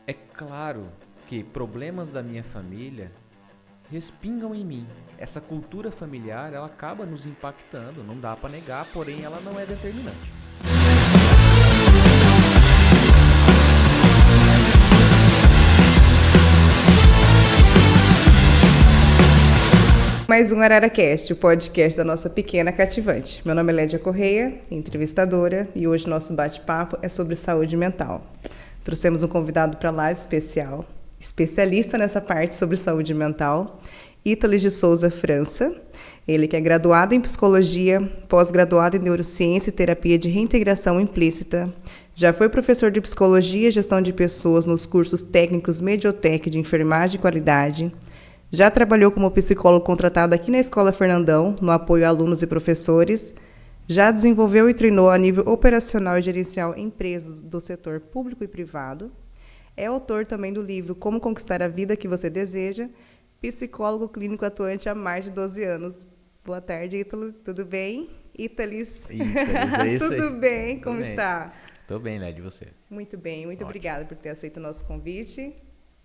É claro que problemas da minha família respingam em mim. Essa cultura familiar, ela acaba nos impactando, não dá para negar, porém ela não é determinante. Mais um AraraCast, o podcast da nossa pequena cativante. Meu nome é Lédia Correia, entrevistadora, e hoje nosso bate-papo é sobre saúde mental. Trouxemos um convidado para lá especial, especialista nessa parte sobre saúde mental, Ítalo de Souza França. Ele que é graduado em psicologia, pós-graduado em neurociência e terapia de reintegração implícita. Já foi professor de psicologia e gestão de pessoas nos cursos técnicos Mediotec de enfermagem e qualidade. Já trabalhou como psicólogo contratado aqui na Escola Fernandão, no apoio a alunos e professores. Já desenvolveu e treinou a nível operacional e gerencial empresas do setor público e privado. É autor também do livro Como Conquistar a Vida que Você Deseja, psicólogo clínico atuante há mais de 12 anos. Boa tarde, Ítalo. Tudo bem? Ítalis. É isso aí. Tudo bem? Como Tudo bem. está? Tô bem, Lédia, e você? Muito bem. Muito Ótimo. obrigada por ter aceito o nosso convite.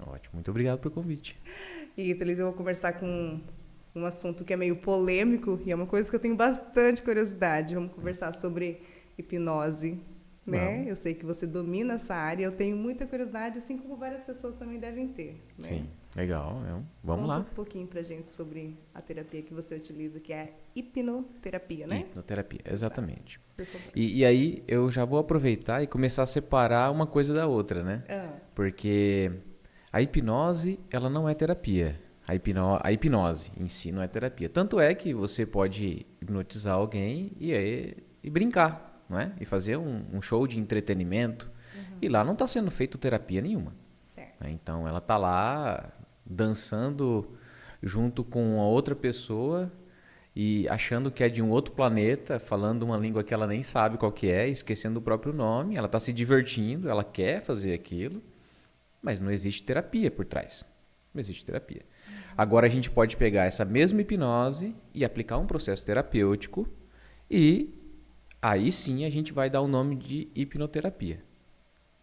Ótimo, muito obrigado pelo convite. E, Ítalo, eu vou conversar com um assunto que é meio polêmico e é uma coisa que eu tenho bastante curiosidade. Vamos conversar sobre hipnose, né? Vamos. Eu sei que você domina essa área, eu tenho muita curiosidade, assim como várias pessoas também devem ter, né? Sim, legal. Vamos lá. Conta um pouquinho pra gente sobre a terapia que você utiliza, que é hipnoterapia, né? Hipnoterapia, exatamente. Por favor. E aí eu já vou aproveitar e começar a separar uma coisa da outra, né? Porque a hipnose, ela não é terapia. A hipnose em si não é terapia. Tanto é que você pode hipnotizar alguém e brincar, não é? E fazer um show de entretenimento. E lá não está sendo feito terapia nenhuma. Certo. Né? Então ela está lá dançando junto com a outra pessoa e achando que é de um outro planeta, falando uma língua que ela nem sabe qual que é, esquecendo o próprio nome. Ela está se divertindo, ela quer fazer aquilo. Mas não existe terapia por trás. Não existe terapia. Agora a gente pode pegar essa mesma hipnose e aplicar um processo terapêutico e aí sim a gente vai dar o nome de hipnoterapia.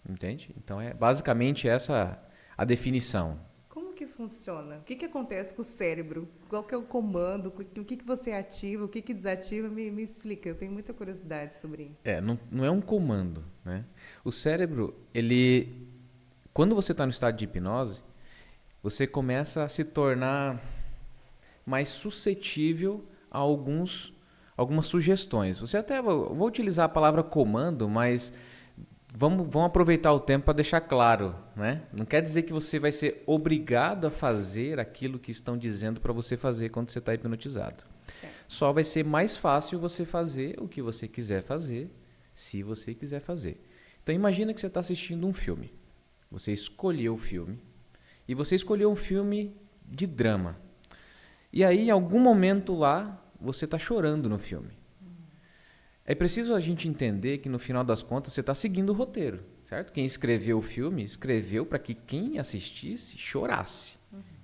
Entende? Então é basicamente essa a definição. Como que funciona? O que acontece com o cérebro? Qual que é o comando? O que você ativa? O que desativa? Me explica, eu tenho muita curiosidade sobre isso. Não é um comando, né? O cérebro, quando você está no estado de hipnose, você começa a se tornar mais suscetível a algumas sugestões. Você até vou utilizar a palavra comando, mas vamos aproveitar o tempo para deixar claro, né? Não quer dizer que você vai ser obrigado a fazer aquilo que estão dizendo para você fazer quando você está hipnotizado. Certo. Só vai ser mais fácil você fazer o que você quiser fazer, se você quiser fazer. Então imagina que você está assistindo um filme. Você escolheu o filme e você escolheu um filme de drama. E aí, em algum momento lá, você está chorando no filme. É preciso a gente entender que, no final das contas, você está seguindo o roteiro, certo? Quem escreveu o filme, escreveu para que quem assistisse chorasse.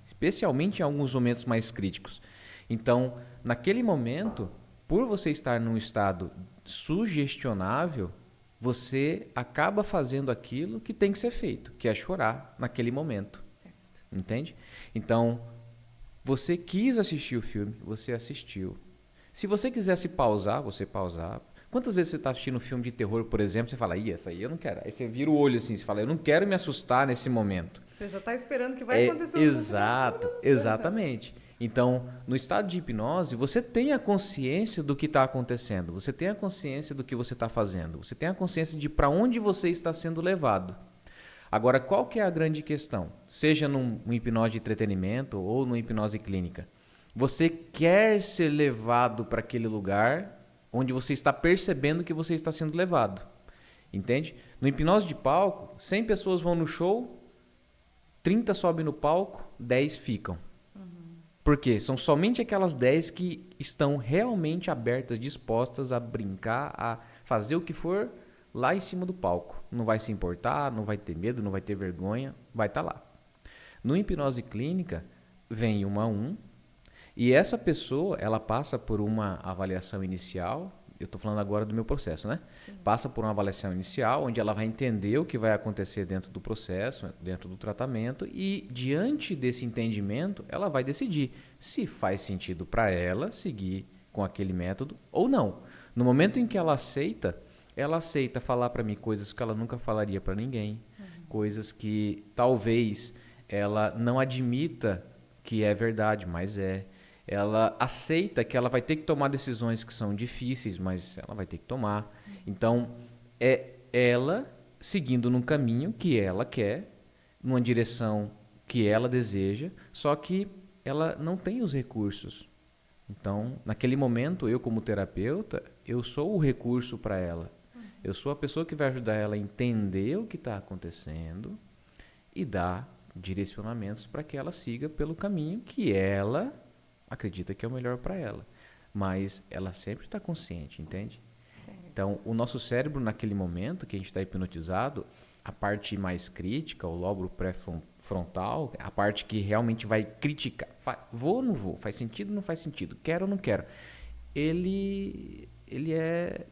Especialmente em alguns momentos mais críticos. Então, naquele momento, por você estar num estado sugestionável, você acaba fazendo aquilo que tem que ser feito, que é chorar naquele momento. Certo. Entende? Então, você quis assistir o filme, você assistiu. Se você quisesse pausar, você pausava. Quantas vezes você está assistindo um filme de terror, por exemplo, você fala, essa aí eu não quero. Aí você vira o olho assim, você fala, eu não quero me assustar nesse momento. Você já está esperando que vai acontecer um Exato, exatamente. Então, no estado de hipnose, você tem a consciência do que está acontecendo, você tem a consciência do que você está fazendo, você tem a consciência de para onde você está sendo levado. Agora, qual que é a grande questão? Seja num hipnose de entretenimento ou numa hipnose clínica. Você quer ser levado para aquele lugar onde você está percebendo que você está sendo levado. Entende? No hipnose de palco, 100 pessoas vão no show, 30 sobem no palco, 10 ficam. Por quê? São somente aquelas 10 que estão realmente abertas, dispostas a brincar, a fazer o que for lá em cima do palco. Não vai se importar, não vai ter medo, não vai ter vergonha, vai estar lá. No hipnose clínica, vem 1 a 1 e essa pessoa ela passa por uma avaliação inicial eu estou falando agora do meu processo, né? Sim. Passa por uma avaliação inicial, onde ela vai entender o que vai acontecer dentro do processo, dentro do tratamento, e diante desse entendimento, ela vai decidir se faz sentido para ela seguir com aquele método ou não. No momento em que ela aceita falar para mim coisas que ela nunca falaria para ninguém, coisas que talvez ela não admita que é verdade, mas é. Ela aceita que ela vai ter que tomar decisões que são difíceis, mas ela vai ter que tomar. Então, é ela seguindo num caminho que ela quer, numa direção que ela deseja, só que ela não tem os recursos. Então, naquele momento, eu como terapeuta, eu sou o recurso para ela. Eu sou a pessoa que vai ajudar ela a entender o que está acontecendo e dar direcionamentos para que ela siga pelo caminho que ela acredita que é o melhor para ela. Mas ela sempre está consciente, entende? Certo. Então, o nosso cérebro, naquele momento que a gente está hipnotizado, a parte mais crítica, o lóbulo pré-frontal, a parte que realmente vai criticar, vou ou não vou, faz sentido ou não faz sentido, quero ou não quero, ele é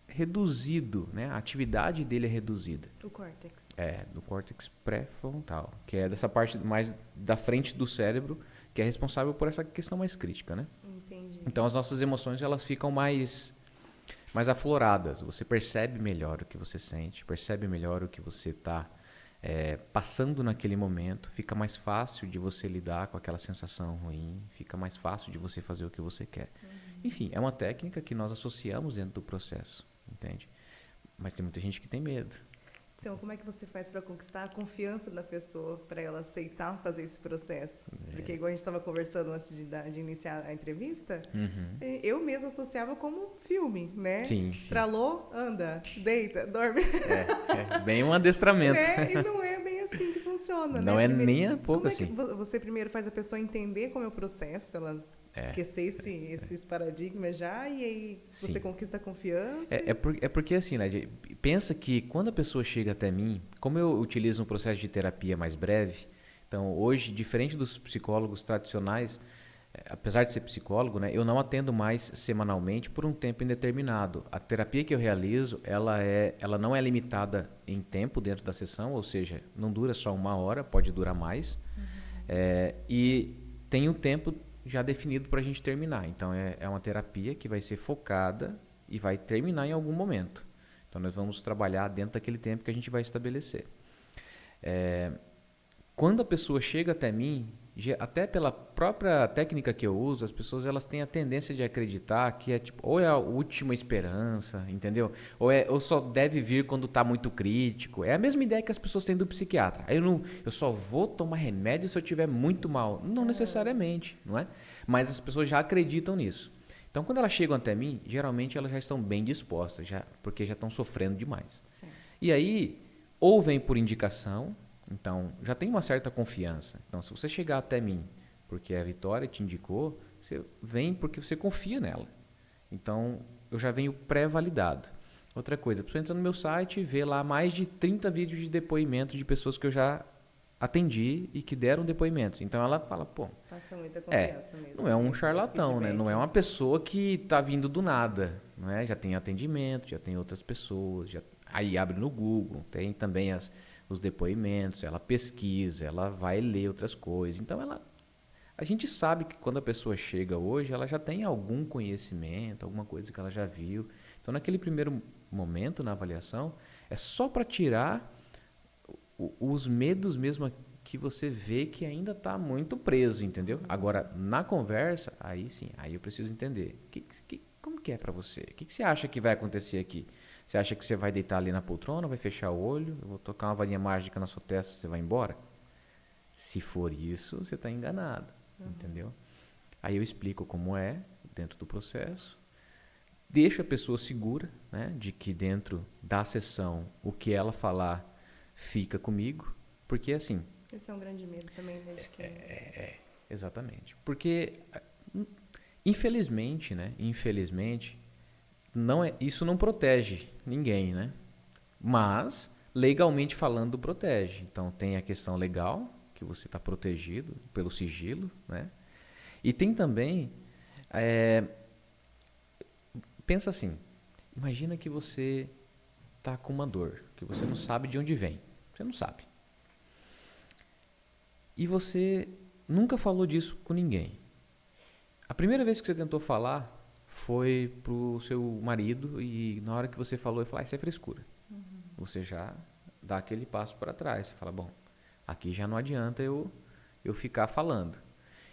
reduzido, né? A atividade dele é reduzida. O córtex. Do córtex pré-frontal, que é dessa parte mais da frente do cérebro, que é responsável por essa questão mais crítica, né? Entendi. Então, as nossas emoções, elas ficam mais afloradas. Você percebe melhor o que você sente, percebe melhor o que você está passando naquele momento, fica mais fácil de você lidar com aquela sensação ruim, fica mais fácil de você fazer o que você quer. Enfim, é uma técnica que nós associamos dentro do processo, entende? Mas tem muita gente que tem medo. Então, como é que você faz para conquistar a confiança da pessoa, para ela aceitar fazer esse processo? Porque, igual a gente estava conversando antes de iniciar a entrevista, eu mesma associava como filme, né? Sim, Estralou, anda, deita, dorme. É bem um adestramento. E não é bem assim que funciona, não né? Não é nem a pouco assim. Você primeiro faz a pessoa entender como é o processo, para ela esquecer esses paradigmas já, e aí você conquista a confiança. É porque assim, né, pensa que quando a pessoa chega até mim, como eu utilizo um processo de terapia mais breve, então hoje, diferente dos psicólogos tradicionais, apesar de ser psicólogo, né, eu não atendo mais semanalmente por um tempo indeterminado. A terapia que eu realizo, ela não é limitada em tempo dentro da sessão, ou seja, não dura só 1 hora, pode durar mais, e tem um tempo já definido para a gente terminar. Então, é uma terapia que vai ser focada e vai terminar em algum momento. Então, nós vamos trabalhar dentro daquele tempo que a gente vai estabelecer. Quando a pessoa chega até mim, até pela própria técnica que eu uso, as pessoas elas têm a tendência de acreditar que ou é a última esperança, entendeu? Ou só deve vir quando está muito crítico. É a mesma ideia que as pessoas têm do psiquiatra. Eu só vou tomar remédio se eu estiver muito mal. Não necessariamente, não é? Mas as pessoas já acreditam nisso. Então, quando elas chegam até mim, geralmente elas já estão bem dispostas, porque já estão sofrendo demais. Sim. E aí, ou vem por indicação. Então, já tem uma certa confiança. Então, se você chegar até mim porque a Vitória te indicou, você vem porque você confia nela. Então, eu já venho pré-validado. Outra coisa, a pessoa entra no meu site e vê lá mais de 30 vídeos de depoimento de pessoas que eu já atendi e que deram depoimentos. Então, ela fala, passa muita confiança mesmo. Não é um charlatão, né? Não é uma pessoa que está vindo do nada. Não é? Já tem atendimento, já tem outras pessoas, aí abre no Google, tem também os depoimentos, ela pesquisa, ela vai ler outras coisas. Então, a gente sabe que quando a pessoa chega hoje, ela já tem algum conhecimento, alguma coisa que ela já viu. Então, naquele primeiro momento, na avaliação, é só para tirar os medos mesmo que você vê que ainda está muito preso, entendeu? Agora, na conversa, aí sim, aí eu preciso entender. Como que é para você? O que você acha que vai acontecer aqui? Você acha que você vai deitar ali na poltrona, vai fechar o olho, eu vou tocar uma varinha mágica na sua testa, você vai embora? Se for isso, você está enganado, entendeu? Aí eu explico como é dentro do processo, deixo a pessoa segura, né, de que dentro da sessão o que ela falar fica comigo, porque assim... Esse é um grande medo também, desde que... Exatamente. Porque, infelizmente, isso não protege ninguém, né? Mas, legalmente falando, protege. Então, tem a questão legal, que você está protegido pelo sigilo, né? E tem também... pensa assim, imagina que você está com uma dor, que você não sabe de onde vem. Você não sabe. E você nunca falou disso com ninguém. A primeira vez que você tentou falar foi pro seu marido e na hora que você falou, ele falou, isso é frescura. Você já dá aquele passo para trás. Você fala, bom, aqui já não adianta eu ficar falando.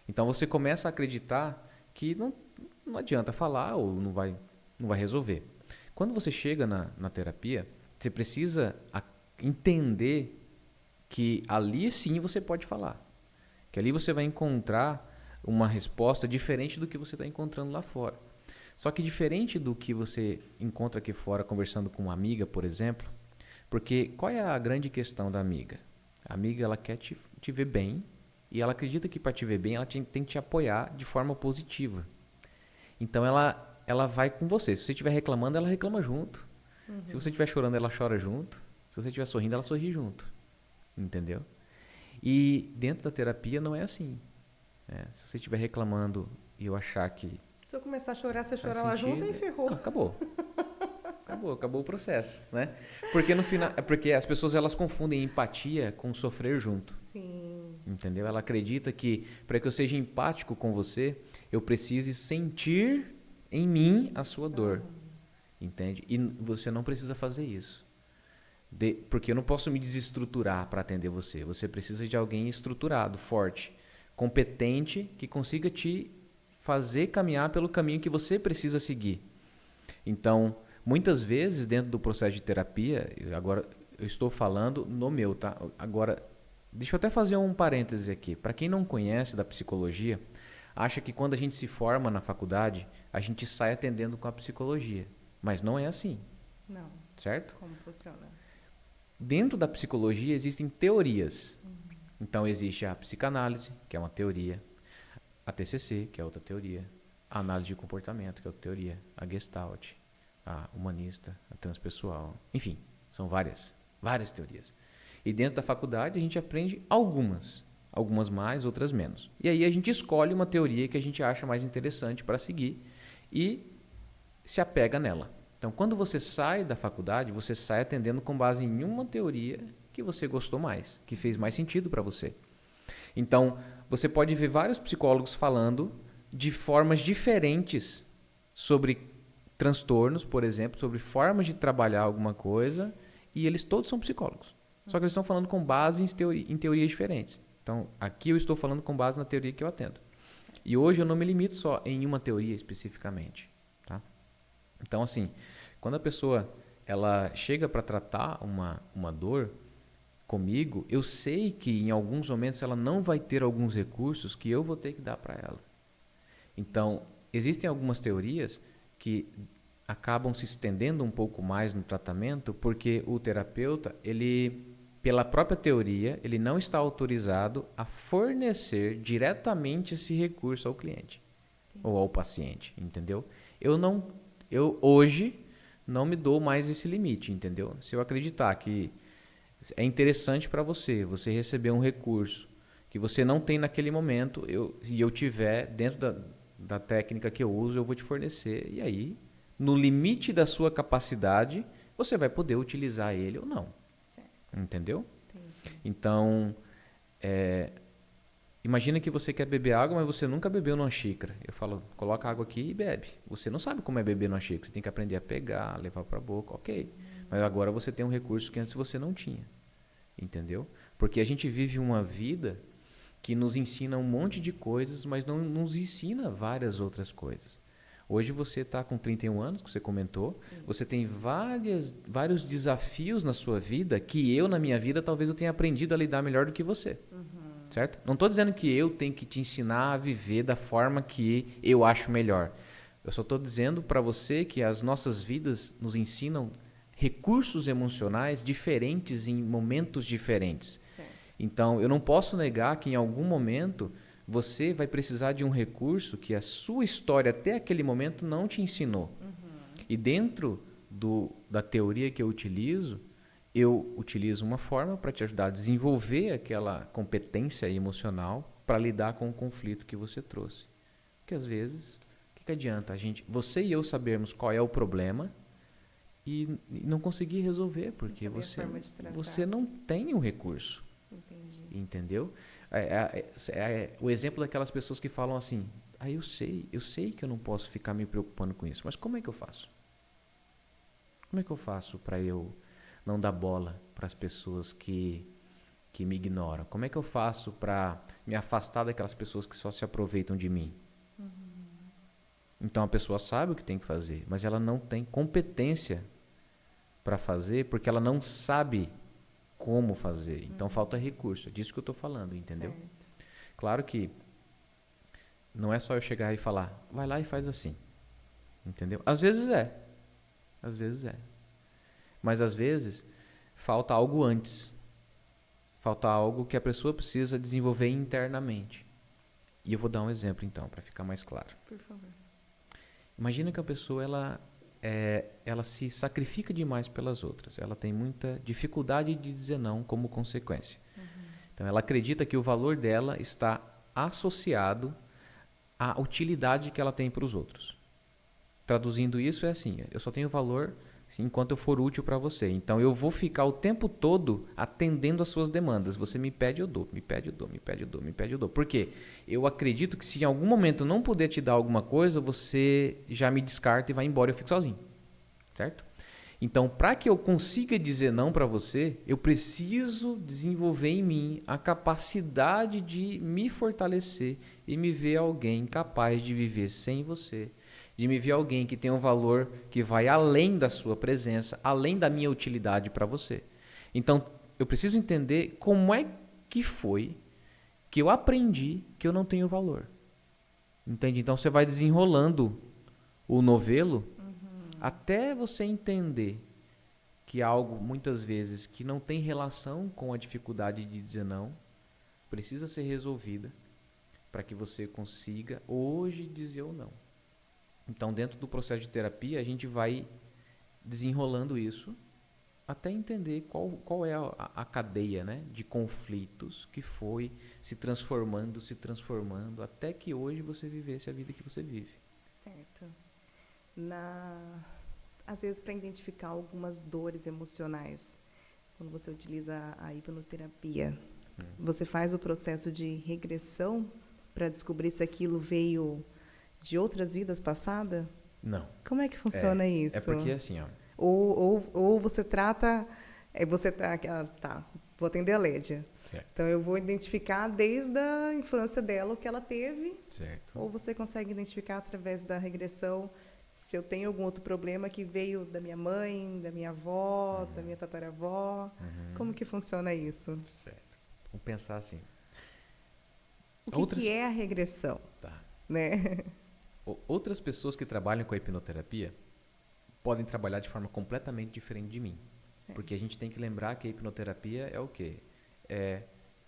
Então você começa a acreditar que não adianta falar ou não vai resolver. Quando você chega na terapia, você precisa entender que ali sim você pode falar. Que ali você vai encontrar uma resposta diferente do que você está encontrando lá fora. Só que diferente do que você encontra aqui fora conversando com uma amiga, por exemplo, porque qual é a grande questão da amiga? A amiga ela quer te ver bem e ela acredita que para te ver bem ela tem que te apoiar de forma positiva. Então ela vai com você. Se você estiver reclamando, ela reclama junto. Se você estiver chorando, ela chora junto. Se você estiver sorrindo, ela sorri junto. Entendeu? E dentro da terapia não é assim. Se você estiver reclamando e eu achar que... Se eu começar a chorar, você chora lá junto e ferrou. Não, acabou. Acabou o processo, né? Porque no final, porque as pessoas elas confundem empatia com sofrer junto. Sim. Entendeu? Ela acredita que para que eu seja empático com você, eu precise sentir em mim a sua dor. Entende? E você não precisa fazer isso. Porque eu não posso me desestruturar para atender você. Você precisa de alguém estruturado, forte, competente, que consiga te fazer caminhar pelo caminho que você precisa seguir. Então, muitas vezes, dentro do processo de terapia, agora eu estou falando no meu, tá? Agora, deixa eu até fazer um parêntese aqui. Para quem não conhece da psicologia, acha que quando a gente se forma na faculdade, a gente sai atendendo com a psicologia. Mas não é assim. Não. Certo? Como funciona? Dentro da psicologia existem teorias. Então existe a psicanálise, que é uma teoria, a TCC, que é outra teoria, a análise de comportamento, que é outra teoria, a Gestalt, a humanista, a transpessoal, enfim, são várias teorias. E dentro da faculdade a gente aprende algumas mais, outras menos. E aí a gente escolhe uma teoria que a gente acha mais interessante para seguir e se apega nela. Então, quando você sai da faculdade, você sai atendendo com base em uma teoria que você gostou mais, que fez mais sentido para você. Então, você pode ver vários psicólogos falando de formas diferentes sobre transtornos, por exemplo, sobre formas de trabalhar alguma coisa, e eles todos são psicólogos. Só que eles estão falando com base em teorias diferentes. Então, aqui eu estou falando com base na teoria que eu atendo. E hoje eu não me limito só em uma teoria especificamente. Tá? Então, assim, quando a pessoa ela chega para tratar uma dor comigo, eu sei que em alguns momentos ela não vai ter alguns recursos que eu vou ter que dar para ela. Então, existem algumas teorias que acabam se estendendo um pouco mais no tratamento, porque o terapeuta, ele, pela própria teoria, ele não está autorizado a fornecer diretamente esse recurso ao cliente. Entendi. Ou ao paciente, entendeu? Eu hoje não me dou mais esse limite, entendeu? Se eu acreditar que é interessante para você receber um recurso que você não tem naquele momento, e eu tiver dentro da técnica que eu uso, eu vou te fornecer. E aí, no limite da sua capacidade, você vai poder utilizar ele ou não. Certo. Entendeu? Entendi. Então, imagina que você quer beber água, mas você nunca bebeu numa xícara. Eu falo, coloca água aqui e bebe. Você não sabe como é beber numa xícara. Você tem que aprender a pegar, levar para a boca, ok. Mas agora você tem um recurso que antes você não tinha. Entendeu? Porque a gente vive uma vida que nos ensina um monte de coisas, mas não nos ensina várias outras coisas. Hoje você está com 31 anos, que você comentou. Isso. Você tem vários desafios na sua vida que eu, na minha vida, talvez eu tenha aprendido a lidar melhor do que você. Certo? Não estou dizendo que eu tenho que te ensinar a viver da forma que eu acho melhor. Eu só estou dizendo para você que as nossas vidas nos ensinam recursos emocionais diferentes em momentos diferentes. Certo. Então, eu não posso negar que em algum momento você vai precisar de um recurso que a sua história até aquele momento não te ensinou. E dentro da teoria que eu utilizo uma forma para te ajudar a desenvolver aquela competência emocional para lidar com o conflito que você trouxe. Porque às vezes, o que adianta você e eu sabermos qual é o problema, e não conseguir resolver, porque Não sabia a forma de tratar. você não tem o recurso. Entendi. Entendeu? O exemplo daquelas pessoas que falam assim, eu sei que eu não posso ficar me preocupando com isso, mas como é que eu faço? Como é que eu faço para eu não dar bola para as pessoas que me ignoram? Como é que eu faço para me afastar daquelas pessoas que só se aproveitam de mim? Então a pessoa sabe o que tem que fazer, mas ela não tem competência para fazer porque ela não sabe como fazer. Então falta recurso. É disso que eu estou falando, entendeu? Certo. Claro que não é só eu chegar e falar, vai lá e faz assim. Entendeu? Às vezes é. Às vezes é. Mas às vezes falta algo antes. Falta algo que a pessoa precisa desenvolver internamente. E eu vou dar um exemplo então, para ficar mais claro. Por favor. Imagina que a pessoa ela se sacrifica demais pelas outras. Ela tem muita dificuldade de dizer não como consequência. Então ela acredita que o valor dela está associado à utilidade que ela tem para os outros. Traduzindo isso é assim, eu só tenho valor enquanto eu for útil para você. Então eu vou ficar o tempo todo atendendo às suas demandas. Você me pede, eu dou. Me pede, eu dou. Me pede, eu dou. Me pede, eu dou. Por quê? Eu acredito que se em algum momento eu não puder te dar alguma coisa, você já me descarta e vai embora e eu fico sozinho. Certo? Então, para que eu consiga dizer não para você, eu preciso desenvolver em mim a capacidade de me fortalecer e me ver alguém capaz de viver sem você, de me ver alguém que tem um valor que vai além da sua presença, além da minha utilidade para você. Então, eu preciso entender como é que foi que eu aprendi que eu não tenho valor. Entende? Então, você vai desenrolando o novelo até você entender que algo, muitas vezes, que não tem relação com a dificuldade de dizer não, precisa ser resolvida para que você consiga hoje dizer ou não. Então, dentro do processo de terapia, a gente vai desenrolando isso até entender qual é a cadeia, né, de conflitos que foi se transformando, até que hoje você vivesse a vida que você vive. Certo. Às vezes, para identificar algumas dores emocionais, quando você utiliza a hipnoterapia, você faz o processo de regressão para descobrir se aquilo veio de outras vidas passadas? Não. Como é que funciona isso? É porque assim, ó. Ou você trata... vou atender a Lédia. Certo. Então, eu vou identificar desde a infância dela o que ela teve. Certo. Ou você consegue identificar através da regressão se eu tenho algum outro problema que veio da minha mãe, da minha avó, da minha tataravó. Como que funciona isso? Certo. Vamos pensar assim. O que é a regressão? Tá. Né? Outras pessoas que trabalham com a hipnoterapia podem trabalhar de forma completamente diferente de mim. Certo. Porque a gente tem que lembrar que a hipnoterapia é o quê? É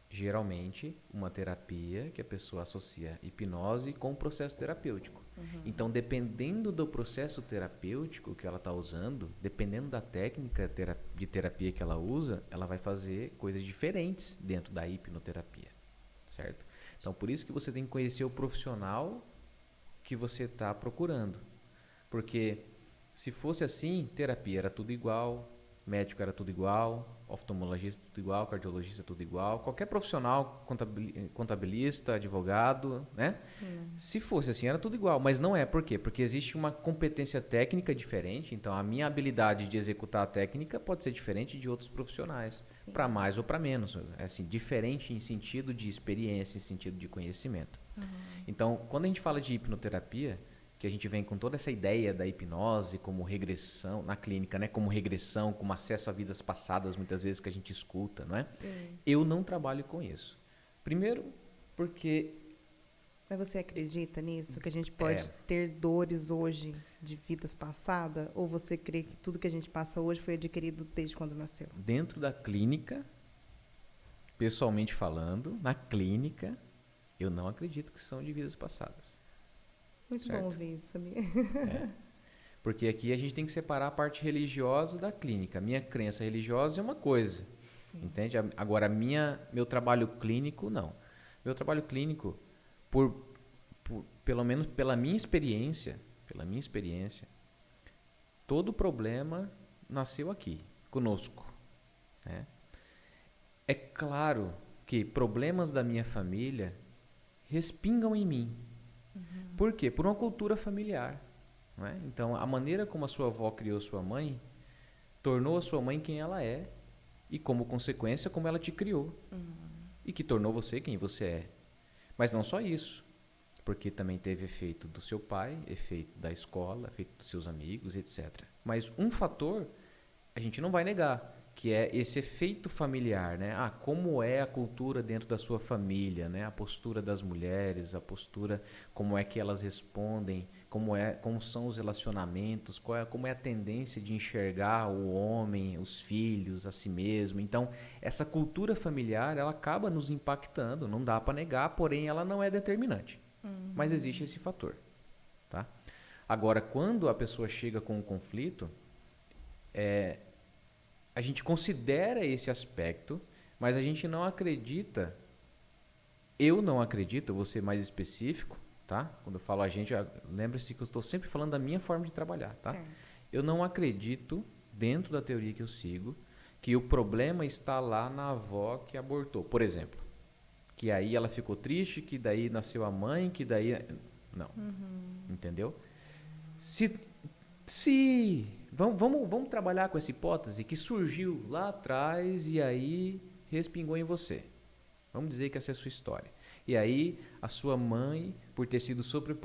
geralmente uma terapia que a pessoa associa hipnose com o processo terapêutico. Então, dependendo do processo terapêutico que ela está usando, dependendo da técnica de terapia que ela usa, ela vai fazer coisas diferentes dentro da hipnoterapia, certo? Então, por isso que você tem que conhecer o profissional que você está procurando. Porque se fosse assim, terapia era tudo igual, médico era tudo igual, oftalmologista tudo igual, cardiologista tudo igual, qualquer profissional, contabilista, advogado, né? Se fosse assim, era tudo igual, mas não é. Por quê? Porque existe uma competência técnica diferente, então a minha habilidade de executar a técnica pode ser diferente de outros profissionais, para mais ou para menos, é assim, diferente em sentido de experiência, em sentido de conhecimento. Então, quando a gente fala de hipnoterapia, que a gente vem com toda essa ideia da hipnose como regressão, na clínica, né, como regressão, como acesso a vidas passadas, muitas vezes que a gente escuta, não é? Eu não trabalho com isso. Primeiro, porque... Mas você acredita nisso? Que a gente pode ter dores hoje de vidas passadas? Ou você crê que tudo que a gente passa hoje foi adquirido desde quando nasceu? Dentro da clínica, pessoalmente falando, na clínica, eu não acredito que são de vidas passadas. Muito certo? Bom ouvir isso, sabia? Porque aqui a gente tem que separar a parte religiosa da clínica. Minha crença religiosa é uma coisa, entende? Agora, meu trabalho clínico, não. Meu trabalho clínico, pelo menos pela minha experiência, todo problema nasceu aqui, conosco, né? É claro que problemas da minha família respingam em mim. Por quê? Por uma cultura familiar. Não é? Então, a maneira como a sua avó criou sua mãe tornou a sua mãe quem ela é e, como consequência, como ela te criou. E que tornou você quem você é. Mas não só isso, porque também teve efeito do seu pai, efeito da escola, efeito dos seus amigos, etc. Mas um fator a gente não vai negar, que é esse efeito familiar, né? Ah, como é a cultura dentro da sua família, né? A postura das mulheres, a postura, como é que elas respondem, como são os relacionamentos, como é a tendência de enxergar o homem, os filhos, a si mesmo. Então, essa cultura familiar, ela acaba nos impactando, não dá para negar, porém ela não é determinante. Mas existe esse fator, tá? Agora, quando a pessoa chega com um conflito, a gente considera esse aspecto, mas a gente não acredita, eu não acredito, eu vou ser mais específico, tá? Quando eu falo a gente, lembre-se que eu estou sempre falando da minha forma de trabalhar, tá? Certo. Eu não acredito, dentro da teoria que eu sigo, que o problema está lá na avó que abortou, por exemplo. Que aí ela ficou triste, que daí nasceu a mãe, que daí... Não. Entendeu? Vamos trabalhar com essa hipótese que surgiu lá atrás e aí respingou em você. Vamos dizer que essa é a sua história. E aí a sua mãe, por ter sido super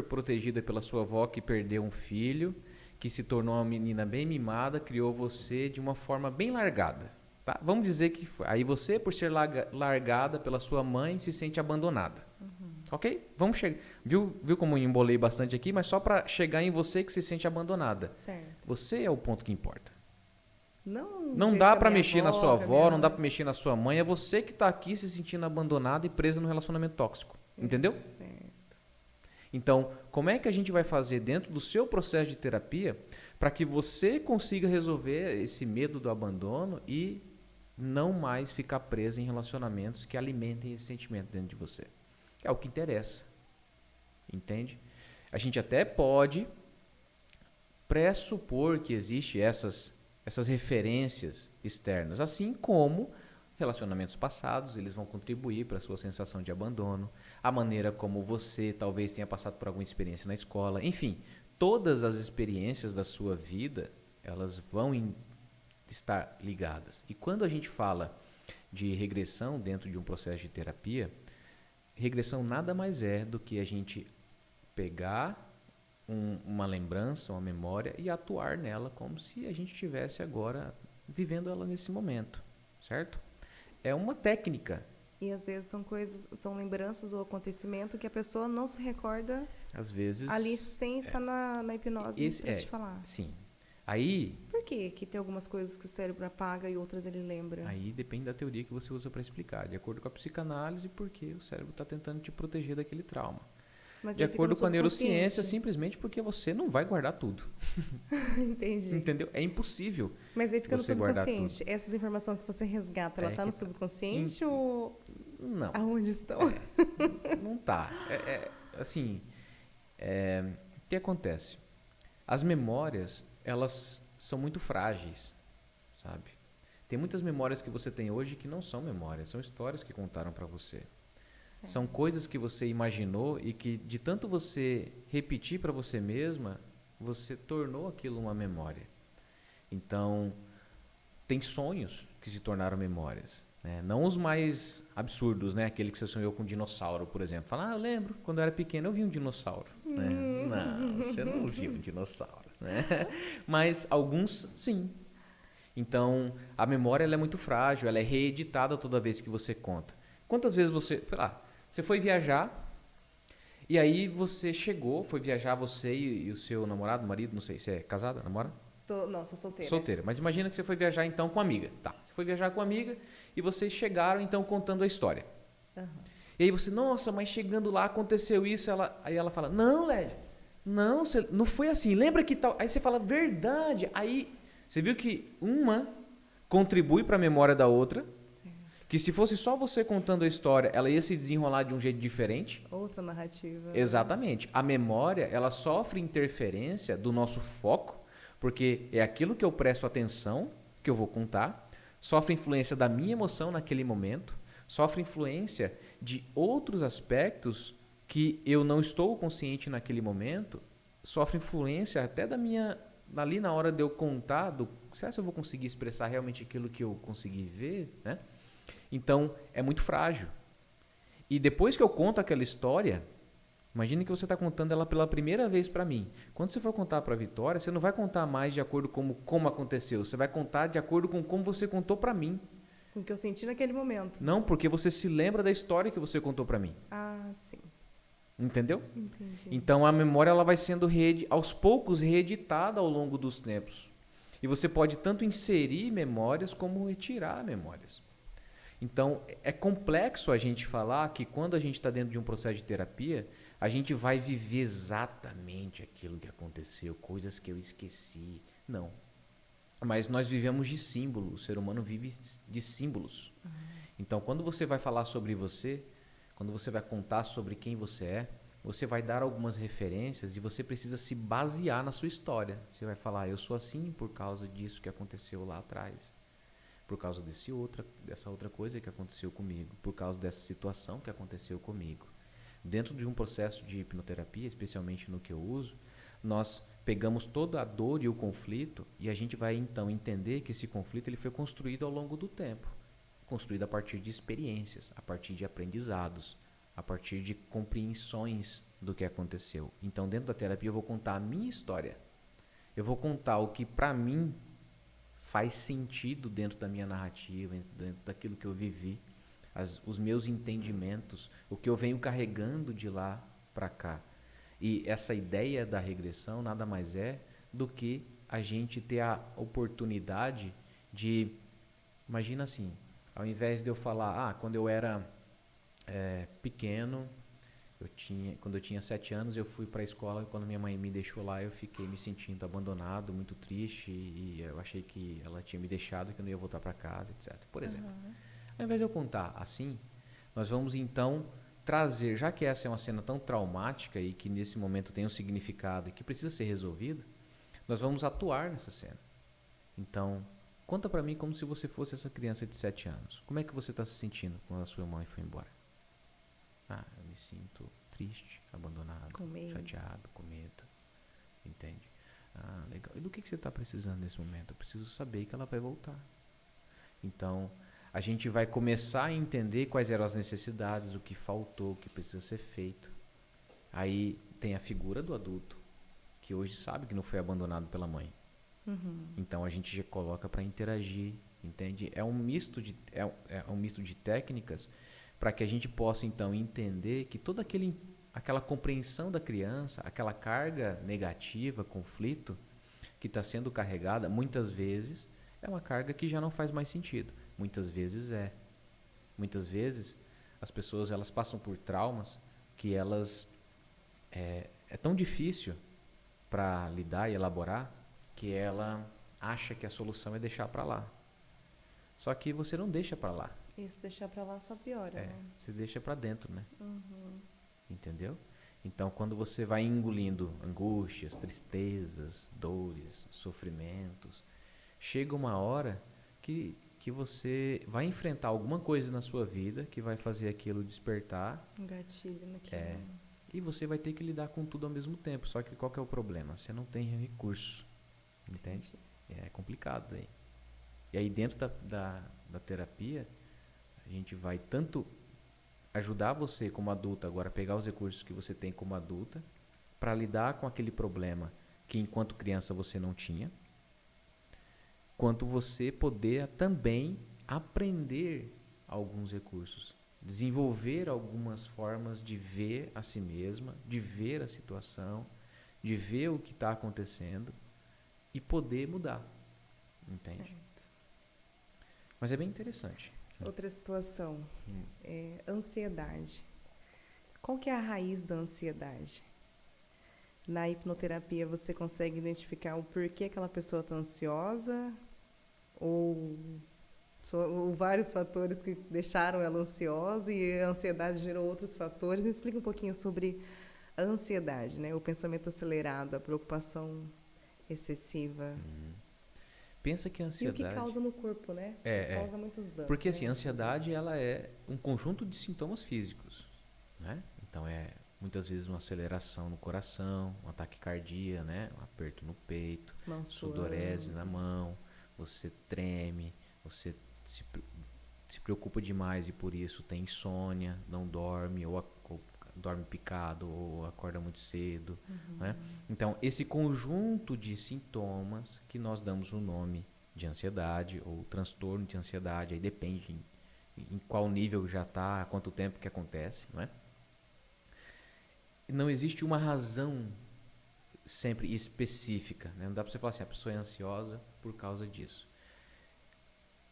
protegida pela sua avó que perdeu um filho, que se tornou uma menina bem mimada, criou você de uma forma bem largada. Tá? Vamos dizer que aí você, por ser largada pela sua mãe, se sente abandonada. Ok? Vamos chegar. Viu como eu embolei bastante aqui, mas só para chegar em você que se sente abandonada. Certo. Você é o ponto que importa. Não Não jeito dá que a para minha mexer na avó, sua que a avó, minha não dá mãe- para mexer na sua mãe. É você que está aqui se sentindo abandonada e presa no relacionamento tóxico. Entendeu? Certo. Então, como é que a gente vai fazer dentro do seu processo de terapia para que você consiga resolver esse medo do abandono e não mais ficar preso em relacionamentos que alimentem esse sentimento dentro de você? É o que interessa. Entende? A gente até pode pressupor que existem essas referências externas, assim como relacionamentos passados, eles vão contribuir para a sua sensação de abandono, a maneira como você talvez tenha passado por alguma experiência na escola, enfim, todas as experiências da sua vida, elas vão estar ligadas. E quando a gente fala de regressão dentro de um processo de terapia, regressão nada mais é do que a gente pegar uma lembrança, uma memória e atuar nela como se a gente estivesse agora vivendo ela nesse momento, certo? É uma técnica. E às vezes são lembranças ou acontecimento que a pessoa não se recorda Às vezes... ali sem estar na hipnose para te falar. Sim. Aí... Por que tem algumas coisas que o cérebro apaga e outras ele lembra? Aí depende da teoria que você usa para explicar. De acordo com a psicanálise, porque o cérebro está tentando te proteger daquele trauma. Mas De ele fica acordo no com a neurociência, subconsciente. simplesmente porque você não vai guardar tudo. Entendi. Entendeu? É impossível. Mas aí fica no você guardar subconsciente. Essas informações que você resgata, ela está no subconsciente Em- ou Não. aonde estão? Não tá. Assim, o que acontece? As memórias, elas são muito frágeis, sabe? Tem muitas memórias que você tem hoje que não são memórias, são histórias que contaram para você. Certo. São coisas que você imaginou e que, de tanto você repetir para você mesma, você tornou aquilo uma memória. Então, tem sonhos que se tornaram memórias, né? Não os mais absurdos, né? Aquele que você sonhou com um dinossauro, por exemplo. Fala, eu lembro, quando eu era pequeno eu vi um dinossauro. Né? Não, você não viu um dinossauro. Né? Mas alguns, sim. Então, a memória ela é muito frágil, ela é reeditada toda vez que você conta. Quantas vezes você foi viajar e aí você chegou, foi viajar você e o seu namorado, marido, não sei se é casada, namora? Não, sou solteira. Solteira. Mas imagina que você foi viajar então com uma amiga. Tá, você foi viajar com uma amiga e vocês chegaram então contando a história. Uhum. E aí você, nossa, mas chegando lá aconteceu isso. Aí ela fala, não, Lédio, não foi assim, lembra que tal? Aí você fala, verdade. Aí você viu que uma contribui para a memória da outra, que se fosse só você contando a história, ela ia se desenrolar de um jeito diferente. Outra narrativa. Exatamente. A memória, ela sofre interferência do nosso foco, Porque é aquilo que eu presto atenção, que eu vou contar, sofre influência da minha emoção naquele momento, sofre influência de outros aspectos que eu não estou consciente naquele momento, sofre influência até da minha... ali na hora de eu contar, será que eu vou conseguir expressar realmente aquilo que eu consegui ver, né? Então, é muito frágil. E depois que eu conto aquela história, imagine que você está contando ela pela primeira vez para mim. Quando você for contar para a Vitória, você não vai contar mais de acordo com como aconteceu. Você vai contar de acordo com como você contou para mim. Com o que eu senti naquele momento. Não, porque você se lembra da história que você contou para mim. Ah, sim. Entendeu? Entendi. Então, a memória ela vai sendo aos poucos reeditada ao longo dos tempos. E você pode tanto inserir memórias como retirar memórias. Então, é complexo a gente falar que quando a gente está dentro de um processo de terapia, a gente vai viver exatamente aquilo que aconteceu, coisas que eu esqueci. Não. Mas nós vivemos de símbolos, o ser humano vive de símbolos. Então, quando você vai falar sobre você, quando você vai contar sobre quem você é, você vai dar algumas referências e você precisa se basear na sua história. Você vai falar, eu sou assim por causa disso que aconteceu lá atrás. Por causa dessa outra coisa que aconteceu comigo, por causa dessa situação que aconteceu comigo. Dentro de um processo de hipnoterapia, especialmente no que eu uso, nós pegamos toda a dor e o conflito e a gente vai então entender que esse conflito ele foi construído ao longo do tempo, construído a partir de experiências, a partir de aprendizados, a partir de compreensões do que aconteceu. Então, dentro da terapia, eu vou contar a minha história. Eu vou contar o que, para mim, faz sentido dentro da minha narrativa, dentro daquilo que eu vivi, os meus entendimentos, o que eu venho carregando de lá para cá. E essa ideia da regressão nada mais é do que a gente ter a oportunidade de... Imagina assim, ao invés de eu falar, quando eu era pequeno, quando eu tinha 7 anos, eu fui para a escola e quando minha mãe me deixou lá, eu fiquei me sentindo abandonado, muito triste e eu achei que ela tinha me deixado, que eu não ia voltar para casa, etc. Por exemplo. Ao invés de eu contar assim, nós vamos então trazer, já que essa é uma cena tão traumática e que nesse momento tem um significado e que precisa ser resolvido, nós vamos atuar nessa cena. Então, conta para mim como se você fosse essa criança de 7 anos. Como é que você está se sentindo quando a sua mãe foi embora? Eu me sinto triste, abandonado, chateado, com medo. Entende? Legal. E do que você está precisando nesse momento? Eu preciso saber que ela vai voltar. Então, a gente vai começar a entender quais eram as necessidades, o que faltou, o que precisa ser feito. Aí tem a figura do adulto, que hoje sabe que não foi abandonado pela mãe. Então, a gente já coloca para interagir, entende? É um misto de técnicas para que a gente possa, então, entender que toda aquela compreensão da criança, aquela carga negativa, conflito, que está sendo carregada, muitas vezes é uma carga que já não faz mais sentido. Muitas vezes é. Muitas vezes as pessoas elas passam por traumas que elas é tão difícil para lidar e elaborar que ela acha que a solução é deixar para lá. Só que você não deixa para lá. Isso, deixar para lá só piora. Né? Você deixa para dentro, né? Entendeu? Então, quando você vai engolindo angústias, tristezas, dores, sofrimentos, chega uma hora que você vai enfrentar alguma coisa na sua vida que vai fazer aquilo despertar. Um gatilho naquilo. E você vai ter que lidar com tudo ao mesmo tempo. Só que qual que é o problema? Você não tem recurso. Entende? É complicado aí. E aí, dentro da terapia, a gente vai tanto ajudar você como adulta agora a pegar os recursos que você tem como adulta para lidar com aquele problema que enquanto criança você não tinha, quanto você poder também aprender alguns recursos, desenvolver algumas formas de ver a si mesma, de ver a situação, de ver o que está acontecendo e poder mudar, entende? Certo. Mas é bem interessante. Outra situação é ansiedade. Qual que é a raiz da ansiedade? Na hipnoterapia você consegue identificar o porquê aquela pessoa está ansiosa ou vários fatores que deixaram ela ansiosa e a ansiedade gerou outros fatores. Me explica um pouquinho sobre a ansiedade, né? O pensamento acelerado, a preocupação excessiva. Pensa que a E o ansiedade... que causa no corpo, né? Causa muitos danos. Porque assim, a né? ansiedade ela é um conjunto de sintomas físicos, né? Então muitas vezes uma aceleração no coração, um ataque cardíaco, né? Um aperto no peito, Mão sudorese suando. na mão, você treme, você se preocupa demais e por isso tem insônia, não dorme ou dorme picado ou acorda muito cedo, né? Então, esse conjunto de sintomas que nós damos o nome de ansiedade ou transtorno de ansiedade, aí depende em qual nível já está, há quanto tempo que acontece, né? Não existe uma razão sempre específica, né? Não dá para você falar assim, a pessoa é ansiosa por causa disso.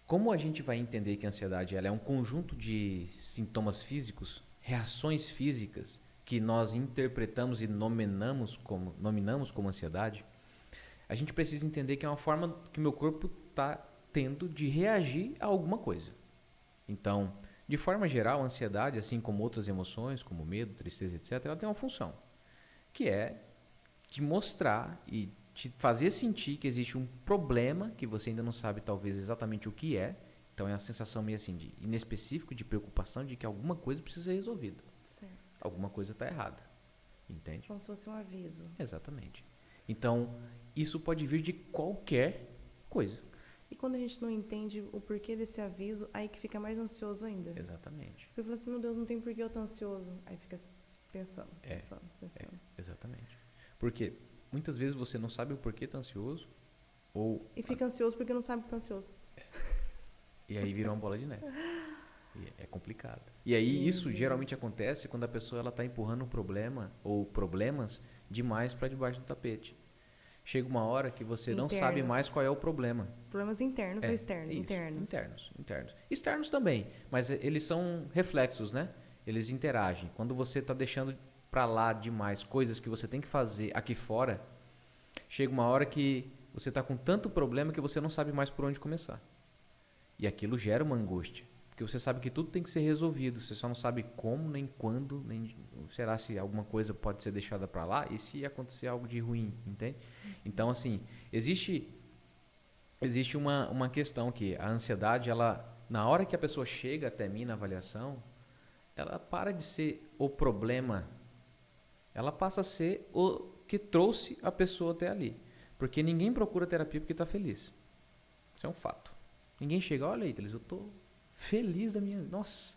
Como a gente vai entender que a ansiedade ela é um conjunto de sintomas físicos, reações físicas que nós interpretamos e nominamos como ansiedade, a gente precisa entender que é uma forma que o meu corpo está tendo de reagir a alguma coisa. Então, de forma geral, a ansiedade, assim como outras emoções, como medo, tristeza, etc., ela tem uma função, que é te mostrar e te fazer sentir que existe um problema que você ainda não sabe talvez exatamente o que é. Então é uma sensação meio assim de inespecífico, de preocupação, de que alguma coisa precisa ser resolvida. Certo. Alguma coisa está errada. Entende? Como se fosse um aviso. Exatamente. Então, isso pode vir de qualquer coisa. E quando a gente não entende o porquê desse aviso, aí que fica mais ansioso ainda. Exatamente. Porque eu falo assim, meu Deus, não tem porquê eu estar ansioso. Aí fica pensando. Exatamente. Porque muitas vezes você não sabe o porquê está ansioso ou... E fica ansioso porque não sabe que está ansioso. E aí vira uma bola de neve. E é complicado. E aí isso geralmente acontece quando a pessoa está empurrando um problema ou problemas demais para debaixo do tapete. Chega uma hora que você não sabe mais qual é o problema. Problemas internos ou externos? Internos. Externos também, mas eles são reflexos, né? Eles interagem. Quando você está deixando para lá demais coisas que você tem que fazer aqui fora, chega uma hora que você está com tanto problema que você não sabe mais por onde começar. E aquilo gera uma angústia, porque você sabe que tudo tem que ser resolvido, você só não sabe como, nem quando, nem será se alguma coisa pode ser deixada para lá e se acontecer algo de ruim, entende? Então, assim, existe uma questão que a ansiedade, ela, na hora que a pessoa chega até mim na avaliação, ela para de ser o problema, ela passa a ser o que trouxe a pessoa até ali. Porque ninguém procura terapia porque está feliz. Isso é um fato. Ninguém chega, olha aí, Teles, eu estou feliz da minha... Nossa,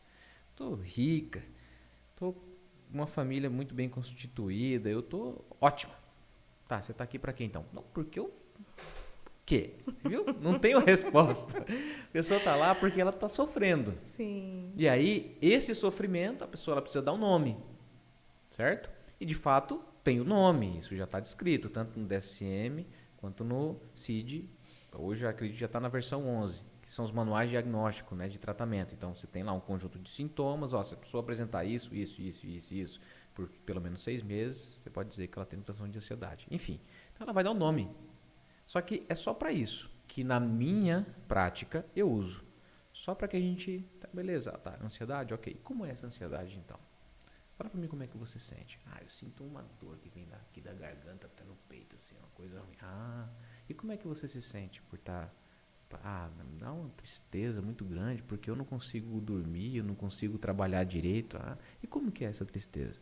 estou rica, estou com uma família muito bem constituída, eu estou ótima. Tá, você está aqui para quê então? Não, porque eu... quê? Você viu? Não tem uma resposta. A pessoa está lá porque ela está sofrendo. Sim. E aí, esse sofrimento, a pessoa ela precisa dar um nome, certo? E, de fato, tem o nome, isso já está descrito, tanto no DSM quanto no CID. Hoje, eu acredito que já está na versão 11, que são os manuais de diagnóstico, né, de tratamento. Então, você tem lá um conjunto de sintomas, ó, se a pessoa apresentar isso, por pelo menos 6 meses, você pode dizer que ela tem um transtorno de ansiedade. Enfim, então ela vai dar um nome. Só que é só para isso que, na minha prática, eu uso. Só para que a gente... Tá, beleza, tá, ansiedade, ok. Como é essa ansiedade, então? Fala para mim como é que você sente. Eu sinto uma dor que vem daqui da garganta até no peito, assim, uma coisa ruim. E como é que você se sente por estar... me dá uma tristeza muito grande, porque eu não consigo dormir, eu não consigo trabalhar direito. E como que é essa tristeza?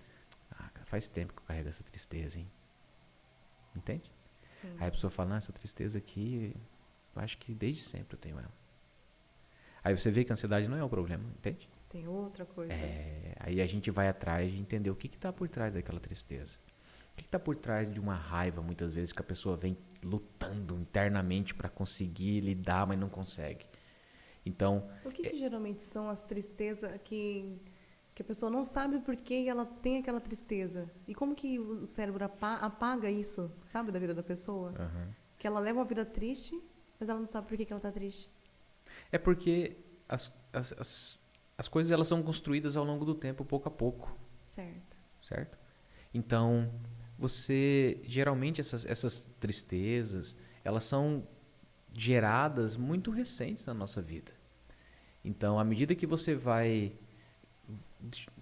Cara, faz tempo que eu carrego essa tristeza, hein? Entende? Sim. Aí a pessoa fala, essa tristeza aqui, eu acho que desde sempre eu tenho ela. Aí você vê que a ansiedade não é o problema, entende? Tem outra coisa. Aí a gente vai atrás de entender o que está por trás daquela tristeza. O que está por trás de uma raiva, muitas vezes, que a pessoa vem lutando internamente para conseguir lidar, mas não consegue. Então... O que geralmente são as tristezas que a pessoa não sabe por que ela tem aquela tristeza? E como que o cérebro apaga isso, sabe, da vida da pessoa? Uhum. Que ela leva uma vida triste, mas ela não sabe por que ela está triste. É porque as coisas elas são construídas ao longo do tempo, pouco a pouco. Certo? Então, geralmente essas tristezas, elas são geradas muito recentes na nossa vida. Então, à medida que você vai,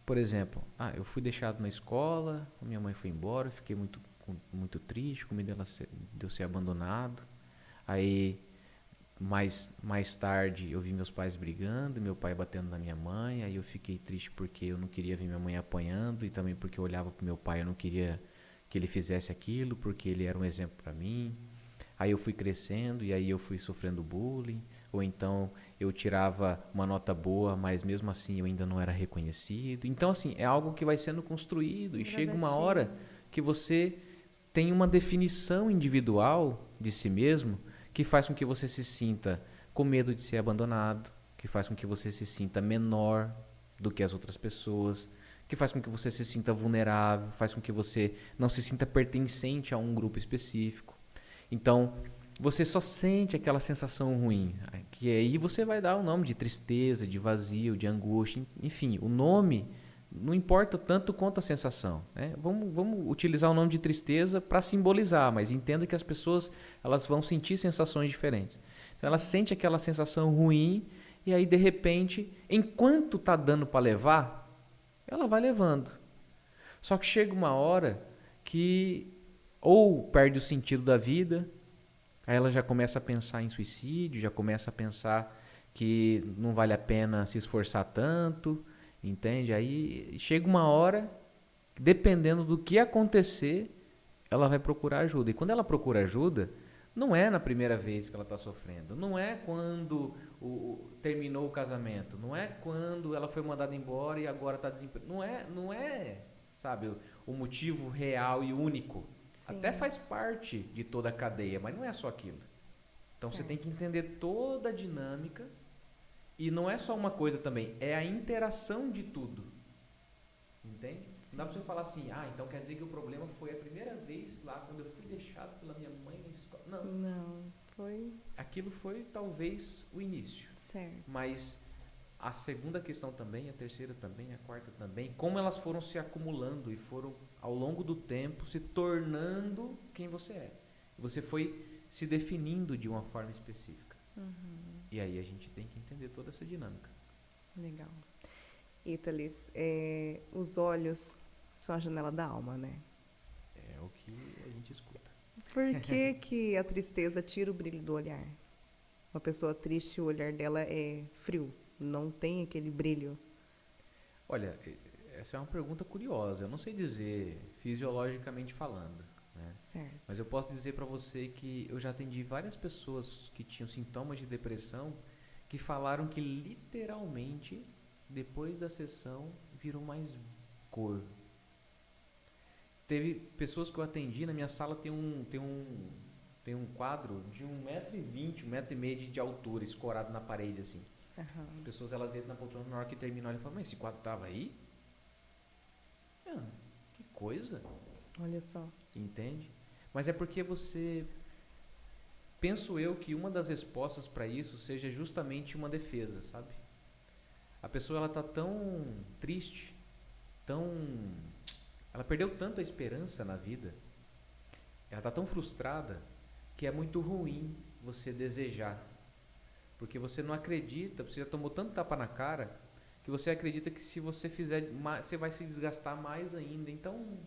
por exemplo, eu fui deixado na escola, minha mãe foi embora, eu fiquei muito muito triste com medo de eu ser abandonado. Aí, mais tarde, eu vi meus pais brigando, meu pai batendo na minha mãe. Aí eu fiquei triste porque eu não queria ver minha mãe apanhando e também porque eu olhava para meu pai, eu não queria que ele fizesse aquilo, porque ele era um exemplo para mim. Aí eu fui crescendo e aí eu fui sofrendo bullying, ou então eu tirava uma nota boa, mas mesmo assim eu ainda não era reconhecido. Então, assim, é algo que vai sendo construído e chega uma hora que você tem uma definição individual de si mesmo que faz com que você se sinta com medo de ser abandonado, que faz com que você se sinta menor do que as outras pessoas, que faz com que você se sinta vulnerável, faz com que você não se sinta pertencente a um grupo específico. Então, você só sente aquela sensação ruim, que aí você vai dar o nome de tristeza, de vazio, de angústia, enfim, o nome não importa tanto quanto a sensação, né? Vamos utilizar o nome de tristeza para simbolizar, mas entenda que as pessoas elas vão sentir sensações diferentes. Então, ela sente aquela sensação ruim e aí, de repente, enquanto está dando para levar, ela vai levando. Só que chega uma hora que ou perde o sentido da vida, aí ela já começa a pensar em suicídio, já começa a pensar que não vale a pena se esforçar tanto, entende? Aí chega uma hora, dependendo do que acontecer, ela vai procurar ajuda. E quando ela procura ajuda, não é na primeira vez que ela está sofrendo, não é quando terminou o casamento, não é quando ela foi mandada embora e agora está desempregada. Não é, sabe, o motivo real e único. Sim. Até faz parte de toda a cadeia, mas não é só aquilo. Então certo. Você tem que entender toda a dinâmica e não é só uma coisa também, é a interação de tudo. Entende? Sim. Não dá pra você falar assim, então quer dizer que o problema foi a primeira vez lá quando eu fui deixado pela minha mãe na escola. Não, foi... Aquilo foi talvez o início. Certo. Mas a segunda questão também, a terceira também, a quarta também, como elas foram se acumulando e foram ao longo do tempo se tornando quem você é. Você foi se definindo de uma forma específica. Uhum. E aí a gente tem que entender toda essa dinâmica. Legal. Italis, os olhos são a janela da alma, né? É o que a gente escuta. Por que que a tristeza tira o brilho do olhar? Uma pessoa triste, o olhar dela é frio, não tem aquele brilho. Olha, essa é uma pergunta curiosa. Eu não sei dizer fisiologicamente falando, né? Certo. Mas eu posso dizer para você que eu já atendi várias pessoas que tinham sintomas de depressão que falaram que literalmente depois da sessão virou mais cor. Teve pessoas que eu atendi, na minha sala tem um quadro de 1,20 m, 1,5 m de altura, escorado na parede assim. Uhum. As pessoas elas dentro na poltrona, na hora que terminou, elas falam, mas esse quadro estava aí? Que coisa. Olha só. Entende? Mas é porque você... Penso eu que uma das respostas para isso seja justamente uma defesa, sabe? A pessoa ela está tão triste, ela perdeu tanto a esperança na vida, ela está tão frustrada que é muito ruim você desejar. Porque você não acredita, você já tomou tanto tapa na cara, que você acredita que se você fizer mais, você vai se desgastar mais ainda. Então,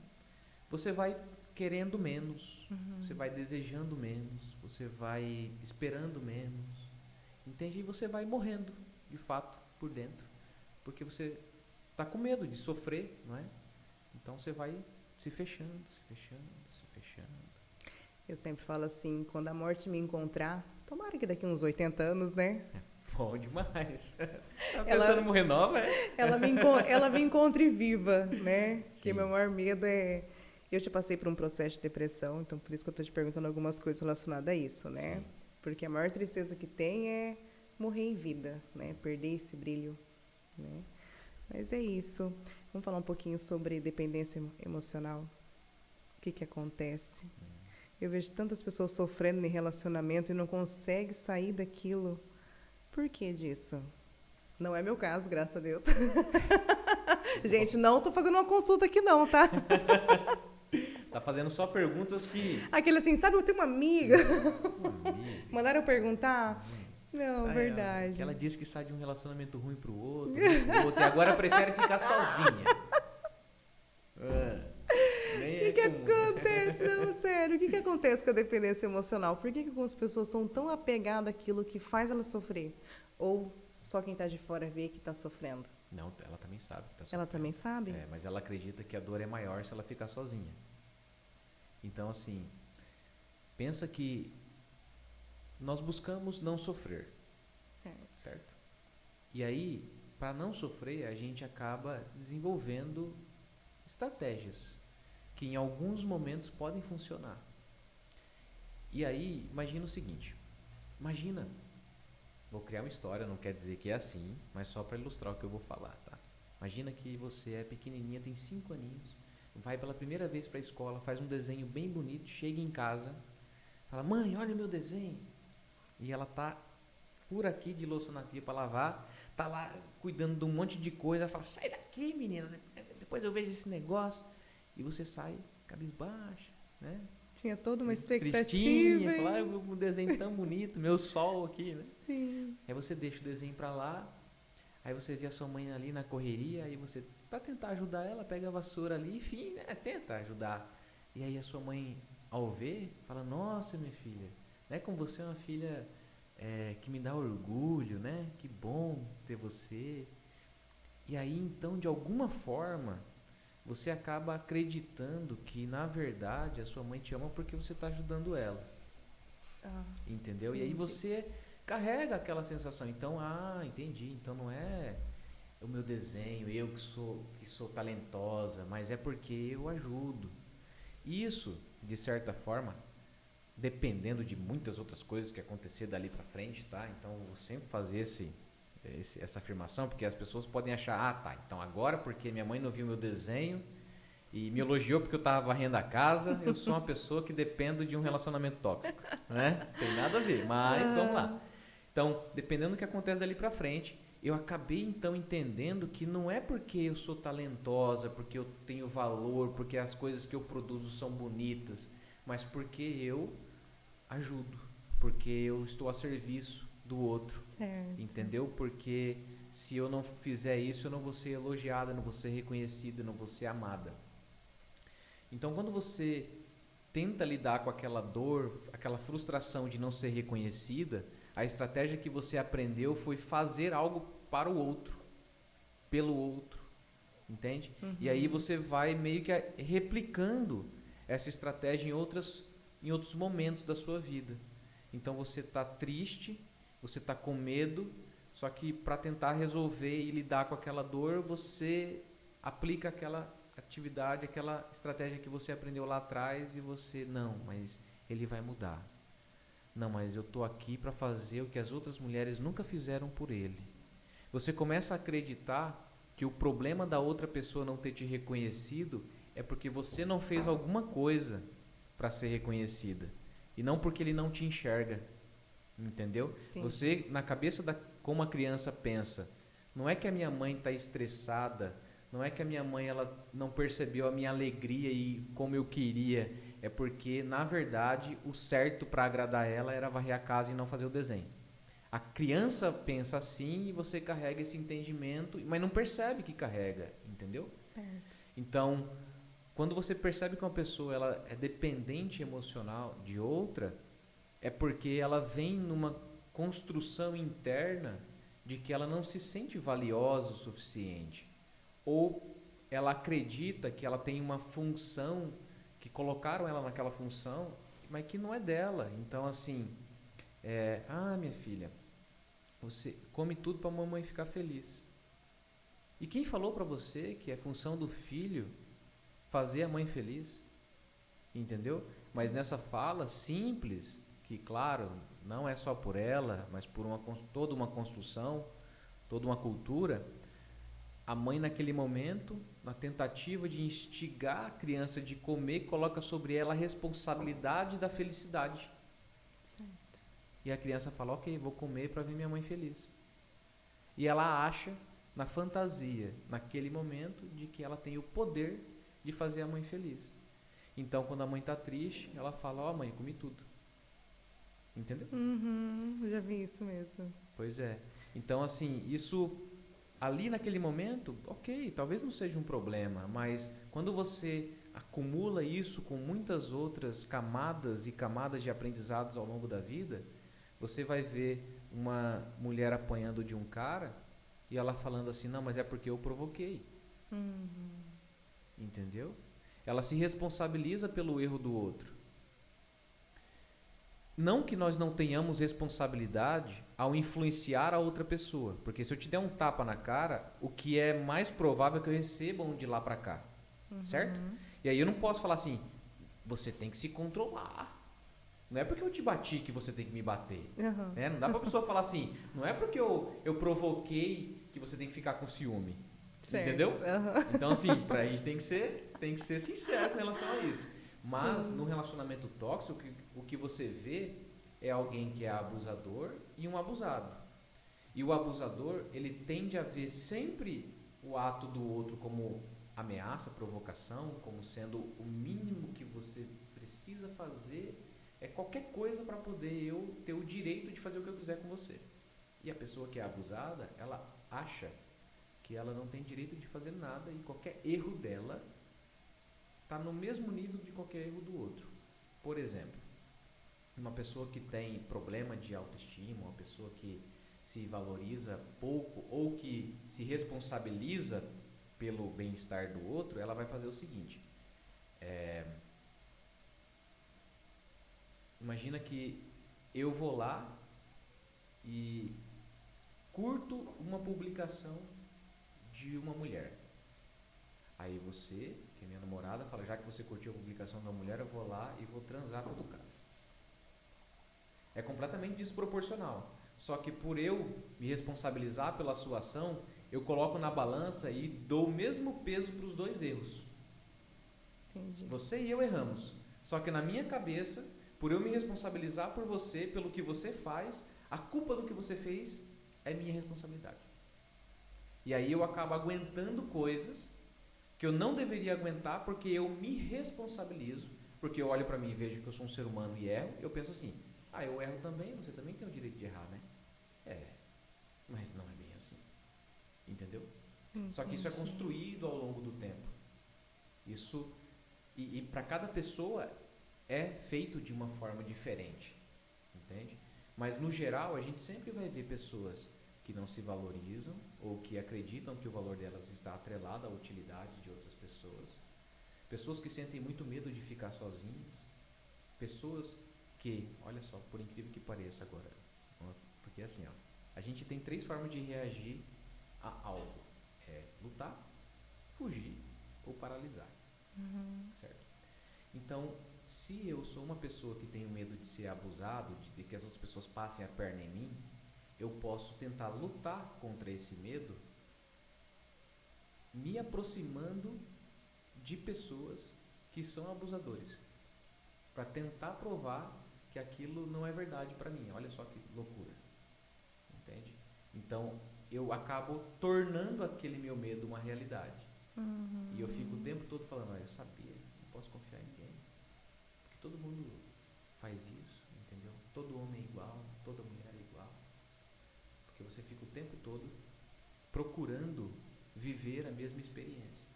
você vai querendo menos, você vai desejando menos, você vai esperando menos, entende? E você vai morrendo, de fato, por dentro, porque você está com medo de sofrer, não é? Então, você vai se fechando, se fechando, se fechando. Eu sempre falo assim, quando a morte me encontrar, tomara que daqui uns 80 anos, né? Bom demais. Tá pensando em morrer nova, é? Ela me encontre viva, né? Sim. Porque meu maior medo é... Eu já passei por um processo de depressão, então por isso que eu estou te perguntando algumas coisas relacionadas a isso, né? Sim. Porque a maior tristeza que tem é morrer em vida, né? Perder esse brilho, né? Mas é isso. Vamos falar um pouquinho sobre dependência emocional. O que acontece? Eu vejo tantas pessoas sofrendo em relacionamento e não conseguem sair daquilo. Por que disso? Não é meu caso, graças a Deus. Gente, não estou fazendo uma consulta aqui não, tá? Tá fazendo só perguntas que... Aquele assim, sabe, eu tenho uma amiga. Mandaram eu perguntar? Não, verdade. Ela disse que sai de um relacionamento ruim pro outro, e agora prefere ficar sozinha. O que acontece? acontece com a dependência emocional? Por que algumas pessoas são tão apegadas àquilo que faz elas sofrer? Ou só quem está de fora vê que está sofrendo? Não, ela também sabe que está Ela sofrendo. também sabe? Mas ela acredita que a dor é maior se ela ficar sozinha. Então, assim, pensa que nós buscamos não sofrer, certo? E aí, para não sofrer, a gente acaba desenvolvendo estratégias que em alguns momentos podem funcionar. E aí, imagina o seguinte, vou criar uma história, não quer dizer que é assim, mas só para ilustrar o que eu vou falar, tá? Imagina que você é pequenininha, tem 5 aninhos, vai pela primeira vez para a escola, faz um desenho bem bonito, chega em casa, fala, mãe, olha o meu desenho. E ela tá por aqui de louça na pia para lavar, tá lá cuidando de um monte de coisa, fala, sai daqui, menina, depois eu vejo esse negócio. E você sai cabisbaixa, né? Tinha toda uma expectativa. Tristinha, falar, um desenho tão bonito, meu sol aqui, né? Sim. Aí você deixa o desenho para lá, aí você vê a sua mãe ali na correria, aí você, para tentar ajudar ela, pega a vassoura ali, enfim, né? Tenta ajudar. E aí a sua mãe, ao ver, fala, nossa, minha filha, né? Como você é uma filha que me dá orgulho, né? Que bom ter você. E aí, então, de alguma forma, você acaba acreditando que, na verdade, a sua mãe te ama porque você está ajudando ela. Entendeu? Entendi. E aí você carrega aquela sensação. Então, entendi. Então não é o meu desenho, eu que sou talentosa, mas é porque eu ajudo. Isso, de certa forma, dependendo de muitas outras coisas que acontecer dali para frente, tá? Então, eu vou sempre fazer essa afirmação, porque as pessoas podem achar, tá, então agora porque minha mãe não viu meu desenho e me elogiou porque eu estava varrendo a casa, eu sou uma pessoa que dependo de um relacionamento tóxico, né? Tem nada a ver, mas vamos lá. Então, dependendo do que acontece dali para frente, eu acabei então entendendo que não é porque eu sou talentosa, porque eu tenho valor, porque as coisas que eu produzo são bonitas, mas porque eu ajudo, porque eu estou a serviço do outro, certo. Entendeu? Porque se eu não fizer isso, eu não vou ser elogiada, não vou ser reconhecida, não vou ser amada. Então, quando você tenta lidar com aquela dor, aquela frustração de não ser reconhecida, a estratégia que você aprendeu foi fazer algo para o outro, pelo outro, entende? Uhum. E aí você vai meio que replicando essa estratégia em outros momentos da sua vida. Então você está triste, você está com medo, só que para tentar resolver e lidar com aquela dor, você aplica aquela atividade, aquela estratégia que você aprendeu lá atrás e você, não, mas ele vai mudar. Não, mas eu estou aqui para fazer o que as outras mulheres nunca fizeram por ele. Você começa a acreditar que o problema da outra pessoa não ter te reconhecido é porque você não fez alguma coisa para ser reconhecida e não porque ele não te enxerga, entendeu? Entendi. Você, na cabeça como a criança pensa, não é que a minha mãe está estressada, não é que a minha mãe ela não percebeu a minha alegria e como eu queria, é porque na verdade o certo para agradar ela era varrer a casa e não fazer o desenho. A criança pensa assim e você carrega esse entendimento, mas não percebe que carrega, entendeu? Certo. Então, quando você percebe que uma pessoa ela é dependente emocional de outra, é porque ela vem numa construção interna de que ela não se sente valiosa o suficiente. Ou ela acredita que ela tem uma função, que colocaram ela naquela função, mas que não é dela. Então, assim, minha filha, você come tudo para a mamãe ficar feliz. E quem falou para você que é função do filho fazer a mãe feliz? Entendeu? Mas nessa fala simples, que claro, não é só por ela, mas por toda uma construção, toda uma cultura, a mãe naquele momento, na tentativa de instigar a criança de comer, coloca sobre ela a responsabilidade da felicidade. Certo. E a criança fala, ok, vou comer para ver minha mãe feliz. E ela acha, na fantasia, naquele momento, de que ela tem o poder de fazer a mãe feliz. Então, quando a mãe está triste, ela fala, mãe, comi tudo. Entendeu? Já vi isso mesmo. Pois é. Então, assim, isso ali naquele momento, ok, talvez não seja um problema, mas quando você acumula isso com muitas outras camadas e camadas de aprendizados ao longo da vida, você vai ver uma mulher apanhando de um cara e ela falando assim, não, mas é porque eu provoquei. Entendeu? Ela se responsabiliza pelo erro do outro. Não que nós não tenhamos responsabilidade ao influenciar a outra pessoa, porque se eu te der um tapa na cara, o que é mais provável é que eu receba um de lá pra cá, certo? E aí eu não posso falar assim, você tem que se controlar. Não é porque eu te bati que você tem que me bater. Né? Não dá pra pessoa falar assim, não é porque eu provoquei que você tem que ficar com ciúme. Certo. Entendeu? Então assim, a gente tem que ser sincero com relação a isso. Mas no relacionamento tóxico, o que você vê é alguém que é abusador e um abusado. E o abusador, ele tende a ver sempre o ato do outro como ameaça, provocação, como sendo o mínimo que você precisa fazer, é qualquer coisa para poder eu ter o direito de fazer o que eu quiser com você. E a pessoa que é abusada, ela acha que ela não tem direito de fazer nada e qualquer erro dela está no mesmo nível de qualquer erro do outro. Por exemplo, uma pessoa que tem problema de autoestima, uma pessoa que se valoriza pouco ou que se responsabiliza pelo bem-estar do outro, ela vai fazer o seguinte. Imagina que eu vou lá e curto uma publicação de uma mulher. Aí você, que é minha namorada, fala, já que você curtiu a publicação da mulher, eu vou lá e vou transar com o cara. É completamente desproporcional. Só que por eu me responsabilizar pela sua ação, eu coloco na balança e dou o mesmo peso para os dois erros. Entendi. Você e eu erramos. Só que na minha cabeça, por eu me responsabilizar por você, pelo que você faz, a culpa do que você fez é minha responsabilidade. E aí eu acabo aguentando coisas que eu não deveria aguentar porque eu me responsabilizo, porque eu olho para mim e vejo que eu sou um ser humano e erro, eu penso assim, eu erro também, você também tem o direito de errar, né? Mas não é bem assim. Entendeu? Só que isso é construído ao longo do tempo. Isso, e para cada pessoa é feito de uma forma diferente, entende? Mas no geral a gente sempre vai ver pessoas que não se valorizam ou que acreditam que o valor delas está atrelado à utilidade de outras pessoas, pessoas que sentem muito medo de ficar sozinhas, pessoas que, olha só, por incrível que pareça agora, porque assim, a gente tem 3 formas de reagir a algo, lutar, fugir ou paralisar, certo? Então, se eu sou uma pessoa que tenho medo de ser abusado, de que as outras pessoas passem a perna em mim, eu posso tentar lutar contra esse medo me aproximando de pessoas que são abusadores, para tentar provar que aquilo não é verdade para mim. Olha só que loucura, entende? Então, eu acabo tornando aquele meu medo uma realidade. E eu fico o tempo todo falando, eu sabia, não posso confiar em ninguém, porque todo mundo faz isso, entendeu? Todo homem é igual, toda mulher é igual. Porque você fica o tempo todo procurando viver a mesma experiência.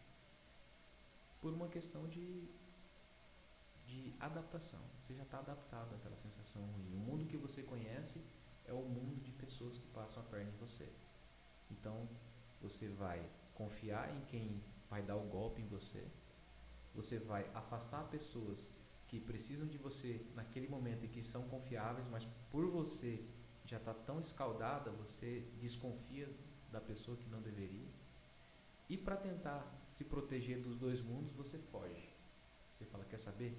Por uma questão de adaptação. Você já está adaptado àquela sensação ruim. O mundo que você conhece é o mundo de pessoas que passam a perna em você. Então, você vai confiar em quem vai dar o golpe em você. Você vai afastar pessoas que precisam de você naquele momento e que são confiáveis, mas por você já está tão escaldada, você desconfia da pessoa que não deveria. E para tentar se proteger dos dois mundos, você foge. Você fala, quer saber?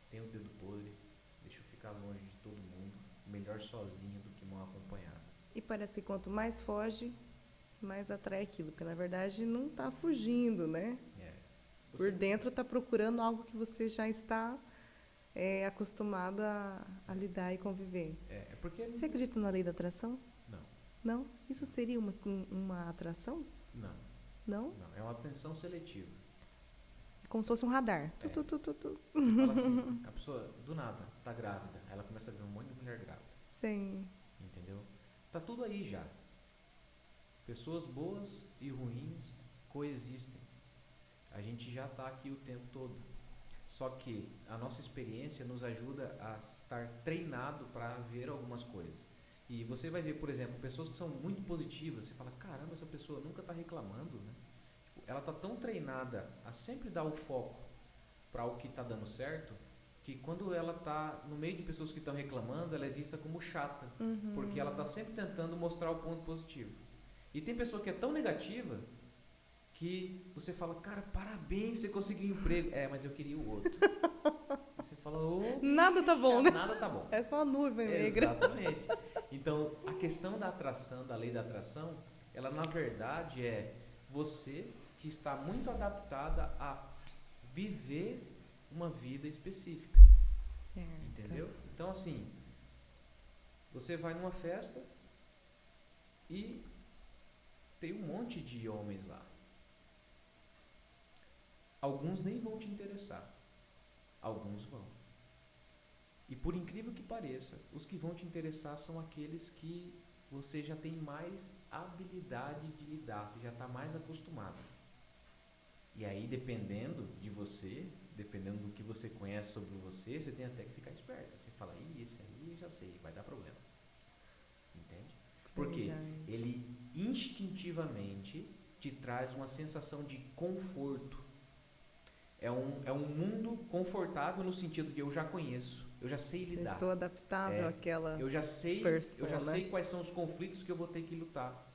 Tenho o dedo podre, deixa eu ficar longe de todo mundo, melhor sozinho do que mal acompanhado. E parece que quanto mais foge, mais atrai aquilo, porque na verdade não está fugindo, né? Por dentro está procurando algo que você já está acostumado a lidar e conviver. Porque você acredita na lei da atração? Não. Não? Isso seria uma atração? Não. Não? Não, é uma atenção seletiva. É como se fosse um radar. Você fala assim, a pessoa, do nada, está grávida, ela começa a ver um monte de mulher grávida. Sim. Entendeu? Tá tudo aí já. Pessoas boas e ruins coexistem. A gente já está aqui o tempo todo. Só que a nossa experiência nos ajuda a estar treinado para ver algumas coisas. E você vai ver, por exemplo, pessoas que são muito positivas. Você fala, caramba, essa pessoa nunca está reclamando, né? Ela está tão treinada a sempre dar o foco para o que está dando certo, que quando ela está no meio de pessoas que estão reclamando, ela é vista como chata, porque ela está sempre tentando mostrar o ponto positivo. E tem pessoa que é tão negativa que você fala, cara, parabéns, você conseguiu um emprego. É, mas eu queria o outro. Você fala, nada tá bom, né? Nada tá bom. É só uma nuvem negra. Exatamente. Então, a questão da atração, da lei da atração, ela na verdade é você que está muito adaptada a viver uma vida específica. Certo. Entendeu? Então, assim, você vai numa festa e tem um monte de homens lá. Alguns nem vão te interessar. Alguns vão. E por incrível que pareça, os que vão te interessar são aqueles que você já tem mais habilidade de lidar, você já está mais acostumado. E aí, dependendo de você, dependendo do que você conhece sobre você, você tem até que ficar esperto. Você fala, esse aí eu já sei, vai dar problema. Entende? Porque ele instintivamente te traz uma sensação de conforto. É um mundo confortável no sentido de eu já conheço, eu já sei lidar. Estou adaptável àquela eu já sei persona. quais são os conflitos que eu vou ter que lutar.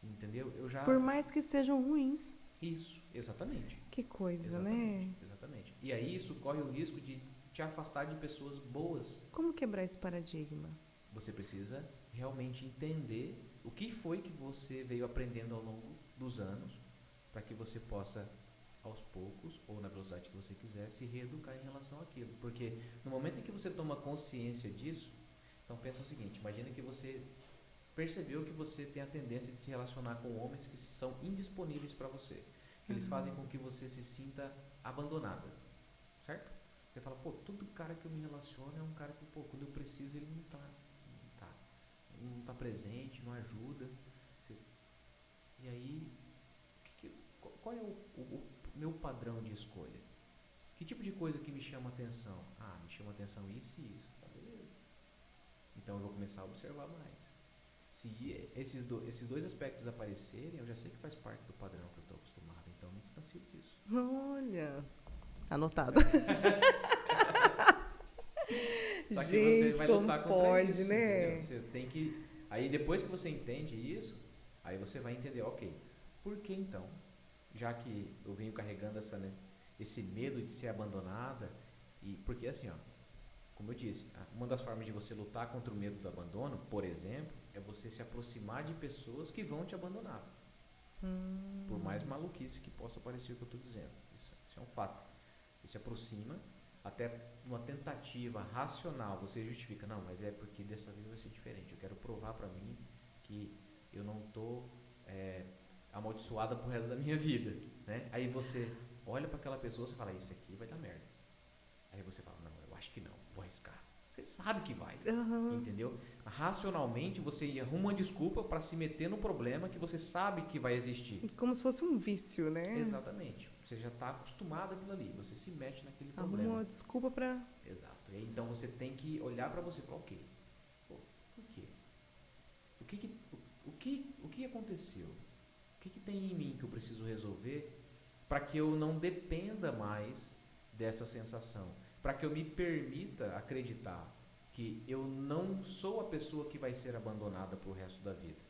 Entendeu? Por mais que sejam ruins. Isso, exatamente. Que coisa, exatamente, né? Exatamente. E aí isso corre o risco de te afastar de pessoas boas. Como quebrar esse paradigma? Você precisa realmente entender o que foi que você veio aprendendo ao longo dos anos para que você possa, aos poucos, ou na velocidade que você quiser, se reeducar em relação àquilo. Porque no momento em que você toma consciência disso, então pensa o seguinte, imagina que você percebeu que você tem a tendência de se relacionar com homens que são indisponíveis para você, que eles fazem com que você se sinta abandonada, certo? Você fala, pô, todo cara que eu me relaciono é um cara que, pô, quando eu preciso ele não tá presente, não ajuda. E aí, qual é o meu padrão de escolha? Que tipo de coisa que me chama atenção? Ah, me chama atenção isso e isso. Tá, beleza. Então eu vou começar a observar mais. Se esses dois aspectos aparecerem, eu já sei que faz parte do padrão que eu estou acostumado. Então eu me distancio disso. Olha, anotado. Só que Gente, você vai como lutar contra pode, isso, né? entendeu? Você tem que... Aí depois que você entende isso, aí você vai entender, ok, por que então? Já que eu venho carregando esse medo de ser abandonada, e porque assim, ó, como eu disse, uma das formas de você lutar contra o medo do abandono, por exemplo, é você se aproximar de pessoas que vão te abandonar. Por mais maluquice que possa parecer o que eu estou dizendo. Isso é um fato. Você se aproxima, até uma tentativa racional, você justifica, não, mas é porque dessa vez vai ser diferente. Eu quero provar para mim que eu não estou amaldiçoada pro resto da minha vida. Né? Aí você olha para aquela pessoa e fala, isso aqui vai dar merda. Aí você fala, não, eu acho que não, vou arriscar. Você sabe que vai, entendeu? Racionalmente você arruma uma desculpa para se meter no problema que você sabe que vai existir. Como se fosse um vício, né? Exatamente. Você já está acostumado àquilo ali, você se mete naquele problema. Arruma uma desculpa para... Exato. E aí, então você tem que olhar para você e falar, ok, por quê? O que aconteceu? O que tem em mim que eu preciso resolver para que eu não dependa mais dessa sensação? Para que eu me permita acreditar que eu não sou a pessoa que vai ser abandonada pro resto da vida.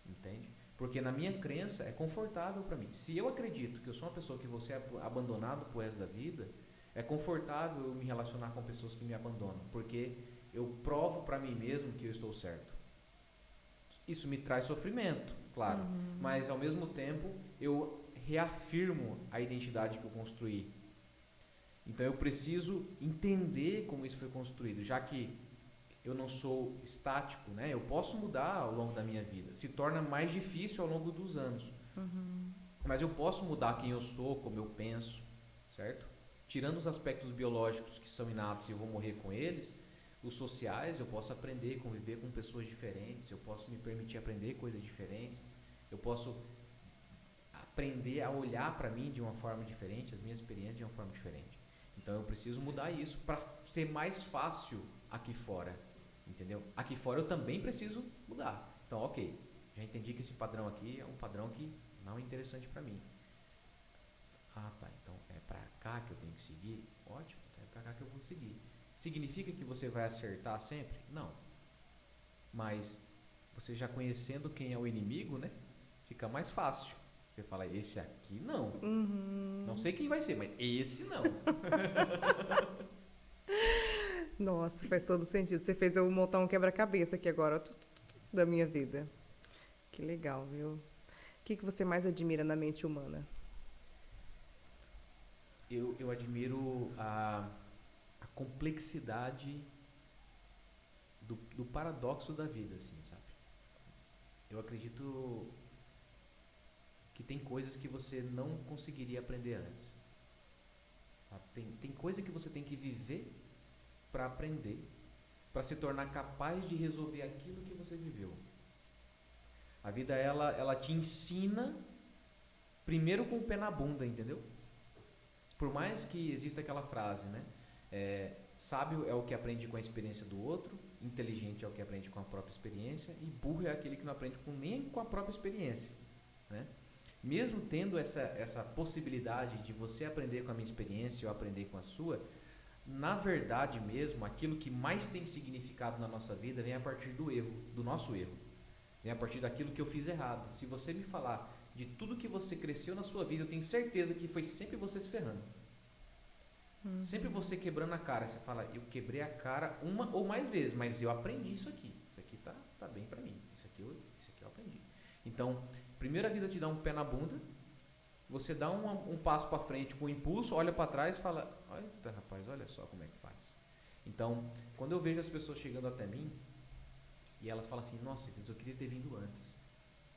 Entende? Porque na minha crença é confortável para mim. Se eu acredito que eu sou uma pessoa que vou ser abandonado pro resto da vida, é confortável eu me relacionar com pessoas que me abandonam, porque eu provo para mim mesmo que eu estou certo. Isso me traz sofrimento, claro, mas ao mesmo tempo eu reafirmo a identidade que eu construí. Então eu preciso entender como isso foi construído, já que eu não sou estático, né? Eu posso mudar ao longo da minha vida, se torna mais difícil ao longo dos anos, mas eu posso mudar quem eu sou, como eu penso, certo? Tirando os aspectos biológicos que são inatos e eu vou morrer com eles, os sociais eu posso aprender, conviver com pessoas diferentes, eu posso me permitir aprender coisas diferentes, eu posso aprender a olhar para mim de uma forma diferente, as minhas experiências de uma forma diferente. Então eu preciso mudar isso para ser mais fácil aqui fora, entendeu? Aqui fora eu também preciso mudar. Então, ok, já entendi que esse padrão aqui é um padrão que não é interessante para mim. Ah, tá, então é para cá que eu tenho que seguir? Ótimo, então é para cá que eu vou seguir. Significa que você vai acertar sempre? Não. Mas você já conhecendo quem é o inimigo, né? Fica mais fácil. Você fala, esse aqui não. Não sei quem vai ser, mas esse não. Nossa, faz todo sentido. Você fez eu montar um quebra-cabeça aqui agora da minha vida. Que legal, viu? O que você mais admira na mente humana? Eu admiro a complexidade do paradoxo da vida, assim, sabe? Eu acredito que tem coisas que você não conseguiria aprender antes. Sabe? Tem coisa que você tem que viver para aprender, para se tornar capaz de resolver aquilo que você viveu. A vida, ela te ensina primeiro com o pé na bunda, entendeu? Por mais que exista aquela frase, né? Sábio é o que aprende com a experiência do outro, inteligente é o que aprende com a própria experiência e burro é aquele que não aprende nem com a própria experiência, né? Mesmo tendo essa possibilidade de você aprender com a minha experiência ou aprender com a sua, na verdade mesmo, aquilo que mais tem significado na nossa vida vem a partir do erro, do nosso erro. Vem a partir daquilo que eu fiz errado. Se você me falar de tudo que você cresceu na sua vida, eu tenho certeza que foi sempre você se ferrando. Sempre você quebrando a cara. Você fala, eu quebrei a cara uma ou mais vezes, mas eu aprendi isso aqui. Isso aqui tá bem pra mim. Isso aqui eu aprendi. Então, primeiro a vida te dá um pé na bunda, você dá um passo para frente com impulso, olha para trás e fala, eita rapaz, olha só como é que faz. Então, quando eu vejo as pessoas chegando até mim e elas falam assim, nossa, Deus, eu queria ter vindo antes.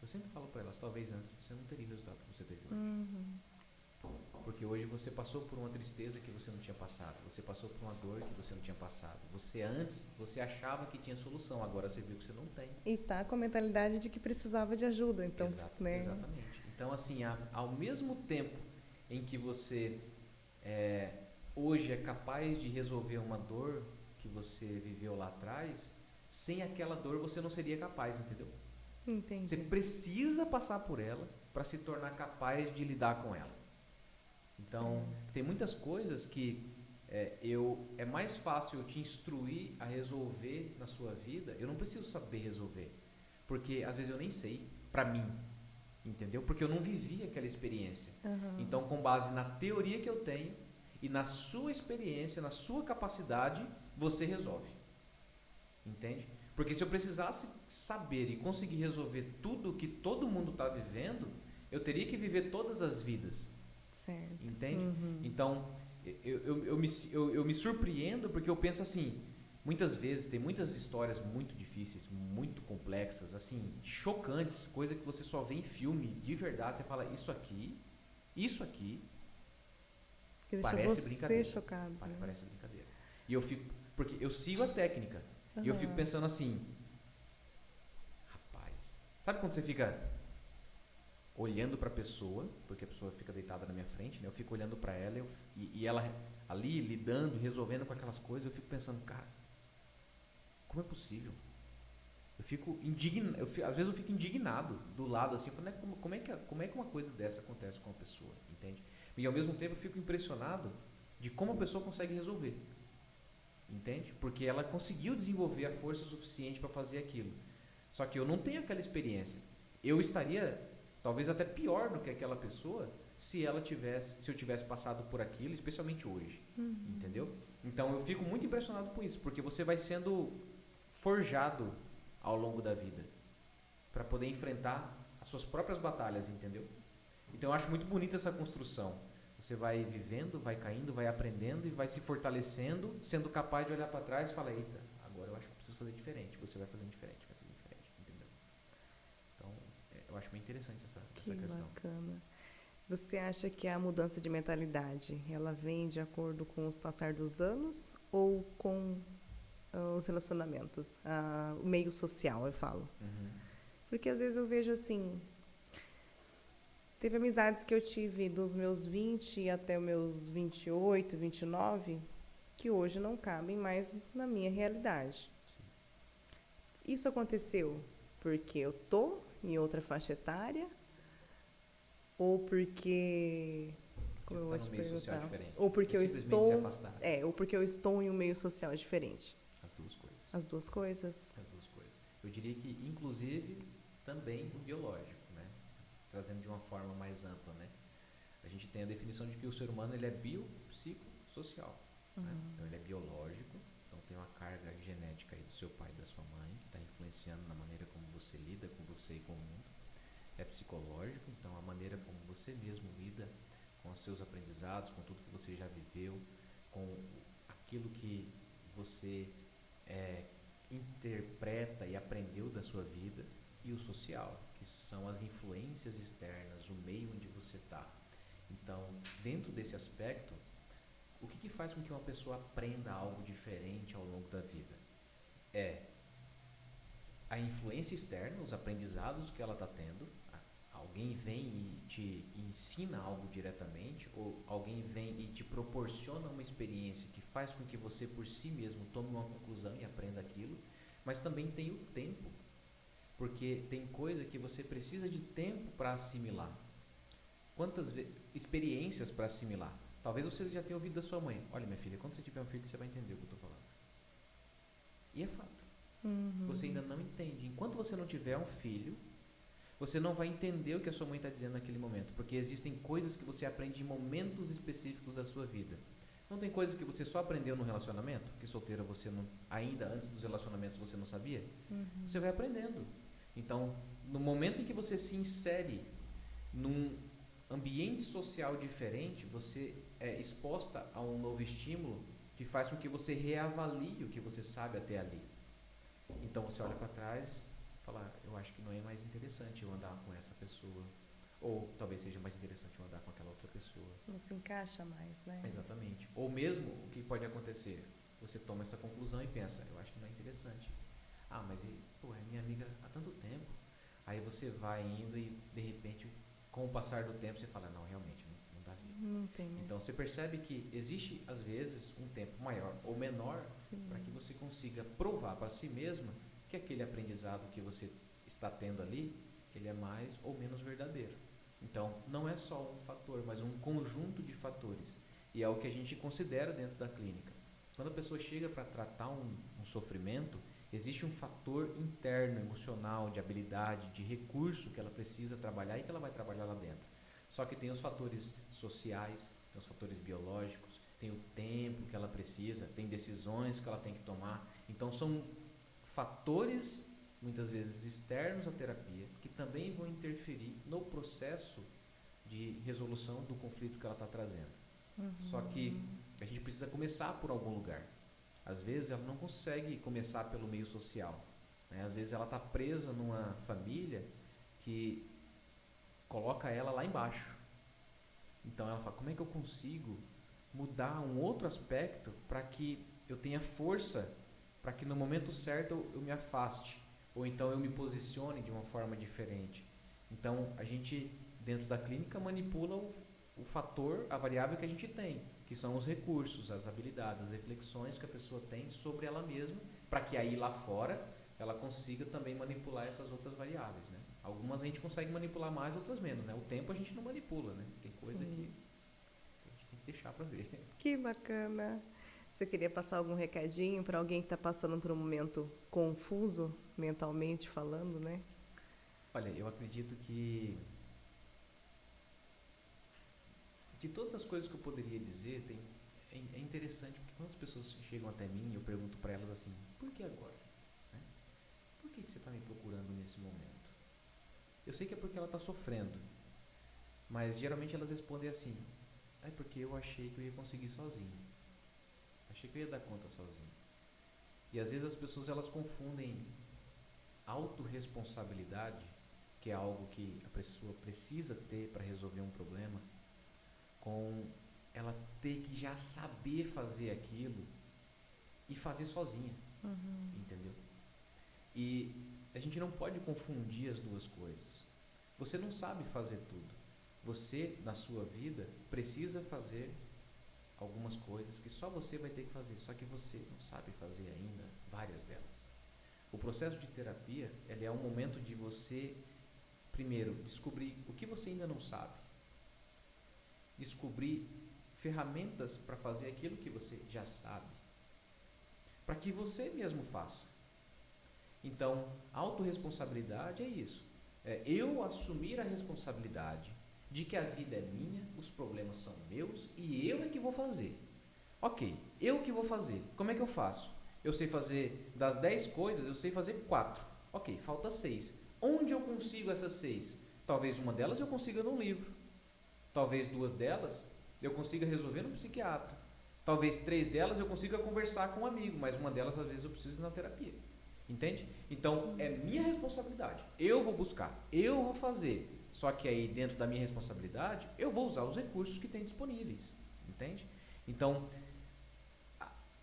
Eu sempre falo para elas, talvez antes você não teria o resultado que você teve hoje. Porque hoje você passou por uma tristeza que você não tinha passado, você passou por uma dor que você não tinha passado. Antes, você achava que tinha solução, agora você viu que você não tem. E tá com a mentalidade de que precisava de ajuda, então, né? Exatamente. Então, assim, ao mesmo tempo em que você hoje é capaz de resolver uma dor que você viveu lá atrás, sem aquela dor você não seria capaz, entendeu? Entendi. Você precisa passar por ela para se tornar capaz de lidar com ela. Então, tem muitas coisas que é mais fácil eu te instruir a resolver na sua vida. Eu não preciso saber resolver, porque às vezes eu nem sei, para mim, entendeu? Porque eu não vivi aquela experiência. Então, com base na teoria que eu tenho e na sua experiência, na sua capacidade, você resolve. Entende? Porque se eu precisasse saber e conseguir resolver tudo que todo mundo está vivendo, eu teria que viver todas as vidas. Certo. Entende? Então, eu me surpreendo porque eu penso assim, muitas vezes tem muitas histórias muito difíceis, muito complexas, assim, chocantes, coisa que você só vê em filme, de verdade, você fala, isso aqui que deixa parece você brincadeira. Chocado. Parece brincadeira. E eu fico, porque eu sigo a técnica, e eu fico pensando assim, rapaz, sabe quando você fica olhando para a pessoa, porque a pessoa fica deitada na minha frente, né? Eu fico olhando para ela e ela ali lidando, resolvendo com aquelas coisas, eu fico pensando, cara, como é possível? Eu fico indignado, às vezes eu fico indignado do lado assim, falando, como é que uma coisa dessa acontece com uma pessoa, entende? E ao mesmo tempo eu fico impressionado de como a pessoa consegue resolver, entende? Porque ela conseguiu desenvolver a força suficiente para fazer aquilo. Só que eu não tenho aquela experiência. Eu estaria talvez até pior do que aquela pessoa se eu tivesse passado por aquilo, especialmente hoje, entendeu? Então eu fico muito impressionado com isso, porque você vai sendo forjado ao longo da vida para poder enfrentar as suas próprias batalhas, entendeu? Então eu acho muito bonita essa construção. Você vai vivendo, vai caindo, vai aprendendo e vai se fortalecendo, sendo capaz de olhar para trás e falar, eita, agora eu acho que eu preciso fazer diferente. Você vai fazendo diferente, entendeu? Então, eu acho bem interessante essa questão. Que bacana. Você acha que a mudança de mentalidade, ela vem de acordo com o passar dos anos ou com os relacionamentos, o meio social, eu falo? Porque às vezes eu vejo assim, Teve amizades que eu tive dos meus 20 até os meus 28, 29, que hoje não cabem mais na minha realidade. Sim. Isso aconteceu porque eu tô em outra faixa etária ou porque, como eu vou Tá te num meio social perguntar, diferente. ou porque eu Simplesmente se estou, afastar. ou porque eu estou em um meio social diferente. As duas coisas. As duas coisas. As duas coisas. Eu diria que, inclusive, também o biológico, né? Trazendo de uma forma mais ampla, né? A gente tem a definição de que o ser humano ele é biopsicossocial. Né? Então ele é biológico, então tem uma carga genética aí do seu pai e da sua mãe, que está influenciando na maneira como você lida com você e com o mundo. É psicológico, então a maneira como você mesmo lida com os seus aprendizados, com tudo que você já viveu, com aquilo que você interpreta e aprendeu da sua vida, e o social, que são as influências externas, o meio onde você está. Então, dentro desse aspecto, o que faz com que uma pessoa aprenda algo diferente ao longo da vida? É a influência externa, os aprendizados que ela está tendo. Alguém vem e te ensina algo diretamente, ou alguém vem e te proporciona uma experiência que faz com que você por si mesmo tome uma conclusão e aprenda aquilo. Mas também tem o tempo, porque tem coisa que você precisa de tempo para assimilar. Quantas experiências para assimilar? Talvez você já tenha ouvido da sua mãe: olha, minha filha, quando você tiver um filho você vai entender o que eu estou falando. E é fato. Você ainda não entende. Enquanto você não tiver um filho, você não vai entender o que a sua mãe está dizendo naquele momento, porque existem coisas que você aprende em momentos específicos da sua vida. Não tem coisas que você só aprendeu no relacionamento, que solteira você não, ainda antes dos relacionamentos você não sabia? Você vai aprendendo. Então, no momento em que você se insere num ambiente social diferente, você é exposta a um novo estímulo que faz com que você reavalie o que você sabe até ali. Então você olha para trás e fala: eu acho que não é mais interessante eu andar com essa pessoa, ou talvez seja mais interessante eu andar com aquela outra pessoa. Não se encaixa mais, né? Exatamente. Ou mesmo, o que pode acontecer? Você toma essa conclusão e pensa: eu acho que não é interessante. Ah, mas pô, é minha amiga há tanto tempo. Aí você vai indo e de repente, com o passar do tempo, você fala: não, realmente não dá jeito. Não tem mais. Então você percebe que existe às vezes um tempo maior ou menor Sim. para que você consiga provar para si mesma que aquele aprendizado que você está tendo ali, ele é mais ou menos verdadeiro. Então não é só um fator, mas um conjunto de fatores. E é o que a gente considera dentro da clínica. Quando a pessoa chega para tratar um sofrimento, existe um fator interno, emocional, de habilidade, de recurso que ela precisa trabalhar e que ela vai trabalhar lá dentro. Só que tem os fatores sociais, tem os fatores biológicos, tem o tempo que ela precisa, tem decisões que ela tem que tomar. Então são fatores, muitas vezes externos à terapia, que também vão interferir no processo de resolução do conflito que ela está trazendo. Só que a gente precisa começar por algum lugar. Às vezes ela não consegue começar pelo meio social, né? Às vezes ela está presa numa família que coloca ela lá embaixo. Então ela fala: como é que eu consigo mudar um outro aspecto para que eu tenha força, para que no momento certo eu me afaste, ou então eu me posicione de uma forma diferente. Então a gente, dentro da clínica, manipula o fator, a variável que a gente tem, que são os recursos, as habilidades, as reflexões que a pessoa tem sobre ela mesma, para que aí lá fora ela consiga também manipular essas outras variáveis, né? Algumas a gente consegue manipular mais, outras menos, né? O tempo a gente não manipula, né? Tem coisa que a gente tem que deixar para ver. Que bacana! Você queria passar algum recadinho para alguém que está passando por um momento confuso, mentalmente falando, né? Olha, eu acredito que de todas as coisas que eu poderia dizer, é interessante, porque quando as pessoas chegam até mim, eu pergunto para elas assim: por que agora? Né? Por que você está me procurando nesse momento? Eu sei que é porque ela está sofrendo, mas geralmente elas respondem assim: é porque eu achei que eu ia conseguir sozinho. Achei que eu ia dar conta sozinho. E às vezes as pessoas elas confundem autorresponsabilidade, que é algo que a pessoa precisa ter para resolver um problema, com ela ter que já saber fazer aquilo e fazer sozinha, entendeu? E a gente não pode confundir as duas coisas. Você não sabe fazer tudo. Você, na sua vida, precisa fazer algumas coisas que só você vai ter que fazer, só que você não sabe fazer ainda várias delas. O processo de terapia, ele é um momento de você, primeiro, descobrir o que você ainda não sabe, descobrir ferramentas para fazer aquilo que você já sabe, para que você mesmo faça. Então, autorresponsabilidade é isso. É eu assumir a responsabilidade de que a vida é minha, os problemas são meus e eu é que vou fazer. Ok, eu que vou fazer. Como é que eu faço? Eu sei fazer das 10 coisas, eu sei fazer 4. Ok, falta 6. Onde eu consigo essas 6? Talvez uma delas eu consiga num livro. Talvez 2 delas eu consiga resolver no psiquiatra. Talvez 3 delas eu consiga conversar com um amigo, mas uma delas às vezes eu preciso ir na terapia. Entende? Então, é minha responsabilidade. Eu vou buscar, eu vou fazer. Só que aí, dentro da minha responsabilidade, eu vou usar os recursos que tem disponíveis. Entende? Então,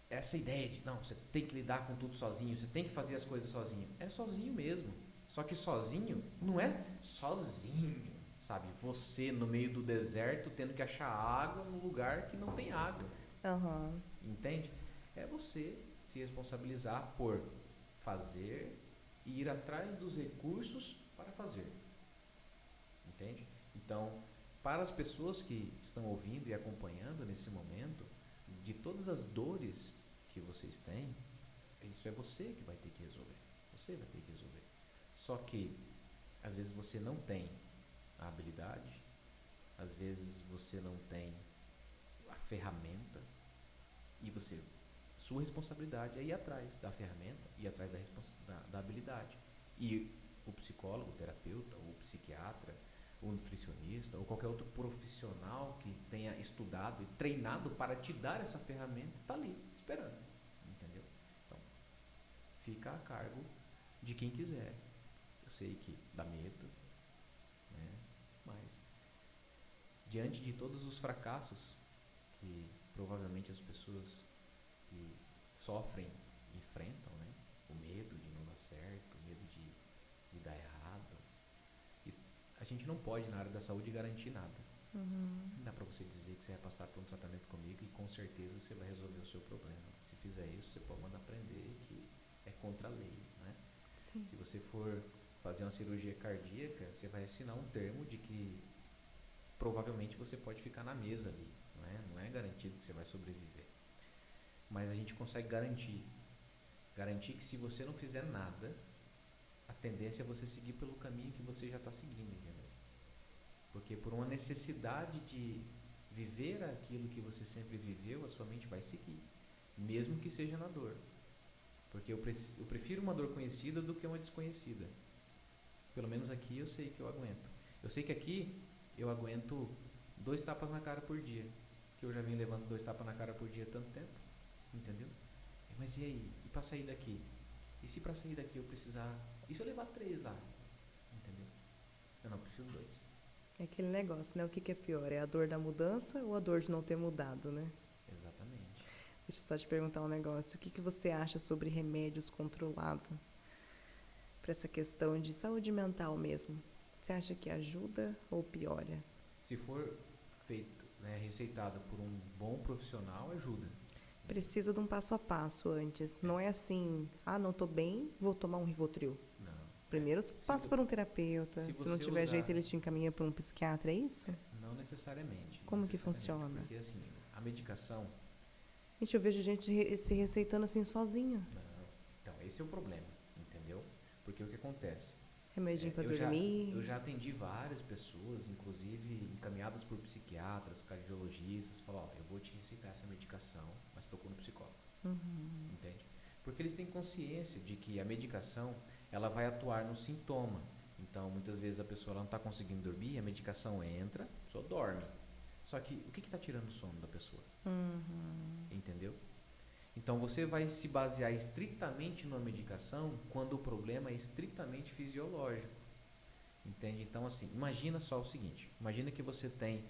essa ideia de, não, você tem que lidar com tudo sozinho, você tem que fazer as coisas sozinho. É sozinho mesmo. Só que sozinho não é sozinho, sabe? Você no meio do deserto tendo que achar água num lugar que não tem água. Uhum. Entende? É você se responsabilizar por fazer e ir atrás dos recursos para fazer. Entende? Então, para as pessoas que estão ouvindo e acompanhando nesse momento, de todas as dores que vocês têm, isso é você que vai ter que resolver. Você vai ter que resolver. Só que, às vezes você não tem a habilidade, às vezes você não tem a ferramenta, e você, sua responsabilidade é ir atrás da ferramenta, ir atrás da habilidade. E o psicólogo, o terapeuta, o psiquiatra, o nutricionista ou qualquer outro profissional que tenha estudado e treinado para te dar essa ferramenta, está ali, esperando. Entendeu? Então, fica a cargo de quem quiser. Eu sei que dá medo, né? Mas diante de todos os fracassos que provavelmente as pessoas que sofrem enfrentam, né? O medo de não dar certo, o medo de dar errado. E a gente não pode, na área da saúde, garantir nada. Não dá para você dizer que você vai passar por um tratamento comigo e com certeza você vai resolver o seu problema. Se fizer isso, você pode mandar prender, que é contra a lei, né? Sim. Se você for fazer uma cirurgia cardíaca, você vai assinar um termo de que provavelmente você pode ficar na mesa ali, não é garantido que você vai sobreviver. Mas a gente consegue garantir que se você não fizer nada, a tendência é você seguir pelo caminho que você já está seguindo, entendeu? Porque por uma necessidade de viver aquilo que você sempre viveu, a sua mente vai seguir, mesmo que seja na dor. Porque eu prefiro uma dor conhecida do que uma desconhecida. Pelo menos aqui eu sei que eu aguento. Eu sei que aqui eu aguento 2 tapas na cara por dia, que eu já vim levando 2 tapas na cara por dia há tanto tempo, entendeu? Mas e aí? E para sair daqui? E se para sair daqui eu precisar... E se eu levar 3 lá? Entendeu? Eu não preciso 2. É aquele negócio, né? O que é pior? É a dor da mudança ou a dor de não ter mudado, né? Exatamente. Deixa eu só te perguntar um negócio. O que você acha sobre remédios controlados para essa questão de saúde mental mesmo? Você acha que ajuda ou piora? Se for feito, né, receitado por um bom profissional, ajuda. Precisa de um passo a passo antes. Não é assim, não estou bem, vou tomar um Rivotril. Não. Primeiro você passa por um terapeuta. Se não tiver jeito, ele te encaminha para um psiquiatra, é isso? Não necessariamente. Como que funciona? Porque assim, a medicação... Gente, eu vejo gente se receitando assim sozinha. Não. Então, esse é o problema, entendeu? Porque o que acontece? Remedinho para dormir. Eu já atendi várias pessoas, inclusive encaminhadas por psiquiatras, cardiologistas, falaram, eu vou te receitar essa medicação, mas procura um psicólogo. Entende? Porque eles têm consciência de que a medicação, ela vai atuar no sintoma. Então, muitas vezes a pessoa não está conseguindo dormir, a medicação entra, a pessoa dorme. Só que o que está tirando o sono da pessoa? Entendeu? Então, você vai se basear estritamente numa medicação quando o problema é estritamente fisiológico. Entende? Então, assim, imagina só o seguinte. Imagina que você tem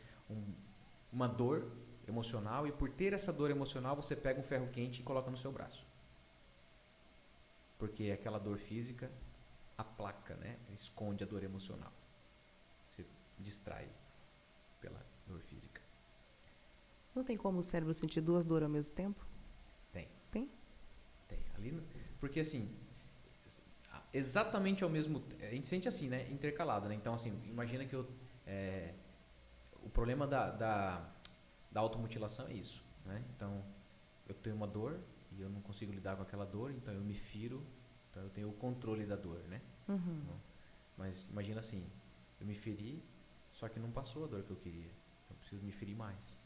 uma dor emocional e por ter essa dor emocional, você pega um ferro quente e coloca no seu braço. Porque aquela dor física aplaca, né? Esconde a dor emocional. Você distrai. Não tem como o cérebro sentir duas dores ao mesmo tempo? Tem. Tem? Tem. Porque assim, exatamente ao mesmo tempo, a gente sente assim, né? Intercalado, né? Então assim, imagina que o problema da automutilação é isso, né? Então, eu tenho uma dor e eu não consigo lidar com aquela dor, então eu me firo, então eu tenho o controle da dor, né? Mas imagina assim, eu me feri, só que não passou a dor que eu queria, eu preciso me ferir mais.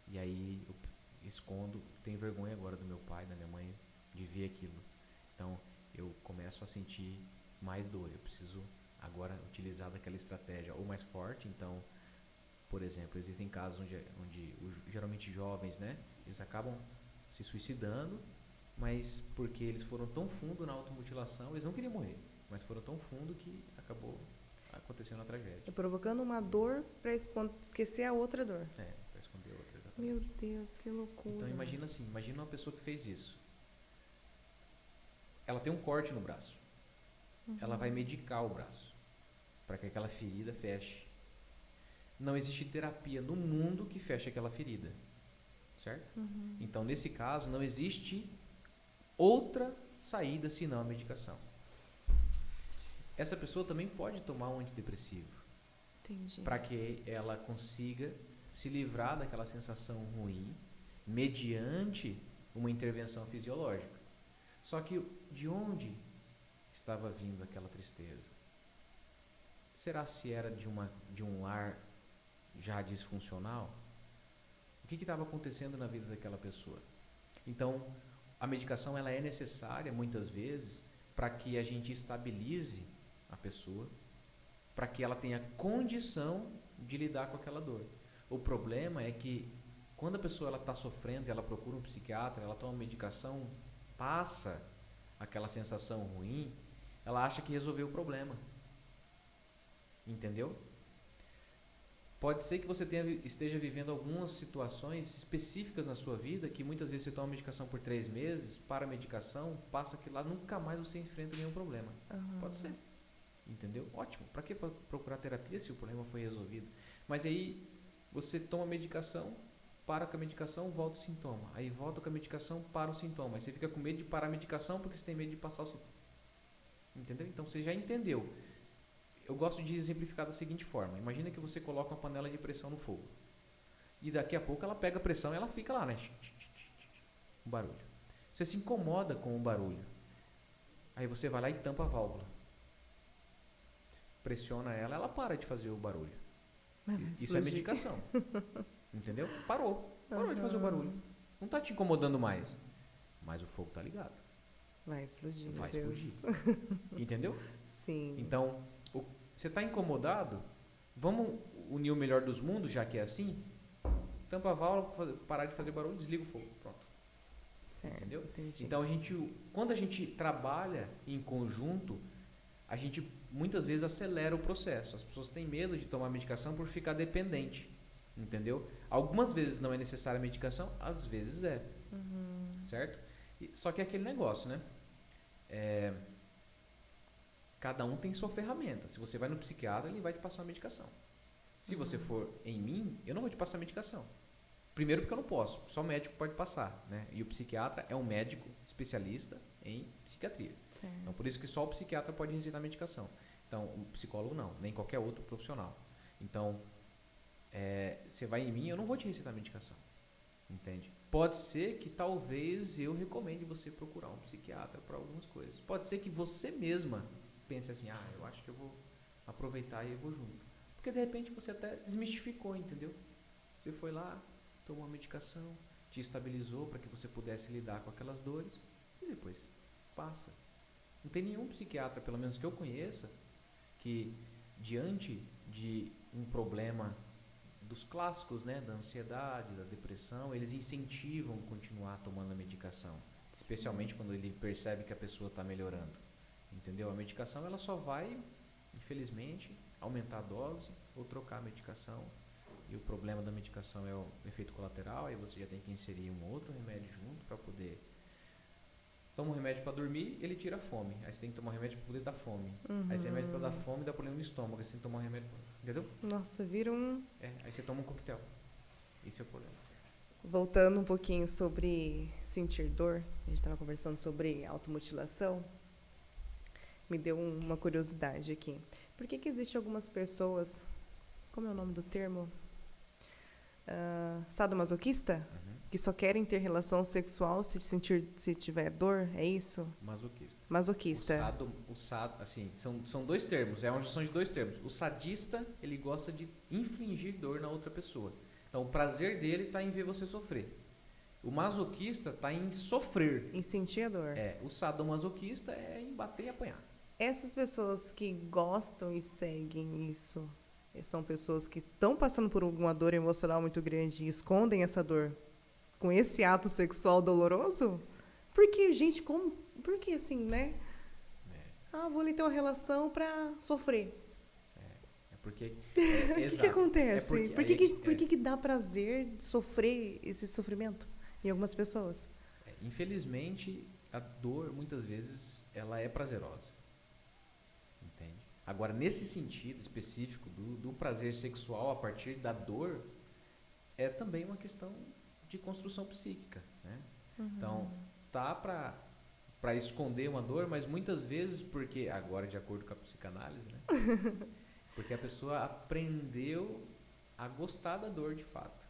E aí eu escondo, tenho vergonha agora do meu pai, da minha mãe, de ver aquilo. Então, eu começo a sentir mais dor, eu preciso agora utilizar daquela estratégia ou mais forte. Então, por exemplo, existem casos onde geralmente jovens, né, eles acabam se suicidando, mas porque eles foram tão fundo na automutilação, eles não queriam morrer, mas foram tão fundo que acabou acontecendo a tragédia. Provocando uma dor para esquecer a outra dor. Para esconder outra, exatamente. Meu Deus, que loucura. Então imagina assim, imagina uma pessoa que fez isso. Ela tem um corte no braço. Ela vai medicar o braço para que aquela ferida feche. Não existe terapia no mundo que feche aquela ferida, certo? Então, nesse caso, não existe outra saída senão a medicação. Essa pessoa também pode tomar um antidepressivo. Entendi. Para que ela consiga se livrar daquela sensação ruim mediante uma intervenção fisiológica. Só que de onde estava vindo aquela tristeza? Será se era de um lar já disfuncional? O que estava acontecendo na vida daquela pessoa? Então, a medicação ela é necessária muitas vezes para que a gente estabilize a pessoa, para que ela tenha condição de lidar com aquela dor. O problema é que quando a pessoa está sofrendo e ela procura um psiquiatra, ela toma medicação, passa aquela sensação ruim, ela acha que resolveu o problema. Entendeu? Pode ser que você esteja vivendo algumas situações específicas na sua vida, que muitas vezes você toma medicação por 3 meses, para a medicação, passa que lá nunca mais você enfrenta nenhum problema. Pode ser. Entendeu? Ótimo. Para que procurar terapia se o problema foi resolvido? Mas aí você toma medicação, para com a medicação, volta o sintoma. Aí volta com a medicação, para o sintoma. Aí você fica com medo de parar a medicação porque você tem medo de passar o sintoma. Entendeu? Então você já entendeu. Eu gosto de exemplificar da seguinte forma. Imagina que você coloca uma panela de pressão no fogo. E daqui a pouco ela pega a pressão e ela fica lá, né? Um barulho. Você se incomoda com o barulho. Aí você vai lá e tampa a válvula. Pressiona ela, ela para de fazer o barulho. Isso é medicação. Entendeu? Parou de fazer o barulho. Não está te incomodando mais. Mas o fogo está ligado. Vai explodir. Vai explodir. Entendeu? Sim. Então, você está incomodado? Vamos unir o melhor dos mundos, já que é assim? Tampa a válvula, parar de fazer barulho, desliga o fogo. Pronto. Certo, entendeu? Entendi. Então, quando a gente trabalha em conjunto, a gente muitas vezes acelera o processo. As pessoas têm medo de tomar medicação por ficar dependente. Entendeu? Algumas vezes não é necessária a medicação, às vezes é. Certo? Só que é aquele negócio, né? Cada um tem sua ferramenta. Se você vai no psiquiatra, ele vai te passar uma medicação. Se você for em mim, eu não vou te passar medicação. Primeiro porque eu não posso, só o médico pode passar, né? E o psiquiatra é um médico especialista em psiquiatria. Certo. Então, por isso que só o psiquiatra pode receitar medicação. Então, o psicólogo não, nem qualquer outro profissional. Então, você vai em mim, eu não vou te receitar medicação. Entende? Pode ser que talvez eu recomende você procurar um psiquiatra para algumas coisas. Pode ser que você mesma pense assim, eu acho que eu vou aproveitar e eu vou junto. Porque de repente você até desmistificou, entendeu? Você foi lá, tomou a medicação, te estabilizou para que você pudesse lidar com aquelas dores e depois passa. Não tem nenhum psiquiatra, pelo menos que eu conheça, que diante de um problema dos clássicos, né, da ansiedade, da depressão, eles incentivam continuar tomando a medicação, especialmente quando ele percebe que a pessoa está melhorando. Entendeu? A medicação ela só vai, infelizmente, aumentar a dose ou trocar a medicação. E o problema da medicação é o efeito colateral, aí você já tem que inserir um outro remédio junto para poder... Toma um remédio para dormir, ele tira a fome. Aí você tem que tomar um remédio para poder dar fome. Aí esse remédio para dar fome dá problema no estômago. Aí você tem que tomar um remédio... Entendeu? Nossa, vira um... Aí você toma um coquetel. Esse é o problema. Voltando um pouquinho sobre sentir dor, a gente estava conversando sobre automutilação, me deu uma curiosidade aqui. Por que existem algumas pessoas, como é o nome do termo? Sadomasoquista? Que só querem ter relação sexual se tiver dor, é isso? Masoquista. Masoquista. O sado, assim, são dois termos, é uma junção de dois termos. O sadista, ele gosta de infligir dor na outra pessoa. Então, o prazer dele está em ver você sofrer. O masoquista está em sofrer. Em sentir a dor. O sadomasoquista é em bater e apanhar. Essas pessoas que gostam e seguem isso, são pessoas que estão passando por alguma dor emocional muito grande e escondem essa dor com esse ato sexual doloroso? Porque, gente, por que assim, né? Vou ali ter uma relação para sofrer. Porque o que acontece? Por que dá prazer de sofrer esse sofrimento em algumas pessoas? Infelizmente, a dor, muitas vezes, ela é prazerosa. Entende? Agora, nesse sentido específico do prazer sexual a partir da dor, é também uma questão de construção psíquica, né? Então, tá para esconder uma dor, mas muitas vezes, porque, agora de acordo com a psicanálise, né? Porque a pessoa aprendeu a gostar da dor de fato.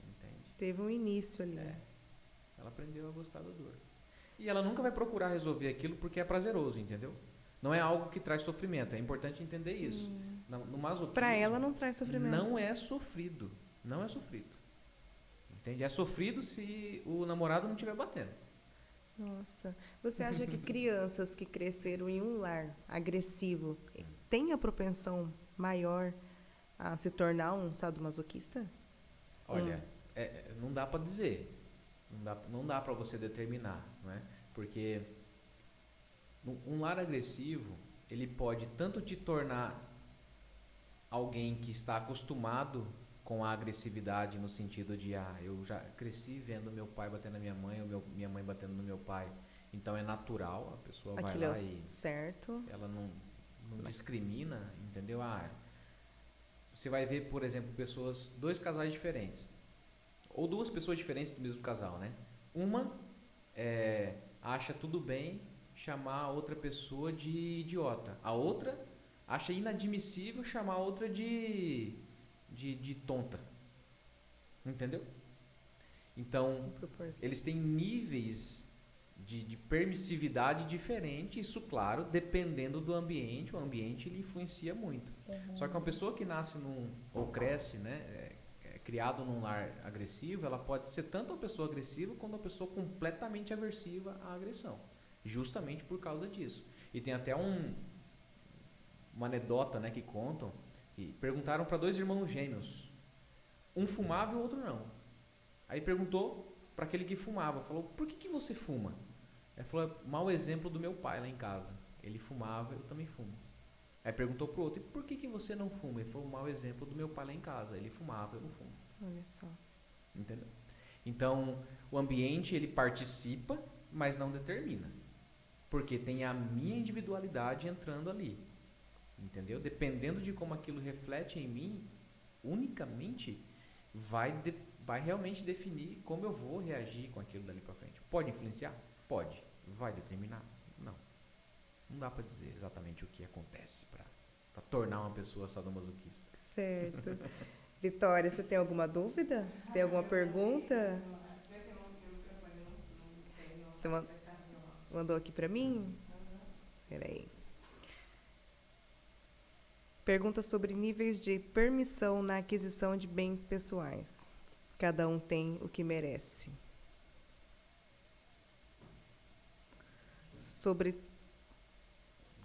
Entende? Teve um início ali. Ela aprendeu a gostar da dor. E ela nunca vai procurar resolver aquilo porque é prazeroso, entendeu? Não é algo que traz sofrimento. É importante entender isso. No masoquismo, para ela não traz sofrimento. Não é sofrido. Não é sofrido. Entende? É sofrido se o namorado não estiver batendo. Nossa. Você acha que crianças que cresceram em um lar agressivo têm a propensão maior a se tornar um sadomasoquista? Olha, não dá para dizer. Não dá para você determinar, não é? Porque um lar agressivo, ele pode tanto te tornar alguém que está acostumado com a agressividade no sentido de eu já cresci vendo meu pai batendo na minha mãe ou minha mãe batendo no meu pai, então é natural, a pessoa vai lá e certo. Ela não discrimina, entendeu? Você vai ver, por exemplo, dois casais diferentes ou duas pessoas diferentes do mesmo casal, né? Uma acha tudo bem chamar a outra pessoa de idiota, a outra acha inadmissível chamar a outra de tonta. Entendeu? Então, eles têm níveis de permissividade diferentes, isso, claro, dependendo do ambiente. O ambiente ele influencia muito. Só que uma pessoa que nasce ou cresce, né, criado num lar agressivo, ela pode ser tanto uma pessoa agressiva quanto uma pessoa completamente aversiva à agressão. Justamente por causa disso. E tem até uma anedota, né, que contam. E perguntaram para dois irmãos gêmeos. Um fumava e o outro não. Aí perguntou para aquele que fumava. Falou, por que você fuma? Ele falou, mau exemplo do meu pai lá em casa. Ele fumava, eu também fumo. Aí perguntou para o outro, e por que você não fuma? Ele falou, mau exemplo do meu pai lá em casa. Ele fumava, eu não fumo. Olha só. Entendeu? Então, o ambiente ele participa, mas não determina. Porque tem a minha individualidade entrando ali. Entendeu? Dependendo de como aquilo reflete em mim, unicamente vai realmente definir como eu vou reagir com aquilo dali para frente. Pode influenciar? Pode. Vai determinar? Não. Não dá para dizer exatamente o que acontece para tornar uma pessoa sadomasoquista. Certo. Vitória, você tem alguma dúvida? Tem alguma pergunta? Você mandou aqui para mim? Peraí. Pergunta sobre níveis de permissão na aquisição de bens pessoais. Cada um tem o que merece. Sobre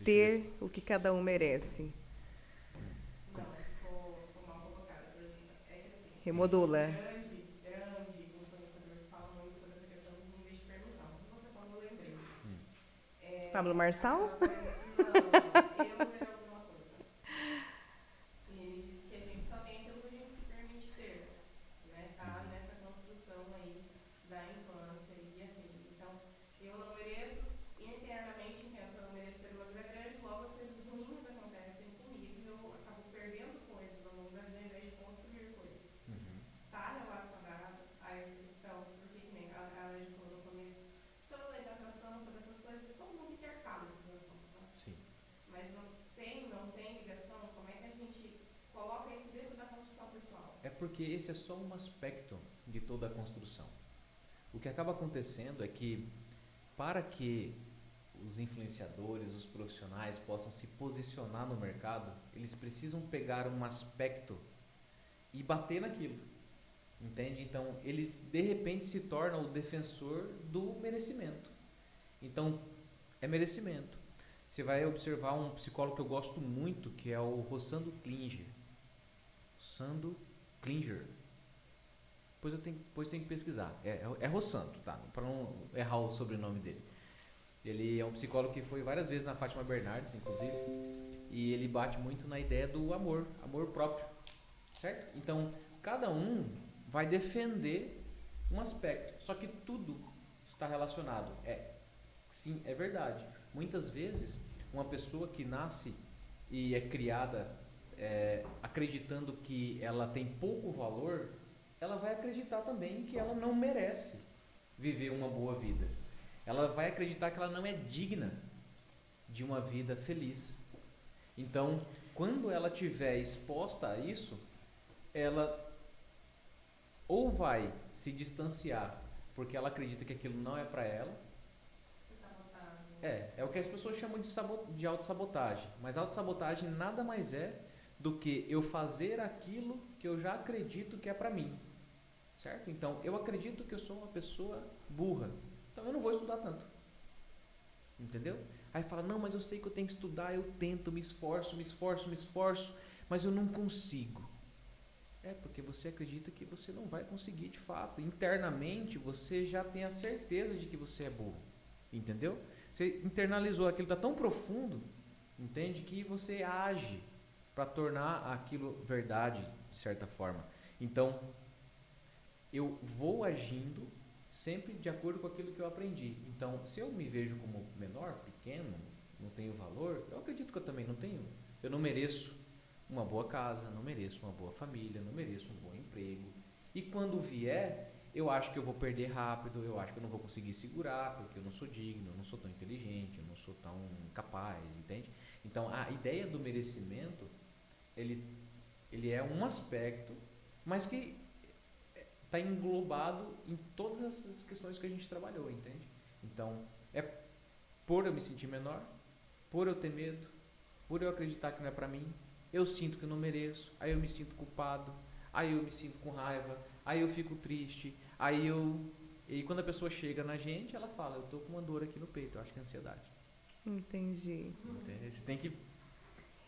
ter o que cada um merece. Não, ficou mal colocada a pergunta. É que assim, Remodula. grande influenciador que fala muito sobre essa questão dos níveis de permissão. Então, você falou, eu lembrei. Pablo Marçal? Não, eu lembrei alguma coisa. E ele disse que a gente só tem aquilo que a gente se permite ter. Né? Tá nessa construção aí da infância e afins. Então, eu não mereço, internamente entendo que eu não mereço ter uma vida grande, logo as coisas ruins acontecem comigo e eu acabo perdendo coisas ao longo da vida ao invés de construir coisas. Tá relacionado porque esse é só um aspecto de toda a construção. O que acaba acontecendo é que, para que os influenciadores, os profissionais possam se posicionar no mercado, eles precisam pegar um aspecto e bater naquilo, entende? Então, ele de repente se torna o defensor do merecimento. Então, é merecimento. Você vai observar um psicólogo que eu gosto muito, que é o Rossando Klinger. Rossando Klinger. Depois tem que pesquisar. É Rossando, tá? Para não errar o sobrenome dele. Ele é um psicólogo que foi várias vezes na Fátima Bernardes, inclusive, e ele bate muito na ideia do amor próprio, certo? Então, cada um vai defender um aspecto, só que tudo está relacionado. Sim, é verdade. Muitas vezes, uma pessoa que nasce e é criada acreditando que ela tem pouco valor, ela vai acreditar também que ela não merece viver uma boa vida. Ela vai acreditar que ela não é digna de uma vida feliz. Então, quando ela estiver exposta a isso, ela ou vai se distanciar porque ela acredita que aquilo não é para ela. É o que as pessoas chamam de autossabotagem. Mas autossabotagem nada mais é do que eu fazer aquilo que eu já acredito que é para mim. Certo? Então, eu acredito que eu sou uma pessoa burra. Então eu não vou estudar tanto. Entendeu? Aí fala, não, mas eu sei que eu tenho que estudar, eu tento, me esforço, mas eu não consigo. Porque você acredita que você não vai conseguir de fato. Internamente você já tem a certeza de que você é burro. Entendeu? Você internalizou aquilo, está tão profundo, entende? Que você age para tornar aquilo verdade, de certa forma. Então, eu vou agindo sempre de acordo com aquilo que eu aprendi. Então, se eu me vejo como menor, pequeno, não tenho valor, eu acredito que eu também não tenho. Eu não mereço uma boa casa, não mereço uma boa família, não mereço um bom emprego. E quando vier, eu acho que eu vou perder rápido, eu acho que eu não vou conseguir segurar, porque eu não sou digno, eu não sou tão inteligente, eu não sou tão capaz, entende? Então, a ideia do merecimento, ele é um aspecto, mas que está englobado em todas essas questões que a gente trabalhou, entende? Então, por eu me sentir menor, por eu ter medo, por eu acreditar que não é para mim, eu sinto que eu não mereço, aí eu me sinto culpado, aí eu me sinto com raiva, aí eu fico triste, e quando a pessoa chega na gente, ela fala, eu tô com uma dor aqui no peito, eu acho que é ansiedade. Entendi. Entende? Você tem que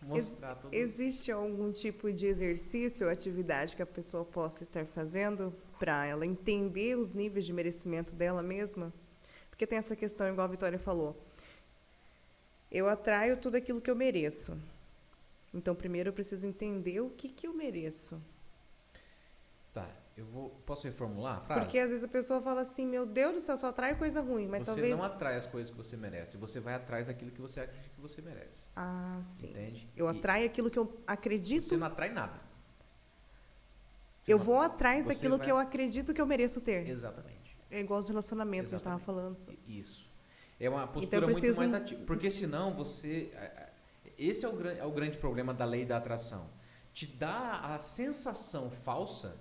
mostrar tudo. Existe algum tipo de exercício ou atividade que a pessoa possa estar fazendo para ela entender os níveis de merecimento dela mesma? Porque tem essa questão, igual a Vitória falou. Eu atraio tudo aquilo que eu mereço. Então, primeiro eu preciso entender o que eu mereço. Tá, posso reformular a frase? Porque às vezes a pessoa fala assim, meu Deus do céu, só atrai coisa ruim, mas você talvez... não atrai as coisas que você merece, você vai atrás daquilo que você acredita que você merece. Ah, sim. Entende? Eu atraio aquilo que eu acredito... Você não atrai nada. Eu vou atrás daquilo que eu acredito que eu mereço ter. Exatamente. É igual de relacionamento que a gente estava falando. Isso. É uma postura muito mais ativa. Porque senão você... Esse é o grande problema da lei da atração. Te dá a sensação falsa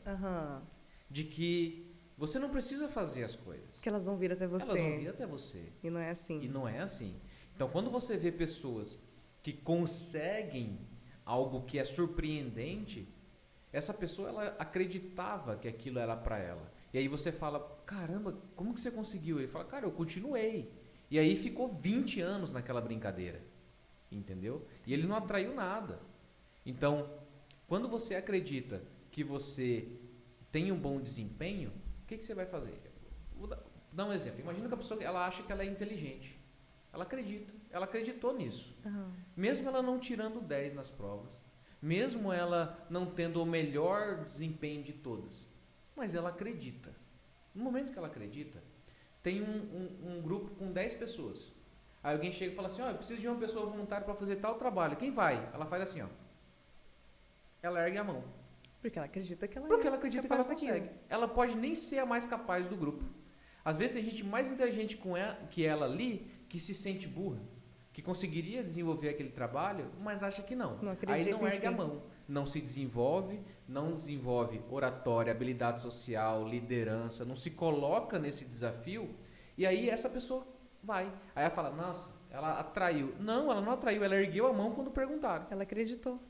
de que você não precisa fazer as coisas. Que elas vão vir até você. Elas vão vir até você. E não é assim. E não é assim. Então, quando você vê pessoas que conseguem algo que é surpreendente, essa pessoa ela acreditava que aquilo era para ela. E aí você fala, caramba, como que você conseguiu? Ele fala, cara, eu continuei. E aí ficou 20 anos naquela brincadeira. Entendeu? E ele não atraiu nada. Então, quando você acredita que você tem um bom desempenho, o que você vai fazer? Vou dar um exemplo. Imagina que a pessoa ela acha que ela é inteligente. Ela acredita. Ela acreditou nisso. Mesmo ela não tirando 10 nas provas. Mesmo ela não tendo o melhor desempenho de todas. Mas ela acredita. No momento que ela acredita, tem um grupo com 10 pessoas. Aí alguém chega e fala assim, eu preciso de uma pessoa voluntária para fazer tal trabalho. Quem vai? Ela faz assim, Ela ergue a mão. Porque ela acredita que ela que ela consegue. Ela pode nem ser a mais capaz do grupo. Às vezes tem gente mais inteligente que ela ali, que se sente burra, que conseguiria desenvolver aquele trabalho, mas acha que não. Não acredita. Aí não ergue a mão. não se desenvolve, não desenvolve oratória, habilidade social, liderança, não se coloca nesse desafio, e aí essa pessoa vai. Aí ela fala, nossa, ela atraiu. Não, ela não atraiu, ela ergueu a mão quando perguntaram. Ela acreditou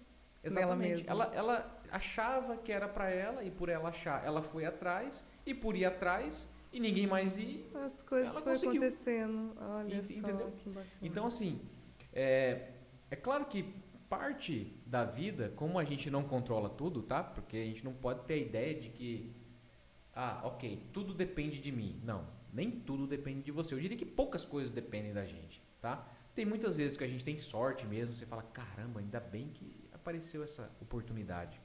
Exatamente. nela mesma. Ela achava que era para ela, e por ela achar, ela foi atrás, e por ir atrás, e ninguém mais ir, As coisas ela foram conseguiu. acontecendo. Olha só, Entendeu? que bacana. Então, assim, é claro que parte da vida, como a gente não controla tudo, tá? Porque a gente não pode ter a ideia de que, ok, tudo depende de mim. Não, nem tudo depende de você. Eu diria que poucas coisas dependem da gente, tá? Tem muitas vezes que a gente tem sorte mesmo, você fala, caramba, ainda bem que apareceu essa oportunidade.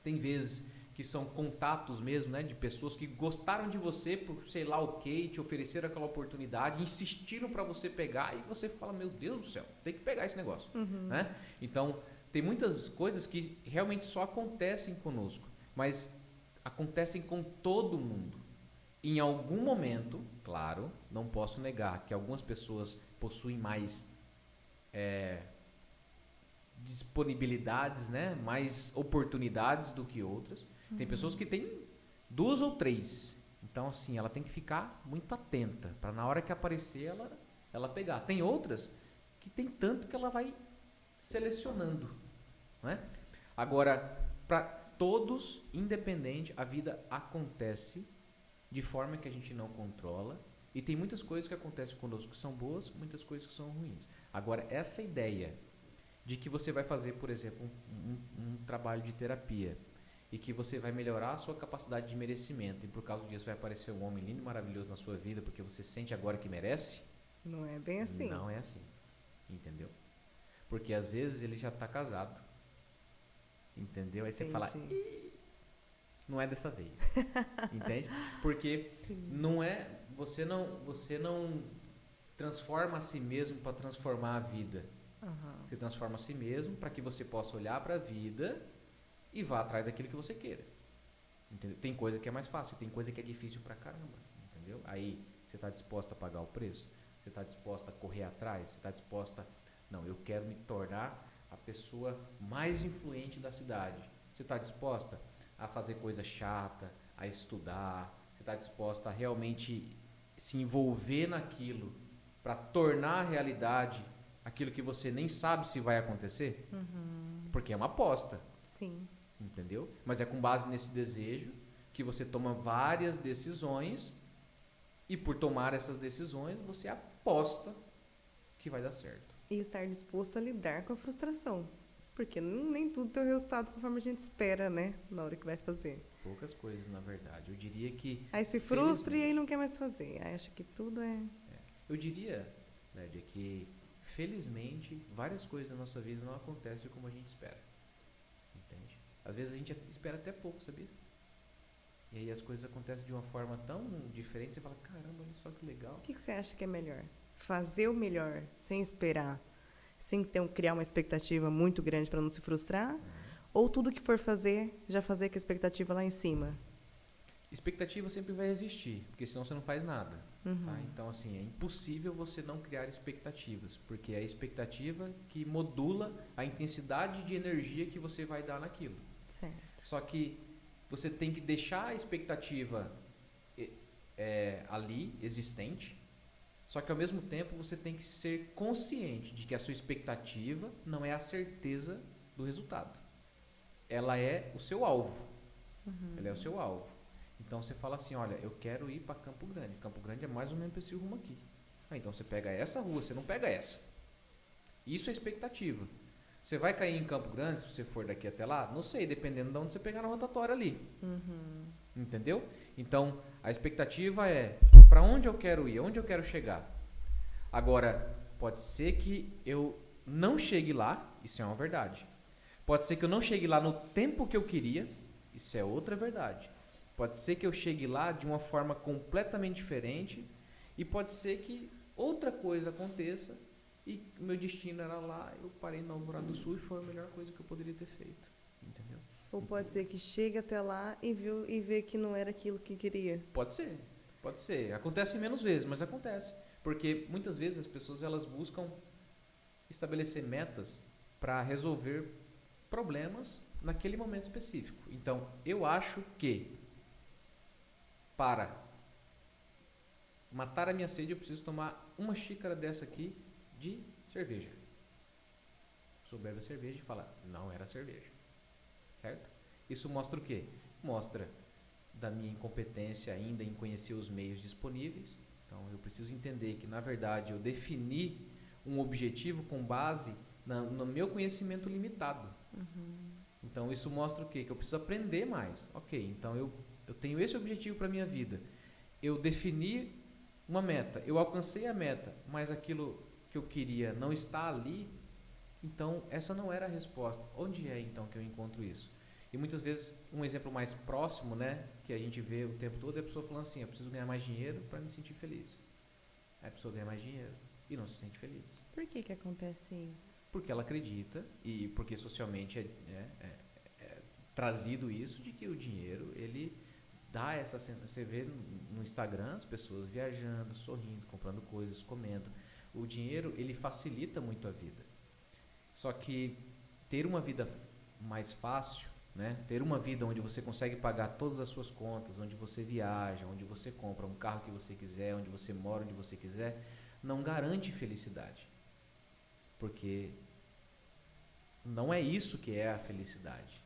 Tem vezes que são contatos mesmo, né, de pessoas que gostaram de você por sei lá o que, te ofereceram aquela oportunidade, insistiram para você pegar, e você fala, meu Deus do céu, tem que pegar esse negócio, né? Então, tem muitas coisas que realmente só acontecem conosco, mas acontecem com todo mundo. Em algum momento, claro, não posso negar que algumas pessoas possuem mais disponibilidades, né? Mais oportunidades do que outras. Tem pessoas que têm 2 ou 3. Então, assim, ela tem que ficar muito atenta para na hora que aparecer ela pegar. Tem outras que tem tanto que ela vai selecionando, né? Agora, para todos, independente, a vida acontece de forma que a gente não controla, e tem muitas coisas que acontecem conosco que são boas, muitas coisas que são ruins. Agora, essa ideia de que você vai fazer, por exemplo, um trabalho de terapia e que você vai melhorar a sua capacidade de merecimento, e por causa disso vai aparecer um homem lindo e maravilhoso na sua vida porque você sente agora que merece, Não é bem assim. não é assim, entendeu? Porque às vezes ele já está casado, entendeu? Aí você fala, não é dessa vez, entende? Porque não é, você não transforma a si mesmo para transformar a vida. Você transforma a si mesmo para que você possa olhar para a vida e vá atrás daquilo que você queira. Entendeu? Tem coisa que é mais fácil, tem coisa que é difícil pra caramba, entendeu? Aí você está disposta a pagar o preço? Você está disposta a correr atrás? Você está disposta, não, eu quero me tornar a pessoa mais influente da cidade. Você está disposta a fazer coisa chata, a estudar? Você está disposta a realmente se envolver naquilo para tornar a realidade aquilo que você nem sabe se vai acontecer? Porque é uma aposta. Sim. Entendeu? Mas é com base nesse desejo que você toma várias decisões, e por tomar essas decisões você aposta que vai dar certo. E estar disposto a lidar com a frustração. Porque nem tudo tem o resultado conforme a gente espera, né? Na hora que vai fazer. Poucas coisas, na verdade. Eu diria que... Aí se frustra e aí não quer mais fazer. Aí acha que tudo é... Eu diria, Lédia, que felizmente várias coisas na nossa vida não acontecem como a gente espera. Entende? Às vezes a gente espera até pouco, sabia? E aí as coisas acontecem de uma forma tão diferente, você fala, caramba, olha só que legal. O que você acha que é melhor? Fazer o melhor sem esperar, sem criar uma expectativa muito grande para não se frustrar? Ou tudo que for fazer, já fazer com a expectativa lá em cima? Expectativa sempre vai existir, porque senão você não faz nada. Tá? Então, assim, é impossível você não criar expectativas, porque é a expectativa que modula a intensidade de energia que você vai dar naquilo. Certo. Só que você tem que deixar a expectativa ali, existente, só que ao mesmo tempo você tem que ser consciente de que a sua expectativa não é a certeza do resultado. Ela é o seu alvo. Ela é o seu alvo. Então você fala assim, olha, eu quero ir para Campo Grande. Campo Grande é mais ou menos esse rumo aqui. Então você pega essa rua, você não pega essa. Isso é expectativa. Você vai cair em Campo Grande se você for daqui até lá? Não sei, dependendo de onde você pegar na rotatória ali. Entendeu? Então a expectativa é para onde eu quero ir, onde eu quero chegar. Agora, pode ser que eu não chegue lá, isso é uma verdade. Pode ser que eu não chegue lá no tempo que eu queria, isso é outra verdade. Pode ser que eu chegue lá de uma forma completamente diferente, e pode ser que outra coisa aconteça e meu destino era lá, eu parei na Alvorada do Sul e foi a melhor coisa que eu poderia ter feito, entendeu? Ou pode ser que chegue até lá e vê que não era aquilo que queria. Pode ser. Acontece menos vezes, mas acontece. Porque muitas vezes as pessoas elas buscam estabelecer metas para resolver problemas naquele momento específico. Então, eu acho que para matar a minha sede eu preciso tomar uma xícara dessa aqui de cerveja. A pessoa bebe a cerveja e fala, não era cerveja. Certo? Isso mostra o quê? Mostra da minha incompetência ainda em conhecer os meios disponíveis. Então, eu preciso entender que, na verdade, eu defini um objetivo com base no meu conhecimento limitado. Então, isso mostra o quê? Que eu preciso aprender mais. Ok, então eu tenho esse objetivo para a minha vida. Eu defini uma meta, eu alcancei a meta, mas aquilo que eu queria não está ali, então essa não era a resposta. Onde é, então, que eu encontro isso? E muitas vezes, um exemplo mais próximo, né, que a gente vê o tempo todo, é a pessoa falando assim, eu preciso ganhar mais dinheiro para me sentir feliz. Aí a pessoa ganha mais dinheiro e não se sente feliz. Por que acontece isso? Porque ela acredita, e porque socialmente é trazido isso, de que o dinheiro, ele dá essa sensação. Você vê no Instagram as pessoas viajando, sorrindo, comprando coisas, comendo. O dinheiro, ele facilita muito a vida. Só que ter uma vida mais fácil, né? Ter uma vida onde você consegue pagar todas as suas contas, onde você viaja, onde você compra um carro que você quiser, onde você mora, onde você quiser, não garante felicidade. Porque não é isso que é a felicidade.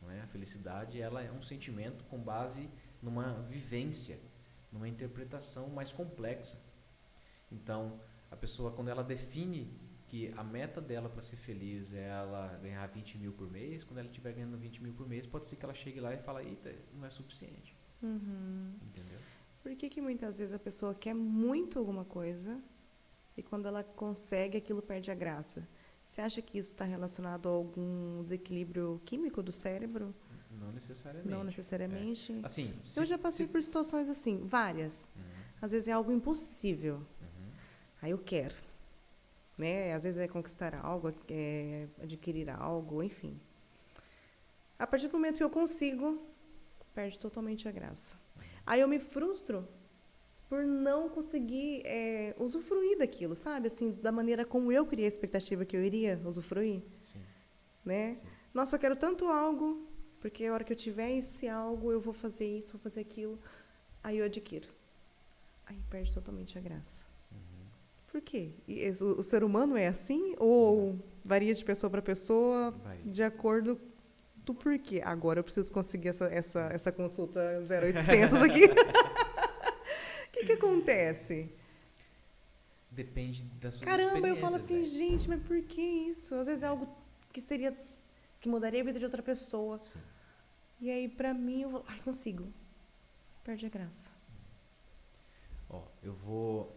Não é? A felicidade, ela é um sentimento com base numa vivência, numa interpretação mais complexa. Então, a pessoa, quando ela define que a meta dela para ser feliz é ela ganhar 20 mil por mês, quando ela estiver ganhando 20 mil por mês, pode ser que ela chegue lá e fale, eita, não é suficiente. Entendeu? Por que muitas vezes a pessoa quer muito alguma coisa e quando ela consegue, aquilo perde a graça? Você acha que isso está relacionado a algum desequilíbrio químico do cérebro? Não necessariamente. Não necessariamente. É. Assim, Eu já passei por situações assim, várias. Às vezes é algo impossível. Aí eu quero. Né? Às vezes é conquistar algo, é adquirir algo, enfim. A partir do momento que eu consigo, perde totalmente a graça. Aí eu me frustro por não conseguir usufruir daquilo, sabe? Assim, da maneira como eu criei a expectativa que eu iria usufruir. Sim. Né? Sim. Nossa, eu quero tanto algo, porque a hora que eu tiver esse algo, eu vou fazer isso, vou fazer aquilo. Aí eu adquiro. Aí perde totalmente a graça. Por quê? E o ser humano é assim? Ou varia de pessoa para pessoa, de acordo do porquê? Agora eu preciso conseguir essa consulta 0800 aqui. O que acontece? Depende das suas Caramba, eu falo experiências, assim, gente, mas por que isso? Às vezes é algo que mudaria a vida de outra pessoa. Sim. E aí, pra mim, eu vou, consigo. Perde a graça. Ó, eu vou...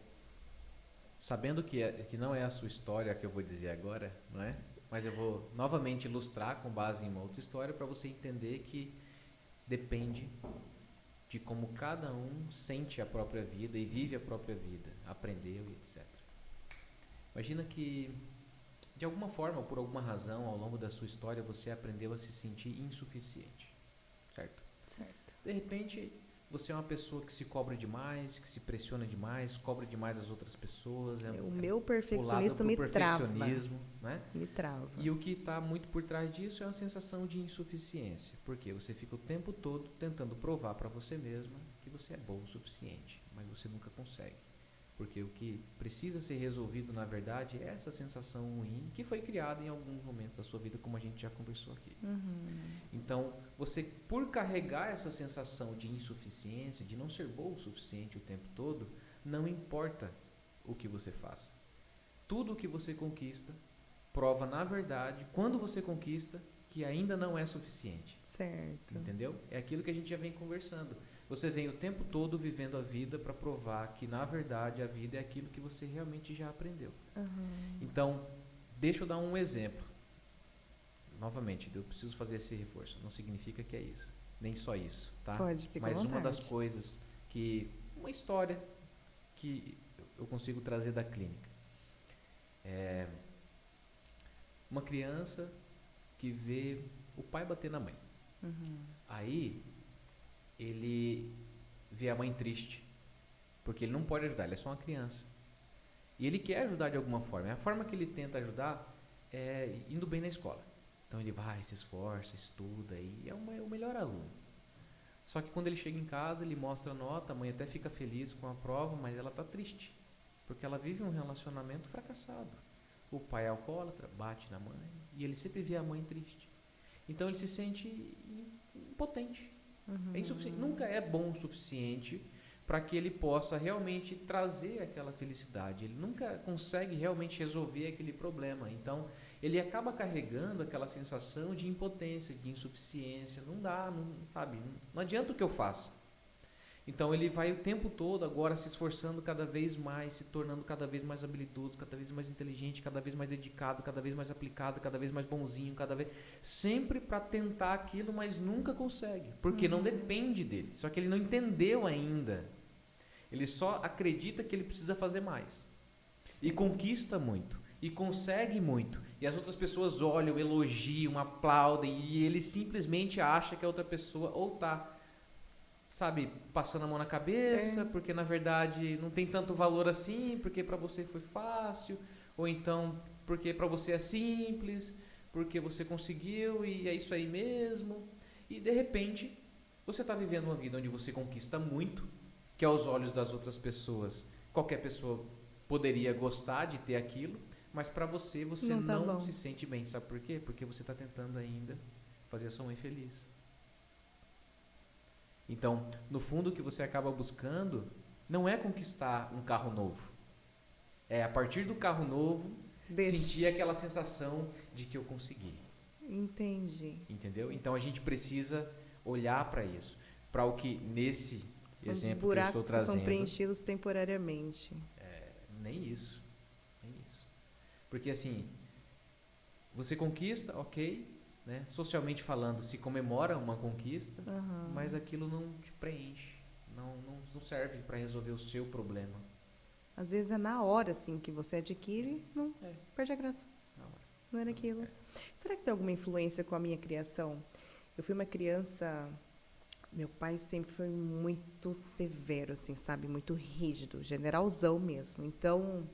Sabendo que não é a sua história que eu vou dizer agora, não é? Mas eu vou novamente ilustrar com base em uma outra história para você entender que depende de como cada um sente a própria vida e vive a própria vida, aprendeu e etc. Imagina que, de alguma forma ou por alguma razão, ao longo da sua história, você aprendeu a se sentir insuficiente, certo? Certo. De repente, você é uma pessoa que se cobra demais, que se pressiona demais, cobra demais as outras pessoas. O meu perfeccionismo me trava. Né? Me trava. E o que está muito por trás disso é uma sensação de insuficiência. Porque você fica o tempo todo tentando provar para você mesma que você é bom o suficiente, mas você nunca consegue. Porque o que precisa ser resolvido, na verdade, é essa sensação ruim que foi criada em alguns momentos da sua vida, como a gente já conversou aqui. Então, você, por carregar essa sensação de insuficiência, de não ser bom o suficiente o tempo todo, não importa o que você faça. Tudo o que você conquista prova, na verdade, quando você conquista, que ainda não é suficiente. Certo. Entendeu? É aquilo que a gente já vem conversando. Você vem o tempo todo vivendo a vida para provar que, na verdade, a vida é aquilo que você realmente já aprendeu. Então, deixa eu dar um exemplo. Novamente, eu preciso fazer esse reforço. Não significa que é isso. Nem só isso, tá? Pode, fica à Mas uma vontade. das coisas que... Uma história que eu consigo trazer da clínica. É uma criança que vê o pai bater na mãe. Aí, ele vê a mãe triste, porque ele não pode ajudar, ele é só uma criança. E ele quer ajudar de alguma forma. A forma que ele tenta ajudar é indo bem na escola. Então ele vai, se esforça, estuda e é o melhor aluno. Só que quando ele chega em casa, ele mostra a nota, a mãe até fica feliz com a prova, mas ela está triste, porque ela vive um relacionamento fracassado. O pai é alcoólatra, bate na mãe, e ele sempre vê a mãe triste. Então ele se sente impotente. É insuficiente. Nunca é bom o suficiente para que ele possa realmente trazer aquela felicidade. Ele nunca consegue realmente resolver aquele problema. Então, ele acaba carregando aquela sensação de impotência, de insuficiência. Não dá, não, sabe? Não adianta o que eu faça. Então, ele vai o tempo todo agora se esforçando cada vez mais, se tornando cada vez mais habilidoso, cada vez mais inteligente, cada vez mais dedicado, cada vez mais aplicado, cada vez mais bonzinho, sempre para tentar aquilo, mas nunca consegue, porque não depende dele. Só que ele não entendeu ainda. Ele só acredita que ele precisa fazer mais. Sim. E conquista muito. E consegue muito. E as outras pessoas olham, elogiam, aplaudem. E ele simplesmente acha que a outra pessoa ou está, sabe, passando a mão na cabeça, porque na verdade não tem tanto valor assim, porque para você foi fácil. Ou então porque para você é simples, porque você conseguiu e é isso aí mesmo. E de repente você está vivendo uma vida onde você conquista muito, que aos olhos das outras pessoas, qualquer pessoa poderia gostar de ter aquilo, mas para você, não se sente bem. Sabe por quê? Porque você está tentando ainda fazer a sua mãe feliz. Então, no fundo, o que você acaba buscando não é conquistar um carro novo. É, a partir do carro novo, sentir aquela sensação de que eu consegui. Entendi. Entendeu? Então, a gente precisa olhar para isso. Para o que nesse exemplo que eu estou trazendo. Buracos que são preenchidos temporariamente. Nem isso. Porque assim, você conquista, ok, né? Socialmente falando, se comemora uma conquista, mas aquilo não te preenche, não serve para resolver o seu problema. Às vezes é na hora assim, que você adquire, perde a graça. Na hora. Não era aquilo. Será que tem alguma influência com a minha criação? Eu fui uma criança... Meu pai sempre foi muito severo, assim, sabe? Muito rígido, generalzão mesmo. Então,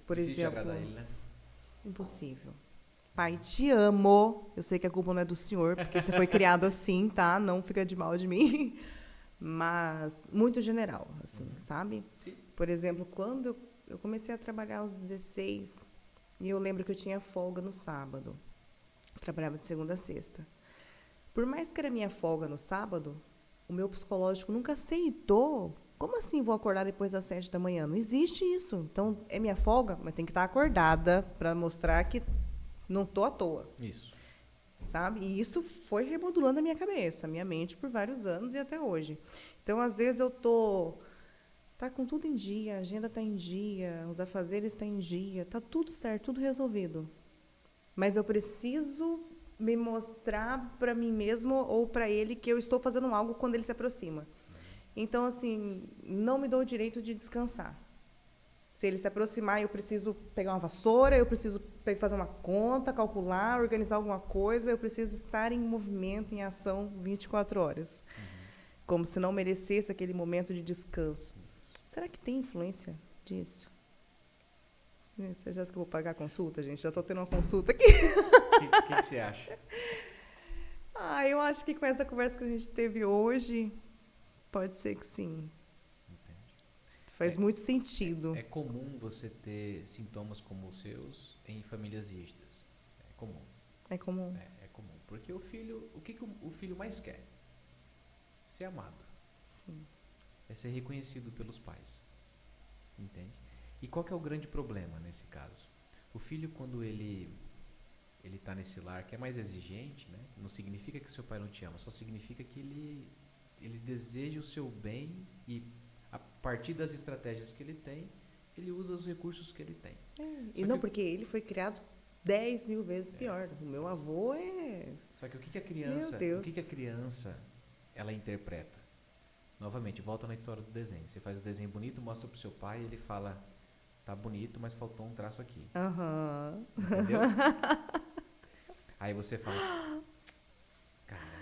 por Difícil exemplo... agradar ele, né? Impossível. Pai, te amo. Eu sei que a culpa não é do senhor, porque você foi criado assim, tá? Não fica de mal de mim. Mas muito general, assim, sabe? Sim. Por exemplo, quando eu comecei a trabalhar aos 16, e eu lembro que eu tinha folga no sábado. Eu trabalhava de segunda a sexta. Por mais que era minha folga no sábado, o meu psicológico nunca aceitou. Como assim vou acordar depois das 7 da manhã? Não existe isso. Então, é minha folga, mas tem que estar acordada para mostrar que não estou à toa. Isso. Sabe? E isso foi remodulando a minha cabeça, a minha mente por vários anos e até hoje. Então, às vezes, eu tô... Tá com tudo em dia, a agenda tá em dia, os afazeres tá em dia, tá tudo certo, tudo resolvido. Mas eu preciso me mostrar para mim mesmo ou para ele que eu estou fazendo algo quando ele se aproxima. Então, assim, não me dou o direito de descansar. Se ele se aproximar, eu preciso pegar uma vassoura, eu preciso fazer uma conta, calcular, organizar alguma coisa, eu preciso estar em movimento, em ação 24 horas. Como se não merecesse aquele momento de descanso. Será que tem influência disso? Você já acha que eu vou pagar a consulta, gente? Já estou tendo uma consulta aqui. O que você acha? Eu acho que com essa conversa que a gente teve hoje, pode ser que sim. Faz muito sentido. É comum você ter sintomas como os seus em famílias rígidas. É comum. É comum. É comum. Porque o filho, o que o filho mais quer? Ser amado. Sim. É ser reconhecido pelos pais. Entende? E qual que é o grande problema nesse caso? O filho, quando ele está nesse lar que é mais exigente, né? Não significa que o seu pai não te ama, só significa que ele deseja o seu bem e a partir das estratégias que ele tem, ele usa os recursos que ele tem. E não, porque ele foi criado 10 mil vezes pior. O meu avô é... Só que o que a criança, Meu Deus. o que a criança, ela interpreta? Novamente, volta na história do desenho. Você faz o desenho bonito, mostra pro seu pai e ele fala, tá bonito, mas faltou um traço aqui. Entendeu? Aí você fala, caramba.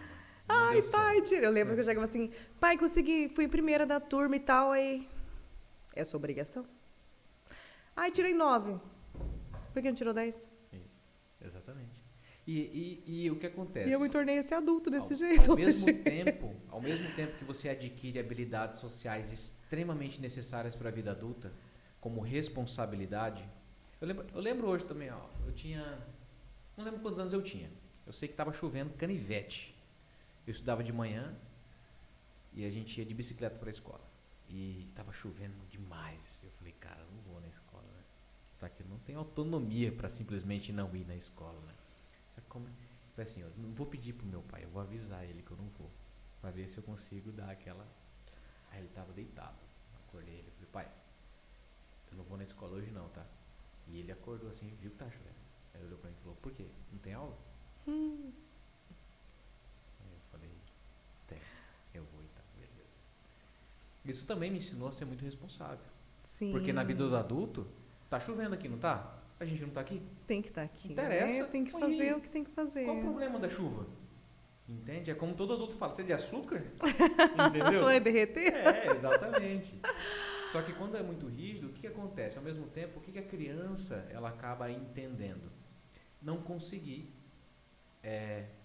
Ai, pai, tira. Eu lembro que eu chegava assim, pai, consegui, fui primeira da turma e tal, aí... É sua obrigação? Ai, tirei 9. Por que não tirou 10? Isso, exatamente. E o que acontece? E eu me tornei esse adulto desse ao, jeito ao hoje. ao mesmo tempo que você adquire habilidades sociais extremamente necessárias para a vida adulta, como responsabilidade. Eu lembro hoje também, ó, eu tinha, não lembro quantos anos eu tinha. Eu sei que estava chovendo canivete. Eu estudava de manhã e a gente ia de bicicleta para a escola. E estava chovendo demais. Eu falei, cara, eu não vou na escola, né? Só que eu não tenho autonomia para simplesmente não ir na escola, né? Eu falei assim, eu não vou pedir pro meu pai, eu vou avisar ele que eu não vou, para ver se eu consigo dar aquela. Aí ele tava deitado, acordei ele, falei, pai, eu não vou na escola hoje não, tá? E ele acordou assim, viu que tá chovendo. Aí ele olhou pra mim e falou, por quê? Não tem aula? Aí eu falei, tem, eu vou então, beleza. Isso também me ensinou a ser muito responsável. Sim. Porque na vida do adulto, tá chovendo aqui, não tá? A gente não tá aqui? Tem que estar aqui. Interessa. Né? Tem que fazer o que tem que fazer. Qual o problema da chuva? Entende? É como todo adulto fala, você é de açúcar? Entendeu? Vai derreter? É, exatamente. Só que quando é muito rígido, o que acontece? Ao mesmo tempo, o que a criança ela acaba entendendo? Não conseguir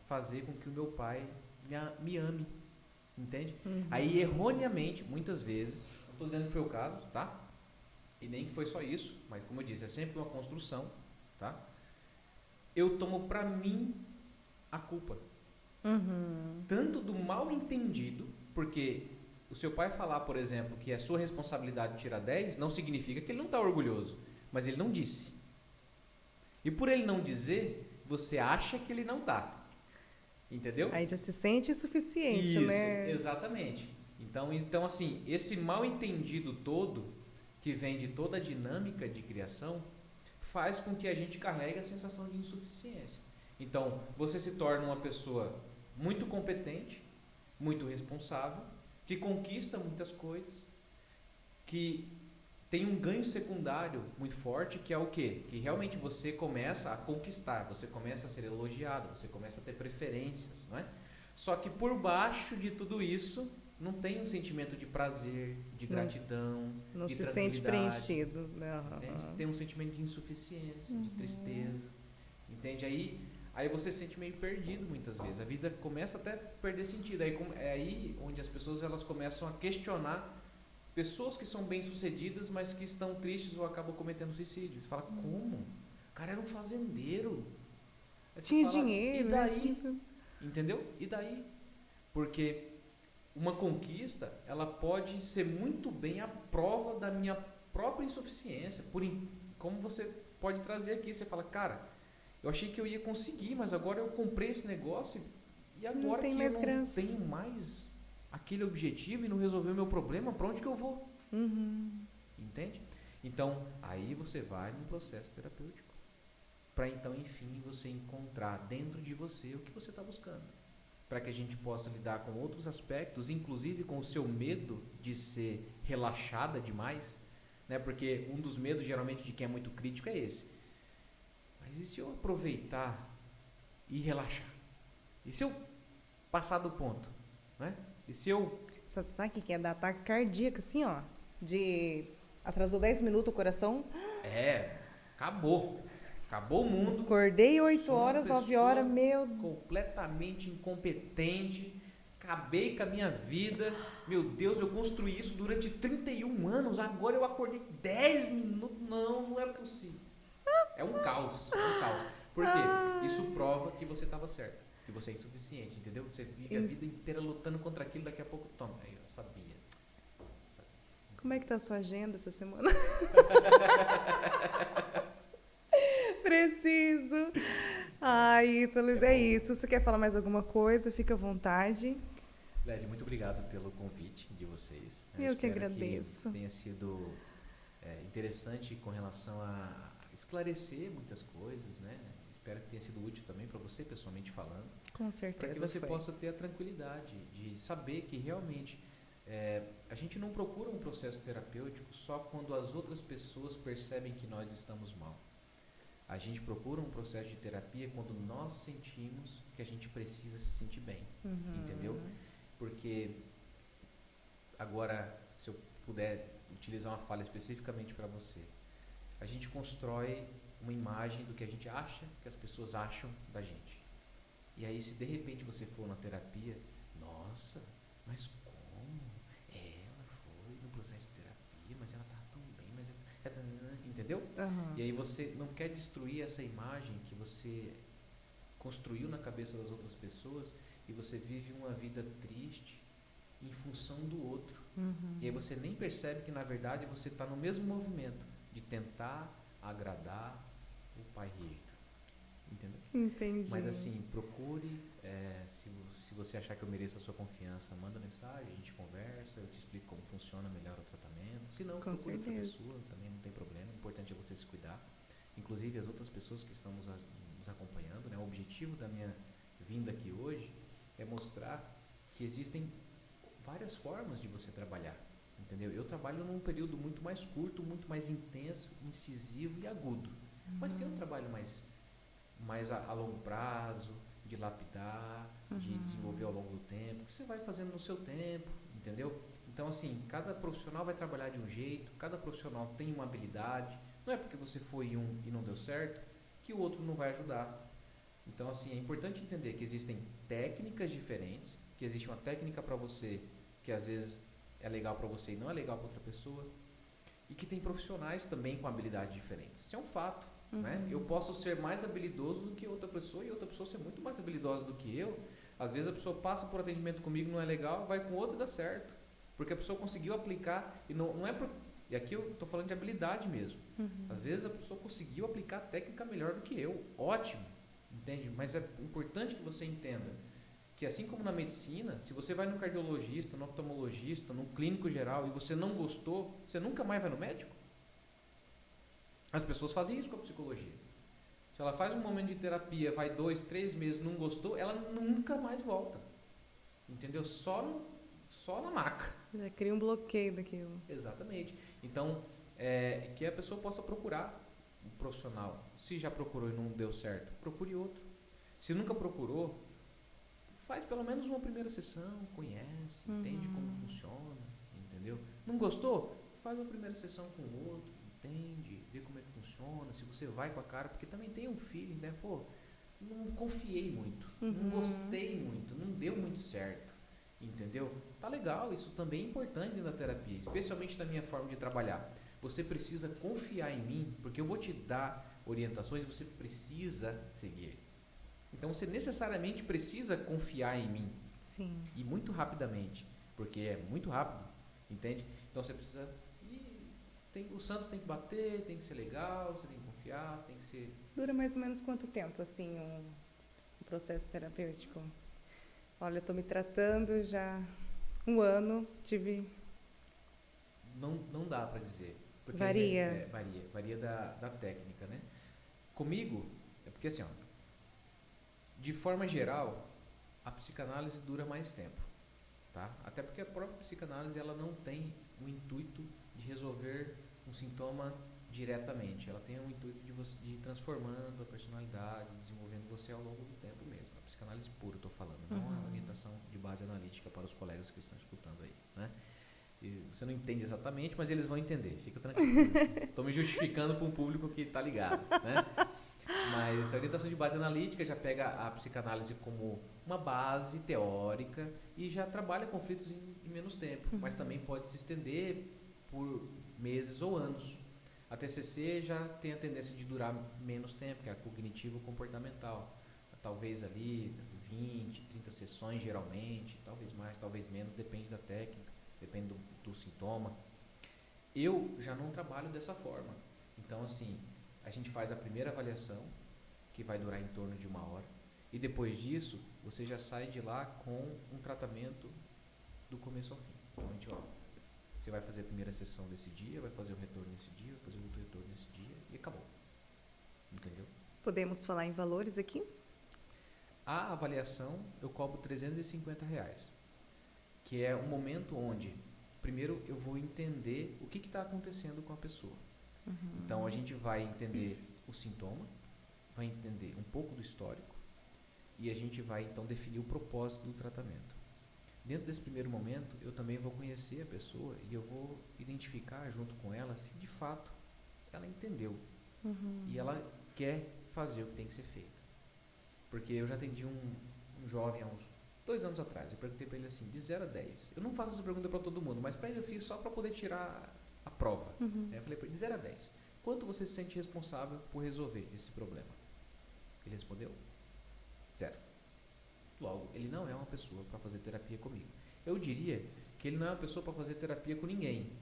fazer com que o meu pai me ame. Entende? Aí, erroneamente, muitas vezes, não estou dizendo que foi o caso, tá? E nem que foi só isso, mas como eu disse, é sempre uma construção, tá? Eu tomo pra mim a culpa. Tanto do mal entendido, porque o seu pai falar, por exemplo, que é sua responsabilidade tirar 10, não significa que ele não está orgulhoso, mas ele não disse. E por ele não dizer, você acha que ele não está. Entendeu? Aí já se sente insuficiente, isso, né? Exatamente. Então, assim, esse mal entendido todo, que vem de toda a dinâmica de criação, faz com que a gente carregue a sensação de insuficiência. Então, você se torna uma pessoa muito competente, muito responsável, que conquista muitas coisas, que tem um ganho secundário muito forte, que é o quê? Que realmente você começa a conquistar, você começa a ser elogiado, você começa a ter preferências, não é? Só que por baixo de tudo isso, não tem um sentimento de prazer, de gratidão, não de se sente tranquilidade, preenchido. entende? Tem um sentimento de insuficiência, de tristeza, entende? Aí você se sente meio perdido muitas vezes. A vida começa até a perder sentido. É aí onde as pessoas elas começam a questionar pessoas que são bem-sucedidas, mas que estão tristes ou acabam cometendo suicídio. Você fala, como? O cara era um fazendeiro. Aí você Tinha fala, dinheiro. e daí? Entendeu? E daí? Porque uma conquista, ela pode ser muito bem a prova da minha própria insuficiência. Como você pode trazer aqui, você fala, cara, eu achei que eu ia conseguir, mas agora eu comprei esse negócio e agora que eu não tenho mais aquele objetivo e não resolveu o meu problema, para onde que eu vou? Entende? Então, aí você vai num processo terapêutico para então, enfim, você encontrar dentro de você o que você está buscando. Para que a gente possa lidar com outros aspectos, inclusive com o seu medo de ser relaxada demais, né? Porque um dos medos, geralmente, de quem é muito crítico é esse. Mas e se eu aproveitar e relaxar? E se eu passar do ponto? Né? E se eu... Você sabe o que é dar ataque cardíaco, assim, ó? Atrasou 10 minutos o coração. Acabou. Acabou o mundo. Acordei 8 horas, 9 horas, completamente incompetente. Acabei com a minha vida. Meu Deus, eu construí isso durante 31 anos. Agora eu acordei 10 minutos. Não é possível. É um caos. Por quê? Isso prova que você estava certo. Que você é insuficiente, entendeu? Você vive a vida inteira lutando contra aquilo, daqui a pouco toma. Aí, eu sabia. Como é que tá a sua agenda essa semana? Preciso. Ai, Ítalo, é isso. Você quer falar mais alguma coisa? Fica à vontade. Led, muito obrigado pelo convite de vocês. Eu que agradeço. Que tenha sido interessante com relação a esclarecer muitas coisas, né? Espero que tenha sido útil também para você, pessoalmente falando. Com certeza. Para que você possa ter a tranquilidade de saber que realmente a gente não procura um processo terapêutico só quando as outras pessoas percebem que nós estamos mal. A gente procura um processo de terapia quando nós sentimos que a gente precisa se sentir bem, entendeu? Porque, agora, se eu puder utilizar uma fala especificamente para você, a gente constrói uma imagem do que a gente acha que as pessoas acham da gente. E aí, se de repente você for na terapia, nossa, mas como? Ela foi no processo de terapia, mas ela tá tão bem, mas entendeu? Aham. E aí você não quer destruir essa imagem que você construiu na cabeça das outras pessoas e você vive uma vida triste em função do outro. Uhum. E aí você nem percebe que na verdade você está no mesmo movimento de tentar agradar o pai rico. Entendeu? Entendi. Mas assim, procure, se você achar que eu mereço a sua confiança, manda mensagem, a gente conversa, eu te explico como funciona melhor o tratamento. Se não, Com procure outra certeza. pessoa, também não tem problema. O importante é você se cuidar. Inclusive as outras pessoas que estão nos acompanhando, né? O objetivo da minha vinda aqui hoje é mostrar que existem várias formas de você trabalhar. Entendeu? Eu trabalho num período muito mais curto, muito mais intenso, incisivo e agudo. Mas tem um trabalho mais a longo prazo, de lapidar, de desenvolver ao longo do tempo, que você vai fazendo no seu tempo, entendeu? Então, assim, cada profissional vai trabalhar de um jeito, cada profissional tem uma habilidade, não é porque você foi um e não deu certo, que o outro não vai ajudar. Então, assim, é importante entender que existem técnicas diferentes, que existe uma técnica para você, que às vezes é legal para você e não é legal para outra pessoa, e que tem profissionais também com habilidades diferentes. Isso é um fato. Né? Eu posso ser mais habilidoso do que outra pessoa e outra pessoa ser muito mais habilidosa do que eu. Às vezes a pessoa passa por atendimento comigo, não é legal, vai com outra e dá certo. Porque a pessoa conseguiu aplicar, e não é por, e aqui eu estou falando de habilidade mesmo. Às vezes a pessoa conseguiu aplicar a técnica melhor do que eu. Ótimo, entende? Mas é importante que você entenda que assim como na medicina, se você vai no cardiologista, no oftalmologista, no clínico geral e você não gostou, você nunca mais vai no médico? As pessoas fazem isso com a psicologia. Se ela faz um momento de terapia, vai 2, 3 meses, não gostou, ela nunca mais volta. Entendeu? Só na maca. Já cria um bloqueio daquilo. Exatamente. Então, que a pessoa possa procurar um profissional. Se já procurou e não deu certo, procure outro. Se nunca procurou, faz pelo menos uma primeira sessão, conhece, entende como funciona, entendeu? Não gostou? Faz uma primeira sessão com o outro, entende, vê como é que funciona, se você vai com a cara, porque também tem um feeling, né? Pô, não confiei muito, não gostei muito, não deu muito certo, entendeu? Tá legal, isso também é importante dentro da terapia, especialmente na minha forma de trabalhar. Você precisa confiar em mim, porque eu vou te dar orientações e você precisa seguir. Então você necessariamente precisa confiar em mim. Sim. E muito rapidamente, porque é muito rápido, entende? Então você precisa... o santo tem que bater, tem que ser legal, você tem que confiar, tem que ser... Dura mais ou menos quanto tempo, assim, um processo terapêutico? Olha, eu estou me tratando já 1 ano, tive... Não dá para dizer. Porque Varia? Varia da técnica, né? Comigo, é porque assim, ó, de forma geral, a psicanálise dura mais tempo, tá? Até porque a própria psicanálise, ela não tem o intuito de resolver um sintoma diretamente. Ela tem o intuito de ir transformando a personalidade, desenvolvendo você ao longo do tempo mesmo. A psicanálise pura, eu estou falando, não a orientação de base analítica para os colegas que estão escutando aí, né? E você não entende exatamente, mas eles vão entender, fica tranquilo. Estou me justificando para um público que está ligado, né? Mas a orientação de base analítica já pega a psicanálise como uma base teórica e já trabalha conflitos em menos tempo, mas também pode se estender por meses ou anos. A TCC já tem a tendência de durar menos tempo, que é a cognitivo-comportamental. Talvez ali 20, 30 sessões geralmente, talvez mais, talvez menos, depende da técnica, depende do sintoma. Eu já não trabalho dessa forma. Então, assim, a gente faz a primeira avaliação, que vai durar em torno de 1 hora, e depois disso, você já sai de lá com um tratamento do começo ao fim. Então, a gente, você vai fazer a primeira sessão desse dia, vai fazer o retorno nesse dia, vai fazer o outro retorno nesse dia, e acabou. Entendeu? Podemos falar em valores aqui? A avaliação, eu cobro R$350, que é um momento onde, primeiro, eu vou entender o que está acontecendo com a pessoa. Então, a gente vai entender o sintoma, vai entender um pouco do histórico e a gente vai, então, definir o propósito do tratamento. Dentro desse primeiro momento, eu também vou conhecer a pessoa e eu vou identificar junto com ela se, de fato, ela entendeu e ela quer fazer o que tem que ser feito. Porque eu já atendi um jovem há uns 2 anos atrás. Eu perguntei para ele assim, de 0 a 10. Eu não faço essa pergunta para todo mundo, mas para ele eu fiz só para poder tirar a prova. Eu falei para ele, de 0 a 10, quanto você se sente responsável por resolver esse problema? Ele respondeu, 0. Logo, ele não é uma pessoa para fazer terapia comigo. Eu diria que ele não é uma pessoa para fazer terapia com ninguém.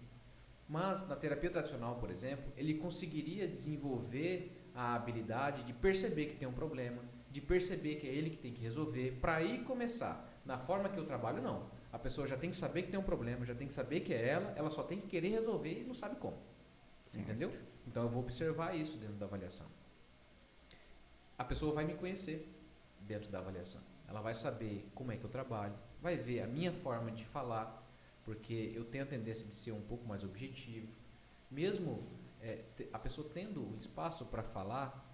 Mas na terapia tradicional, por exemplo, ele conseguiria desenvolver a habilidade de perceber que tem um problema, de perceber que é ele que tem que resolver, para aí começar. Na forma que eu trabalho, não. A pessoa já tem que saber que tem um problema, já tem que saber que é ela só tem que querer resolver e não sabe como. Certo. Entendeu? Então eu vou observar isso dentro da avaliação. A pessoa vai me conhecer dentro da avaliação. Ela vai saber como é que eu trabalho, vai ver a minha forma de falar, porque eu tenho a tendência de ser um pouco mais objetivo. Mesmo a pessoa tendo o espaço para falar,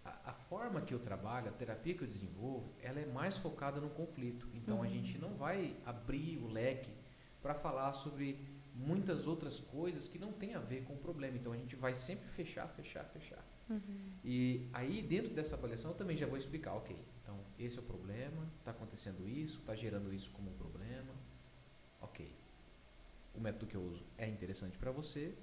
a forma que eu trabalho, a terapia que eu desenvolvo, ela é mais focada no conflito. Então a gente não vai abrir o leque para falar sobre muitas outras coisas que não tem a ver com o problema. Então a gente vai sempre fechar. E aí dentro dessa avaliação eu também já vou explicar, ok, então esse é o problema, está acontecendo isso, está gerando isso como um problema, ok, o método que eu uso é interessante para você,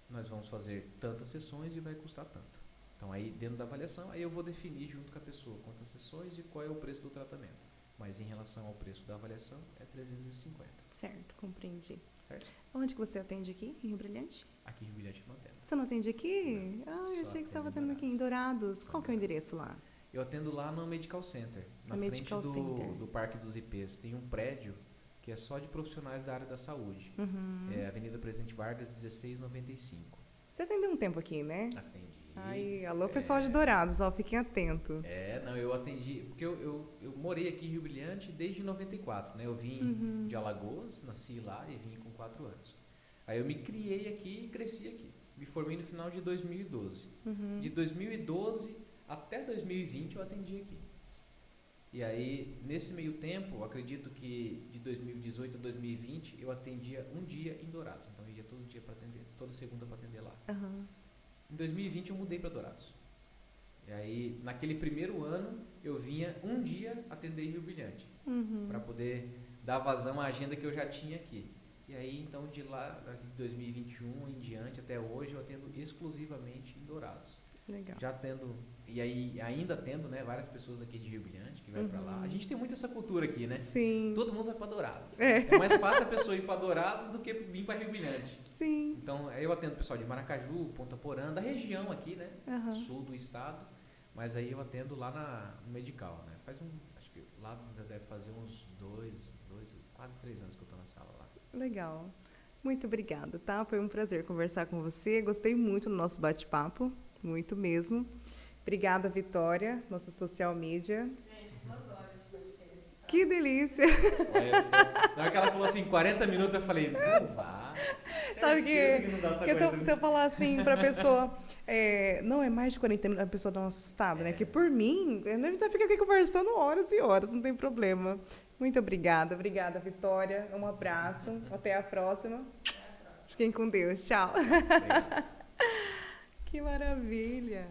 nós vamos fazer tantas sessões e vai custar tanto. Então aí dentro da avaliação, aí eu vou definir junto com a pessoa quantas sessões e qual é o preço do tratamento. Mas em relação ao preço da avaliação, é 350. Certo, compreendi. Certo? Onde que você atende aqui, em Rio Brilhante? Aqui em Rio Brilhante mantendo. Você não atende aqui? Não, Eu só achei que você estava atendo em atendendo aqui em Dourados. Só Qual que é o endereço lá? Eu atendo lá no Medical Center, na No frente Medical Center. do Parque dos IPs. Tem um prédio que é só de profissionais da área da saúde. É Avenida Presidente Vargas, 1695. Você atendeu um tempo aqui, né? Atendi. Ai, alô, pessoal de Dourados, ó, fiquem atentos. Não, eu atendi, porque eu morei aqui em Rio Brilhante desde 94, né? Eu vim de Alagoas, nasci lá e vim com 4 anos. Aí eu me criei aqui e cresci aqui. Me formei no final de 2012. De 2012 até 2020 eu atendi aqui. E aí, nesse meio tempo, eu acredito que de 2018 a 2020 eu atendia um dia em Dourados. Então eu ia todo dia para atender, toda segunda para atender lá. Em 2020 eu mudei para Dourados. E aí, naquele primeiro ano, eu vinha um dia atender em Rio Brilhante. Para poder dar vazão à agenda que eu já tinha aqui. E aí, então, de lá, de 2021 em diante, até hoje, eu atendo exclusivamente em Dourados. Legal. Já atendo, e aí ainda atendo, né, várias pessoas aqui de Rio Brilhante que vai para lá. A gente tem muito essa cultura aqui, né? Sim. Todo mundo vai para Dourados. É mais fácil a pessoa ir para Dourados do que vir para Rio Brilhante. Sim. Então, eu atendo o pessoal de Maracaju, Ponta Porã, da região aqui, né? Sul do estado. Mas aí eu atendo lá no Medical, né? Acho que lá deve fazer uns 2, quase 3 anos que eu estou na sala lá. Legal. Muito obrigada, tá? Foi um prazer conversar com você. Gostei muito do nosso bate-papo, muito mesmo. Obrigada, Vitória, nossa social media. Gente, 2 horas de podcast. Que delícia! Olha só. Na hora que ela falou assim, 40 minutos, eu falei, não vá. Sabe que não dá só se 40 eu falar assim pra pessoa, não, é mais de 40 minutos, a pessoa dá uma assustada, né? Porque por mim, a gente fica aqui conversando horas e horas, não tem problema. Muito obrigada. Obrigada, Vitória. Um abraço. Até a próxima. Fiquem com Deus. Tchau. Obrigado. Que maravilha.